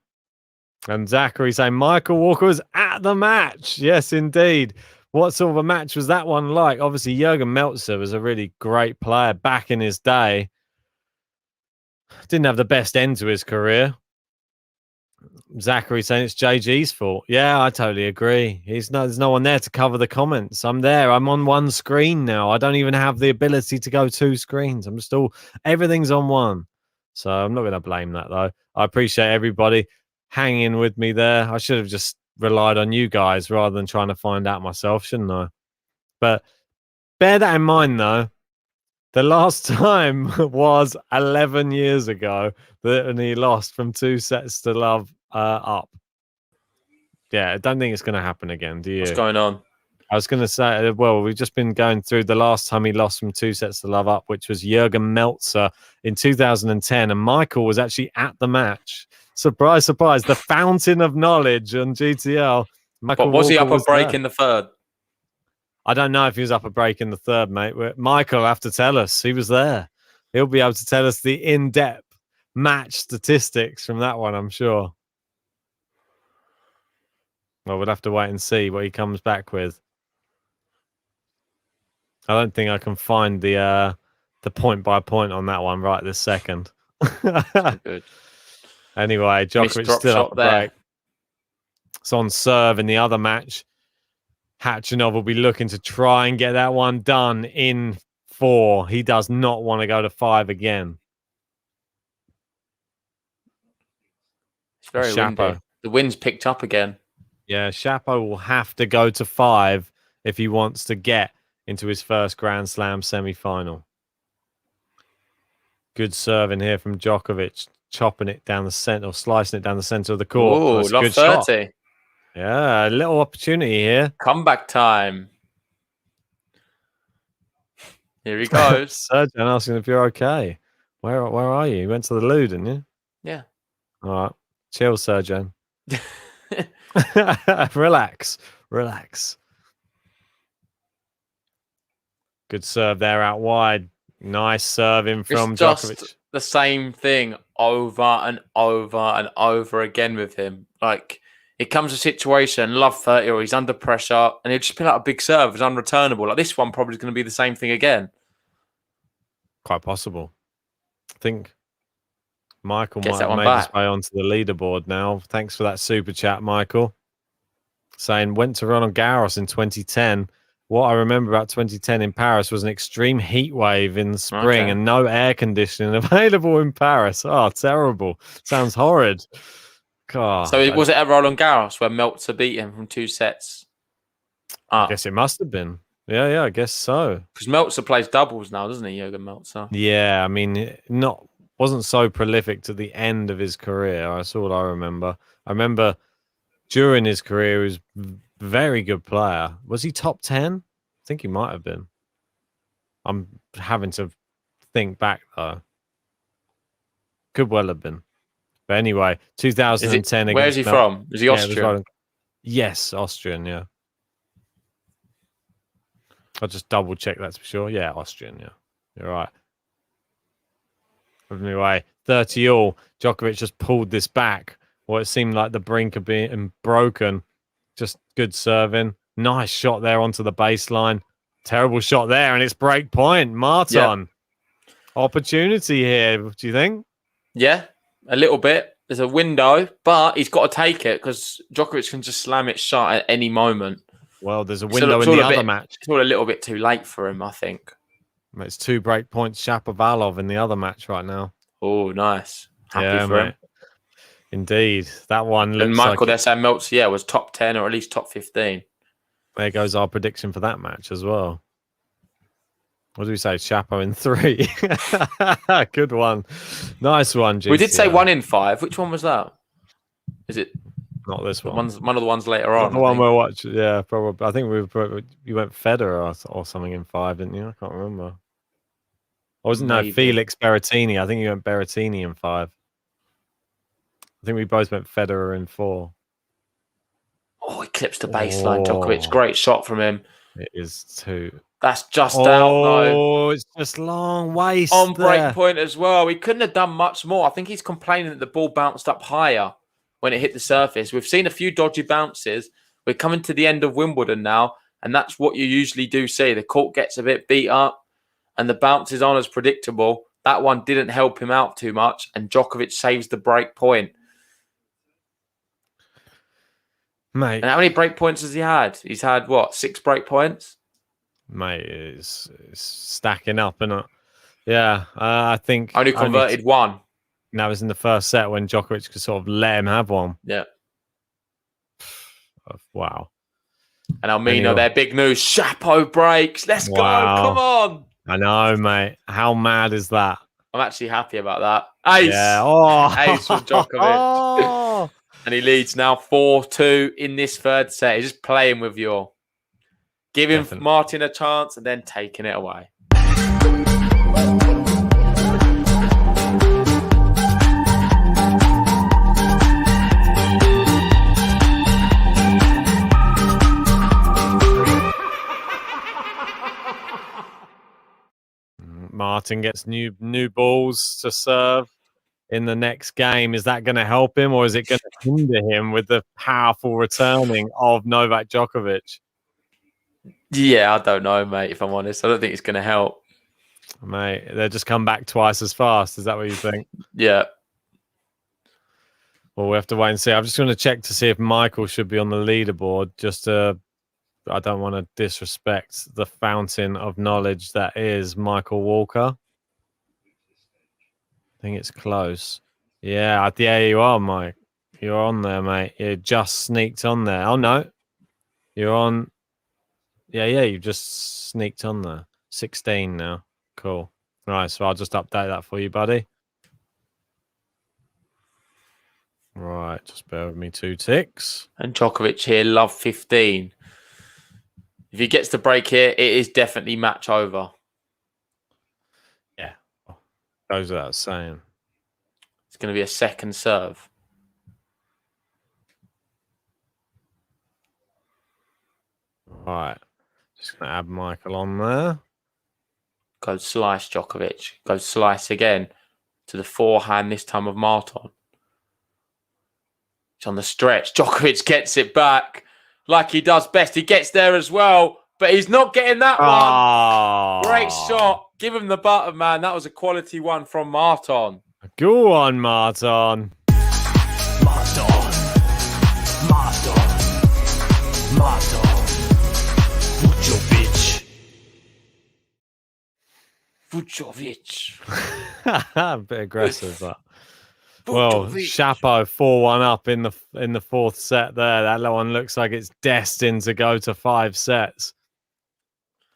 And Zachary saying Michael Walker was at the match. Yes, indeed. What sort of a match was that one like? Obviously, Jürgen Meltzer was a really great player back in his day. Didn't have the best end to his career. Zachary saying it's JG's fault. Yeah, I totally agree. There's no one there to cover the comments. I'm there. I'm on one screen now. I don't even have the ability to go 2 screens. Everything's on one. So I'm not going to blame that, though. I appreciate everybody hanging with me there. I should have just relied on you guys rather than trying to find out myself, shouldn't I? But bear that in mind, though. The last time was 11 years ago and he lost from 2 sets to love up. Yeah, I don't think it's going to happen again, do you? What's going on? I was going to say, well, we've just been going through the last time he lost from 2 sets to love up, which was Jürgen Meltzer in 2010, and Michael was actually at the match. Surprise, surprise. The fountain of knowledge on GTL. But was he up a break in the 3rd? I don't know if he was up a break in the 3rd, mate. Michael will have to tell us. He was there. He'll be able to tell us the in-depth match statistics from that one, I'm sure. Well, we'll have to wait and see what he comes back with. I don't think I can find the point by point on that one right this second. Good. Anyway, Djokovic still up the break. It's on serve in the other match. Khachanov will be looking to try and get that one done in 4. He does not want to go to 5 again. It's very windy. The wind's picked up again. Yeah, Shapo will have to go to 5 if he wants to get into his first Grand Slam semi-final. Good serve in here from Djokovic, chopping it down the center, or slicing it down the center of the court. Oh, love 30. Shot. Yeah, a little opportunity here. Comeback time. Here he goes. Sergio asking if you're okay. Where are you? You went to the loo, didn't you? Yeah. All right. Chill, Sergio. Relax. Good serve there out wide. Nice serve in from Djokovic. the same thing over and over and over again with him. Like, it comes to a situation, love 30, or he's under pressure, and he'll just pin out a big serve. It's unreturnable. Like, this one probably is going to be the same thing again. Quite possible. I think Michael Gets might that have one made his back. way onto the leaderboard now. Thanks for that super chat, Michael. Saying, went to Roland Garros in 2010. What I remember about 2010 in Paris was an extreme heat wave in the spring and no air conditioning available in Paris. Oh, terrible. Sounds horrid. God, So was it at Roland Garros where Meltzer beat him from 2 sets? I guess it must have been. Yeah, I guess so. Because Meltzer plays doubles now, doesn't he, Jürgen Meltzer? Yeah, I mean, wasn't so prolific to the end of his career. That's all I remember. I remember during his career, he was a very good player. Was he top 10? I think he might have been. I'm having to think back, though. Could well have been. But anyway, 2010. Where is he from? Is he Austrian? Yes, Austrian, yeah. I'll just double check that to be sure. Yeah, Austrian, yeah. You're right. Anyway, 30 all. Djokovic just pulled this back. Well, it seemed like the brink of being broken. Just good serving. Nice shot there onto the baseline. Terrible shot there, and it's break point. Marton. Yeah. Opportunity here, do you think? Yeah, a little bit. There's a window, but he's got to take it because Djokovic can just slam it shut at any moment. Well, there's a window in the other match. It's all a little bit too late for him, I think. It's 2 break points. Shapovalov in the other match right now. Oh, nice. Happy for him. Indeed. That one looks and Michael, like... they're saying Meltzer, was top 10 or at least top 15. There goes our prediction for that match as well. What do we say? Chapo in 3. Good one. Nice one, GTL. We did say 1 in 5. Which one was that? Is it... Not this one. One of the ones later on. The one we're watching. Yeah, probably. I think you went Federer or something in 5, didn't you? I can't remember. Or wasn't no Felix Berrettini? I think you went Berrettini in 5. I think we both went Federer in 4. Oh, he clips the baseline. Djokovic, great shot from him. It is 2. That's just out though. Oh, it's just long waist on break point as well. He couldn't have done much more. I think he's complaining that the ball bounced up higher when it hit the surface. We've seen a few dodgy bounces. We're coming to the end of Wimbledon now, and that's what you usually do see. The court gets a bit beat up, and the bounces aren't as predictable. That one didn't help him out too much, and Djokovic saves the break point. Mate. And how many break points has he had? He's had, 6 break points? Mate, it's stacking up, isn't it? Yeah, I think... Only converted 1. That was in the first set when Djokovic could sort of let him have one. Yeah. Wow. And Almino, their big news. Chapo breaks. Let's go. Come on. I know, mate. How mad is that? I'm actually happy about that. Ace. Yeah. Oh. Ace from Djokovic. Oh. And he leads now 4-2 in this third set. He's just playing with you. Giving Martin a chance and then taking it away. Martin gets new balls to serve in the next game. Is that going to help him, or is it going to hinder him with the powerful returning of Novak Djokovic? Yeah, I don't know, mate, if I'm honest. I don't think it's going to help. Mate, they'll just come back twice as fast. Is that what you think? Yeah. Well, we have to wait and see. I'm just going to check to see if Michael should be on the leaderboard. I don't want to disrespect the fountain of knowledge that is Michael Walker. I think it's close. Yeah, there you are, Mike. You're on there, mate. You just sneaked on there. Oh, no. You're on. Yeah, you just sneaked on there. 16 now. Cool. Right, so I'll just update that for you, buddy. Right, just bear with me 2 ticks. And Djokovic here, love 15. If he gets the break here, it is definitely match over. Yeah. Goes without saying. It's going to be a second serve. Right. Just going to add Michael on there. Go slice, Djokovic. Go slice again. to the forehand this time of Marton. It's on the stretch. Djokovic gets it back like he does best. He gets there as well, but he's not getting that one. Great shot. Give him the button, man. That was a quality one from Marton. Go on, Marton. Marton. Marton. Marton. Fucsovics. Fucsovics. A bit aggressive, but well, Chapo 4-1 up in the fourth set there. That one looks like it's destined to go to 5 sets.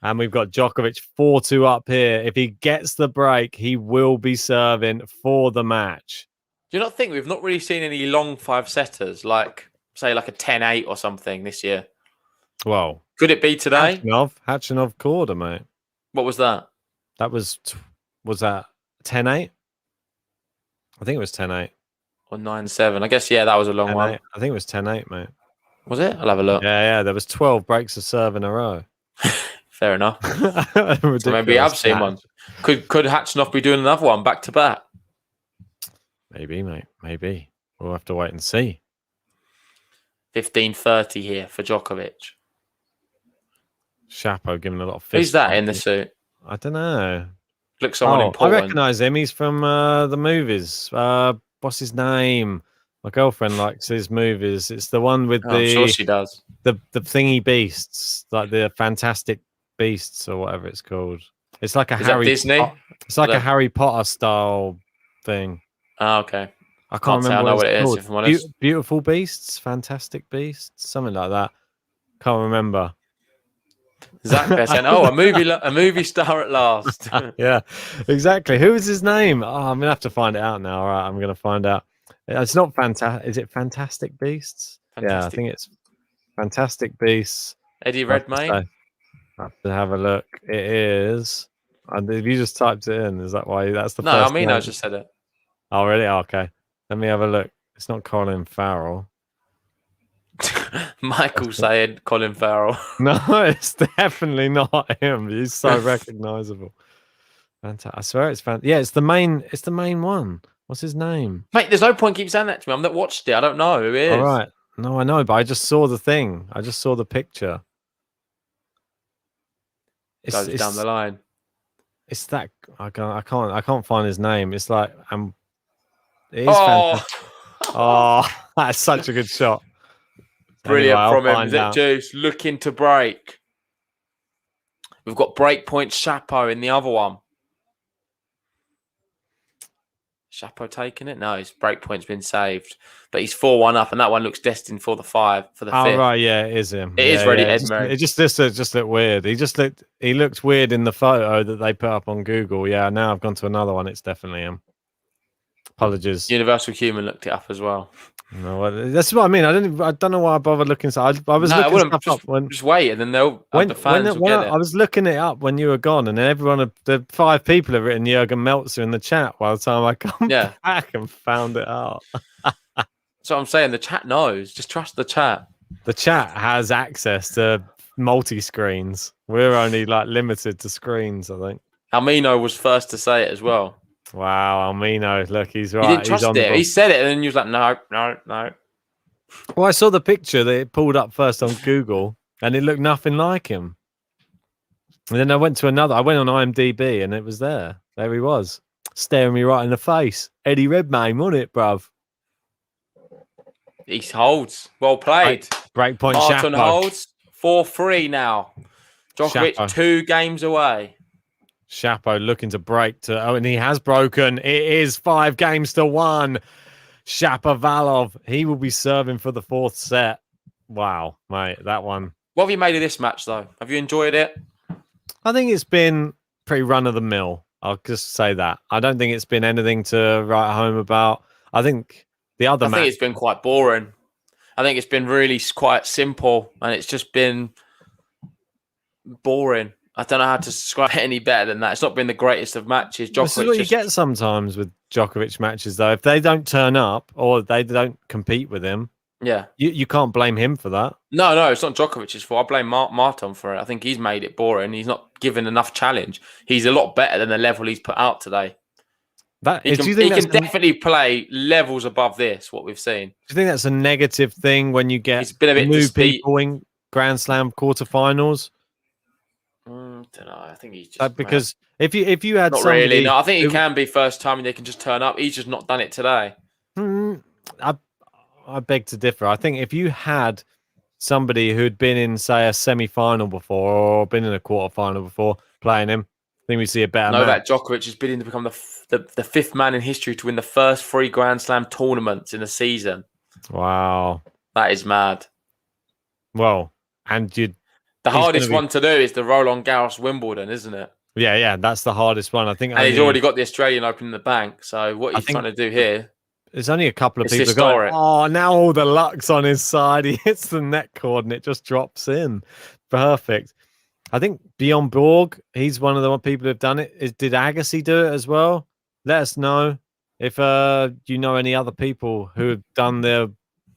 And we've got Djokovic 4-2 up here. If he gets the break, he will be serving for the match. Do you not think we've not really seen any long 5-setters, like, say, like a 10-8 or something this year? Well, could it be today? Hatchinov Korda, mate. What was that? That was that 10-8? I think it was 10-8. Or 9-7. I guess, yeah, that was a long one. I think it was 10-8, mate. Was it? I'll have a look. Yeah. There was 12 breaks of serve in a row. Fair enough. So maybe I've seen one. Could Hatchinoff be doing another one back to back? Maybe, mate. Maybe. We'll have to wait and see. 15-30 here for Djokovic. Chapo giving a lot of fist. Who's that in the suit? I don't know. Looks someone important. I recognise him. He's from the movies. What's his name? My girlfriend likes his movies. It's the one with I'm sure she does. The thingy beasts, like the Fantastic Beasts or whatever it's called. It's like a Disney. It's like a Harry Potter style thing. Oh, okay. I can't remember what it is. If I'm honest. Beautiful Beasts, Fantastic Beasts, something like that. Can't remember. Zach saying, "Oh, a movie star at last." Yeah, exactly. Who is his name? Oh, I'm gonna have to find it out now. All right, I'm gonna find out. It's not fantastic. Is it Fantastic Beasts? Yeah, I think it's Fantastic Beasts. Eddie Redmayne. I have to have a look. It is. If you just typed it in, is that why? That's the no. First I mean, name. I just said it. Oh, really? Oh, okay. Let me have a look. It's not Colin Farrell. Michael saying Colin Farrell. No, it's definitely not him. He's so recognizable. Fantastic. I swear it's fantastic. Yeah, it's the main. It's the main one. What's his name? Mate, there's no point keep saying that to me. I've not watched it. I don't know who it is. All right. No, I know, but I just saw the thing. I just saw the picture. Goes down the line. It's that I can't find his name. It's like it is fantastic. Oh, that's such a good shot. Brilliant anyway, from him. Zip Juice looking to break. We've got breakpoint Chapo in the other one. Chapo taking it? No, his breakpoint's been saved. But he's 4-1 up, and that one looks destined for the 5 for the 5th. Oh right, yeah, it is him. It is ready, Edmund. It just looked weird. He looked weird in the photo that they put up on Google. Yeah, now I've gone to another one. It's definitely him. Apologies. Universal Human looked it up as well. No, that's what I mean. I don't know why I bothered looking. I was looking stuff up when just wait, and then the fans will get it. I was looking it up when you were gone, and then the 5 people have written Jurgen Meltzer in the chat. By the time I come back and found it out, so I'm saying the chat knows. Just trust the chat. The chat has access to multi-screens. We're only like limited to screens, I think. Almino was first to say it as well. Wow, Almino, look, he's right. He didn't trust it. He said it, and then he was like, no. Well, I saw the picture that it pulled up first on Google, and it looked nothing like him. And then I went on IMDb, and it was there. There he was, staring me right in the face. Eddie Redmayne, wasn't it, bruv? He holds. Well played. Breakpoint Marton Chapo. holds. 4-3 now. Djokovic Chapo. 2 games away. Chapo looking to break and he has broken. It is 5 games to 1. Shapovalov, he will be serving for the 4th set. Wow, mate, that one. What have you made of this match, though? Have you enjoyed it? I think it's been pretty run of the mill. I'll just say that. I don't think it's been anything to write home about. I think I think it's been quite boring. I think it's been really quite simple, and it's just been boring. I don't know how to describe it any better than that. It's not been the greatest of matches. This is what you get sometimes with Djokovic matches, though. If they don't turn up or they don't compete with him, you can't blame him for that. No, it's not Djokovic's fault. I blame Marton for it. I think he's made it boring. He's not given enough challenge. He's a lot better than the level he's put out today. That He do you can, he think can that's definitely play levels above this, what we've seen. do you think that's a negative thing when you get He's been a bit new people in Grand Slam quarterfinals? Don't know. I think he's just Because if you had not somebody, really. No, I think he who, can be first time and they can just turn up. He's just not done it today. I beg to differ. I think if you had somebody who'd been in, say, a semi-final before or been in a quarterfinal before playing him, I think we see a better Novak match. Djokovic is bidding to become the fifth man in history to win the first 3 Grand Slam tournaments in a season. Wow. That is mad. Well, and The he's hardest gonna be, one to do is the Roland Garros Wimbledon, isn't it? yeah, that's the hardest one. I think And he's already got the Australian Open in the bank. So what he's trying to do here, there's only a couple of it's people going, historic. oh, now all the luck's on his side. He hits the net cord and it just drops in. Perfect. I think Bjorn Borg, he's one of the people who've done it. Did Agassi do it as well? Let us know if you know any other people who have done the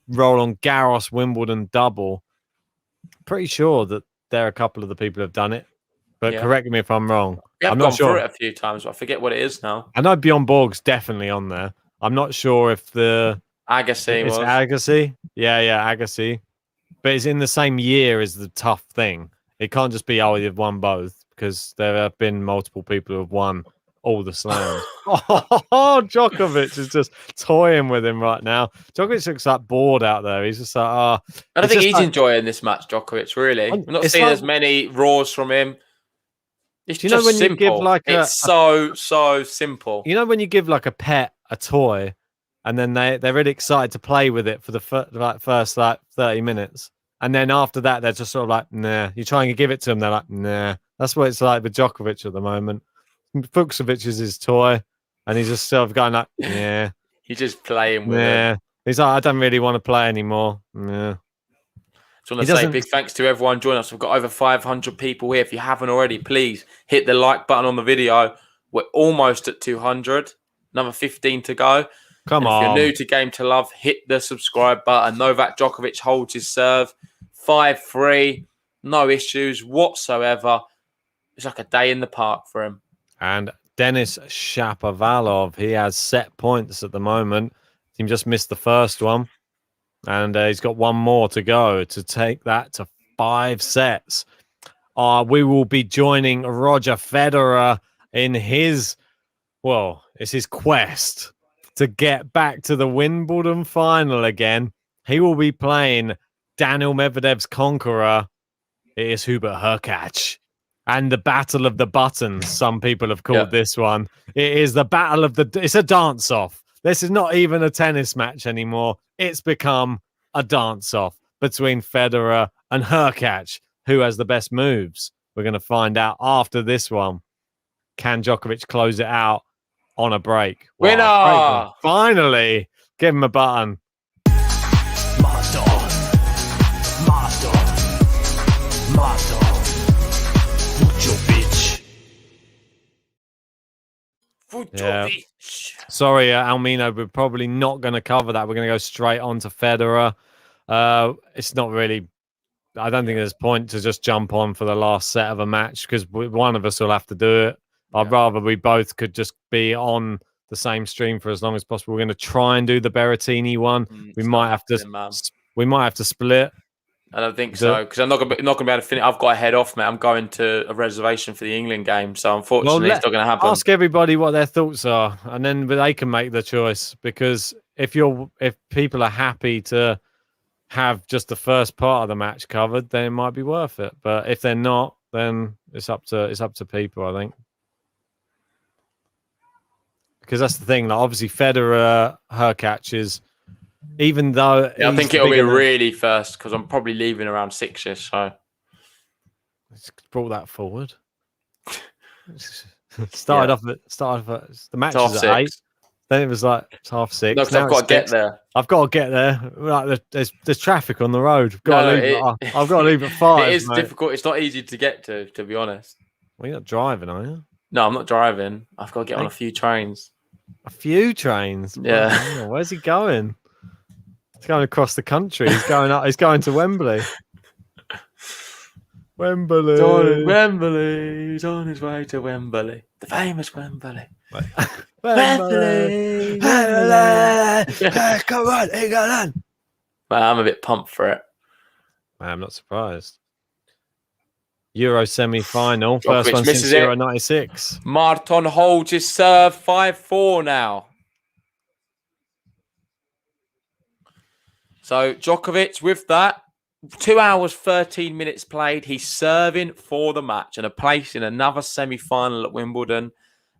Roland Garros Wimbledon double. Pretty sure that there are a couple of the people who've done it, but correct me if I'm wrong. We have I'm gone not sure. through it a few times, but I forget what it is now. I know Bjorn Borg's definitely on there. I'm not sure if Agassi was. Agassi. Yeah, Agassi. But it's in the same year as the tough thing. It can't just be, oh, you've won both, because there have been multiple people who have won all the slams. Djokovic is just toying with him right now. Djokovic looks like bored out there. He's just like, I don't think he's enjoying this match, Djokovic, really. We're not seeing as many raws from him. It's just simple. You give like it's so simple. You know when you give like a pet a toy and then they're really excited to play with it for the first 30 minutes. And then after that, they're just sort of like, nah. You try and give it to them, they're like, nah. That's what it's like with Djokovic at the moment. Fucsovics is his toy, and he's just sort of going like, yeah. He's just playing with it. He's like, I don't really want to play anymore. Yeah. So I want to say big thanks to everyone joining us. We've got over 500 people here. If you haven't already, please hit the like button on the video. We're almost at 200. Another 15 to go. Come on. If you're new to Game to Love, hit the subscribe button. Novak Djokovic holds his serve. 5-3. No issues whatsoever. It's like a day in the park for him. And Denis Shapovalov, he has set points at the moment. He just missed the first one. And he's got one more to go to take that to 5 sets. We will be joining Roger Federer in his, it's his quest to get back to the Wimbledon final again. He will be playing Daniel Medvedev's conqueror. It is Hubert Hurkacz. And the Battle of the Buttons, some people have called this one. It is the Battle of it's a dance-off. This is not even a tennis match anymore. It's become a dance-off between Federer and Hurkacz. Who has the best moves? We're going to find out after this one. Can Djokovic close it out on a break? Winner! Wow, finally! Give him a button. Marton. Fucsovics. Sorry, Almino, we're probably not going to cover that. We're going to go straight on to Federer. It's not really... I don't think there's point to just jump on for the last set of a match because one of us will have to do it. I'd rather we both could just be on the same stream for as long as possible. We're going to try and do the Berrettini one. We might have to split. I don't think so because I'm not going to be able to finish. I've got to head off, mate. I'm going to a reservation for the England game, so unfortunately, it's not going to happen. Ask everybody what their thoughts are, and then they can make the choice. Because if people are happy to have just the first part of the match covered, then it might be worth it. But if they're not, then it's up to people, I think. Because that's the thing. Like obviously, Federer, Hurkacz is. Even though I think it'll be really first because I'm probably leaving around 6ish. So let's brought that forward. Started off the match was at 8. Then it was like it's 6:30. No, because I've got to get there. I've got to get there. Like there's traffic on the road. I've got to leave at 5. It is difficult. It's not easy to get to be honest. Well, you're not driving, are you? No, I'm not driving. I've got to get on a few trains. A few trains? Yeah. Wow. Where's he going? He's going across the country. He's going to Wembley. Wembley. He's on Wembley. He's on his way to Wembley. The famous Wembley. Wembley. Wembley. Come on, England. Man, I'm a bit pumped for it. I'm not surprised. Euro semi-final. First Djokovic one since misses it. Euro 96. Marton holds his serve 5-4 now. So Djokovic with that, 2 hours, 13 minutes played. He's serving for the match and a place in another semi-final at Wimbledon.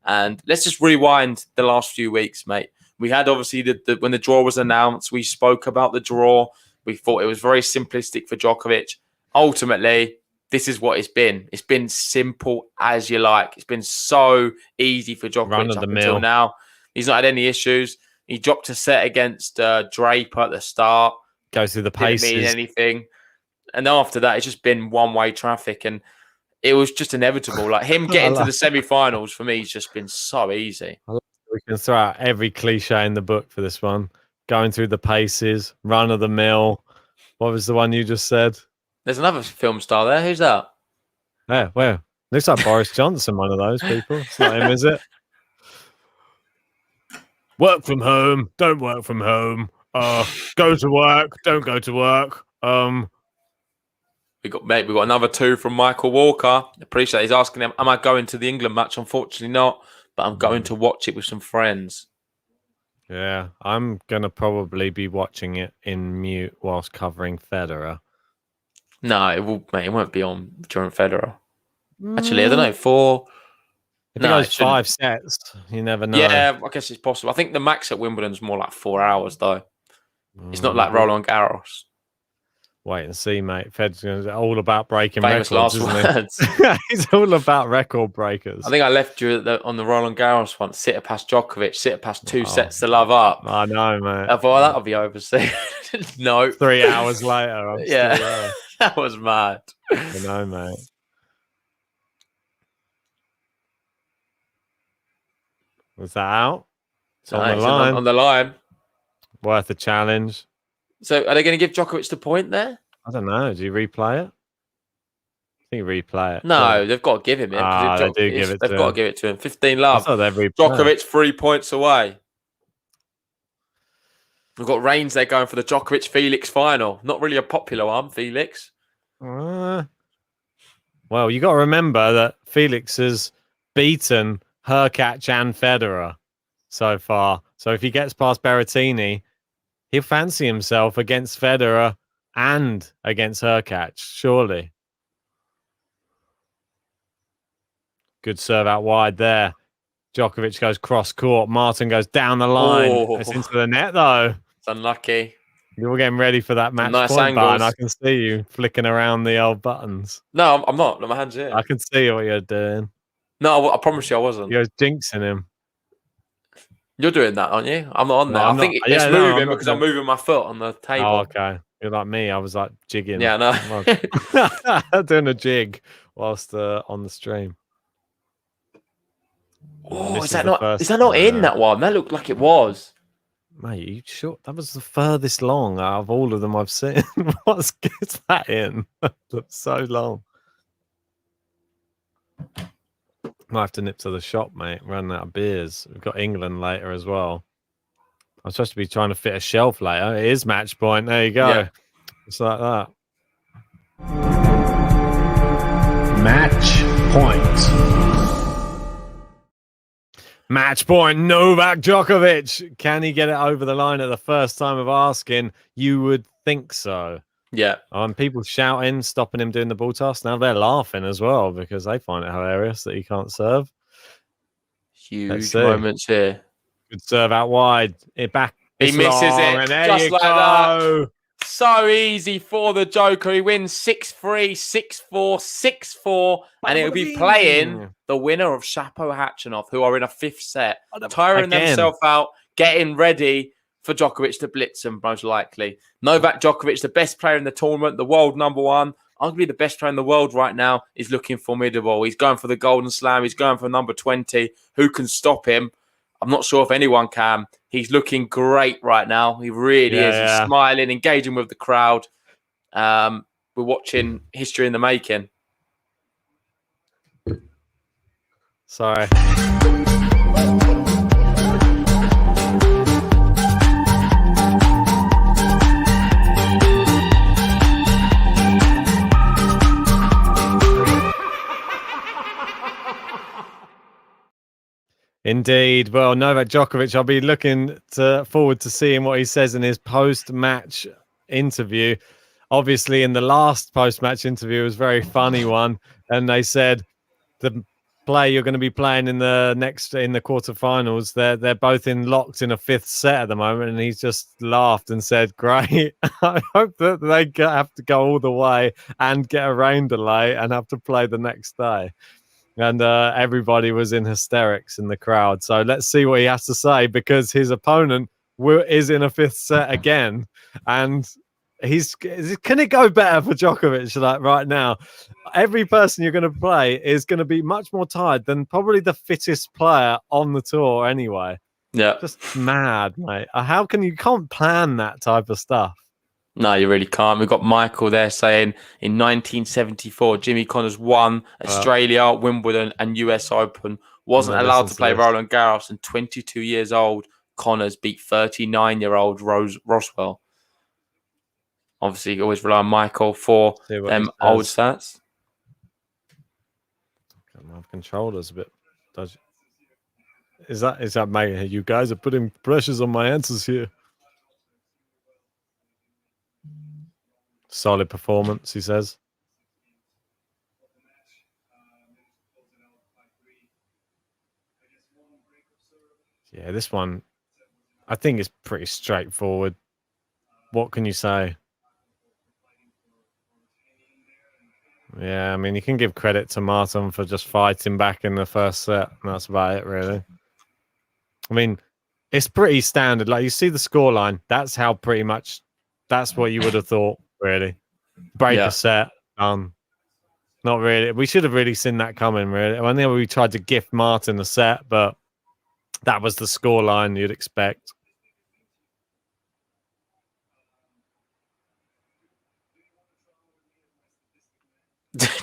And let's just rewind the last few weeks, mate. We had obviously when the draw was announced, we spoke about the draw. We thought it was very simplistic for Djokovic. Ultimately, this is what it's been. It's been simple as you like. It's been so easy for Djokovic up until now. He's not had any issues. He dropped a set against Draper at the start. Goes through the paces. Didn't mean anything. And after that, it's just been one-way traffic. And it was just inevitable. Like him getting to the semi-finals, for me, has just been so easy. We can throw out every cliche in the book for this one. Going through the paces, run of the mill. What was the one you just said? There's another film star there. Who's that? Yeah, well, looks like Boris Johnson, one of those people. It's not him, is it? Work from home, don't work from home. Go to work, don't go to work. We got another 2 from Michael Walker. Appreciate he's asking him, am I going to the England match? Unfortunately not, but I'm going to watch it with some friends. Yeah, I'm gonna probably be watching it in mute whilst covering Federer. No, it won't be on during Federer. Actually, I don't know. If it goes 5 sets, you never know. Yeah, I guess it's possible. I think the max at Wimbledon's more like 4 hours, though. It's not like Roland Garros. Wait and see, mate. Fed's all about breaking Famous records, last isn't words. he? He's all about record breakers. I think I left you on the Roland Garros one. Sit past Djokovic. Sit past 2 sets to love up. I know, mate. I thought that'll be overseas. No. 3 hours later. I'm still there. That was mad. I know, mate. Was that out? It's on the line. On the line. Worth a challenge. So are they going to give Djokovic the point there? I don't know. Do you replay it? I think replay it. No, they've got to give him it. They do give it to him. They've got to give it to him. 15 love. Djokovic, Djokovic 3 points away. We've got Reigns there going for the Djokovic-Felix final. Not really a popular one, Felix. Well, you got to remember that Felix has beaten Hurkacz and Federer so far. So if he gets past Berrettini, he'll fancy himself against Federer and against Hurkacz, surely. Good serve out wide there. Djokovic goes cross court. Martin goes down the line. It's into the net, though. It's unlucky. You're getting ready for that match Nice point angles. button. I can see you flicking around the old buttons. No, I'm not. My hand's here. I can see what you're doing. No, I promise you I wasn't. You're jinxing him. You're doing that, aren't you? I'm not on there. I think it's moving because I'm moving my foot on the table. Oh, okay. You're like me. I was like jigging. Yeah, no. Doing a jig whilst on the stream. Oh, is that not in that one? That looked like it was. Mate, you sure that was the furthest long out of all of them I've seen? What's that in? That looks so long. Might have to nip to the shop, mate. Running out of beers. We've got England later as well. I'm supposed to be trying to fit a shelf later. It is match point. There you go. Yeah. It's like that. Match point. Match point, Novak Djokovic. Can he get it over the line at the first time of asking? You would think so. Yeah. People shouting, stopping him doing the ball toss. Now they're laughing as well because they find it hilarious that he can't serve. Huge moments here. Good serve out wide. He misses it. And there Just you like go. that. So easy for the Joker. He wins 6-3, 6-4, 6-4, and he'll be playing the winner of Shapovalov, who are in a 5th set, tiring themselves out, getting ready for Djokovic to blitz him, most likely. Novak Djokovic, the best player in the tournament, the world #1, arguably the best player in the world right now, is looking formidable. He's going for the Golden Slam. He's going for number 20. Who can stop him? I'm not sure if anyone can. He's looking great right now. He really is. He's smiling, engaging with the crowd. We're watching history in the making. Sorry. Indeed. Well, Novak Djokovic, I'll be looking forward to seeing what he says in his post-match interview. Obviously, in the last post-match interview, it was a very funny one, and they said the player you're going to be playing in the quarterfinals, they're both locked in a fifth set at the moment, and he's just laughed and said, "Great, I hope that they have to go all the way and get a rain delay and have to play the next day." And everybody was in hysterics in the crowd. So let's see what he has to say, because his opponent is in a fifth set again, and can it go better for Djokovic like right now? Every person you're going to play is going to be much more tired than probably the fittest player on the tour anyway. Yeah. Just mad, mate. How can you can't plan that type of stuff? No, you really can't. We've got Michael there saying in 1974, Jimmy Connors won Australia, Wimbledon, and US Open. Wasn't allowed to play Roland Garros, and 22 years old, Connors beat 39-year-old Roswell. Obviously, you always rely on Michael for them old stats. My controller's a bit dodgy. Is that mate? You guys are putting pressures on my answers here. Solid performance, he says. Yeah, this one, I think is pretty straightforward. What can you say? Yeah, I mean, you can give credit to Marton for just fighting back in the first set. And that's about it, really. I mean, it's pretty standard. Like, you see the scoreline. That's what you would have thought, really. Break a set. Not really. We should have really seen that coming, really. I think we tried to gift Marton a set, but that was the scoreline you'd expect.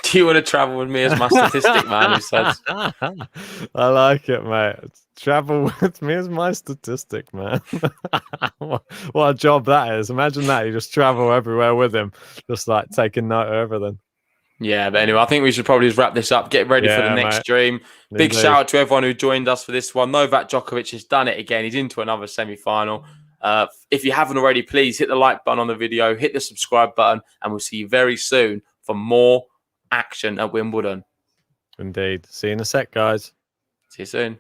Do you want to travel with me as my statistic man? Who says? I like it, mate. Travel with me as my statistic man. What a job that is. Imagine that. You just travel everywhere with him, just like taking note of everything. Yeah, but anyway, I think we should probably just wrap this up. Get ready for the next stream. Big shout out to everyone who joined us for this one. Novak Djokovic has done it again. He's into another semi-final. If you haven't already, please hit the like button on the video, hit the subscribe button, and we'll see you very soon for more action at Wimbledon. Indeed. See you in a sec, guys. See you soon.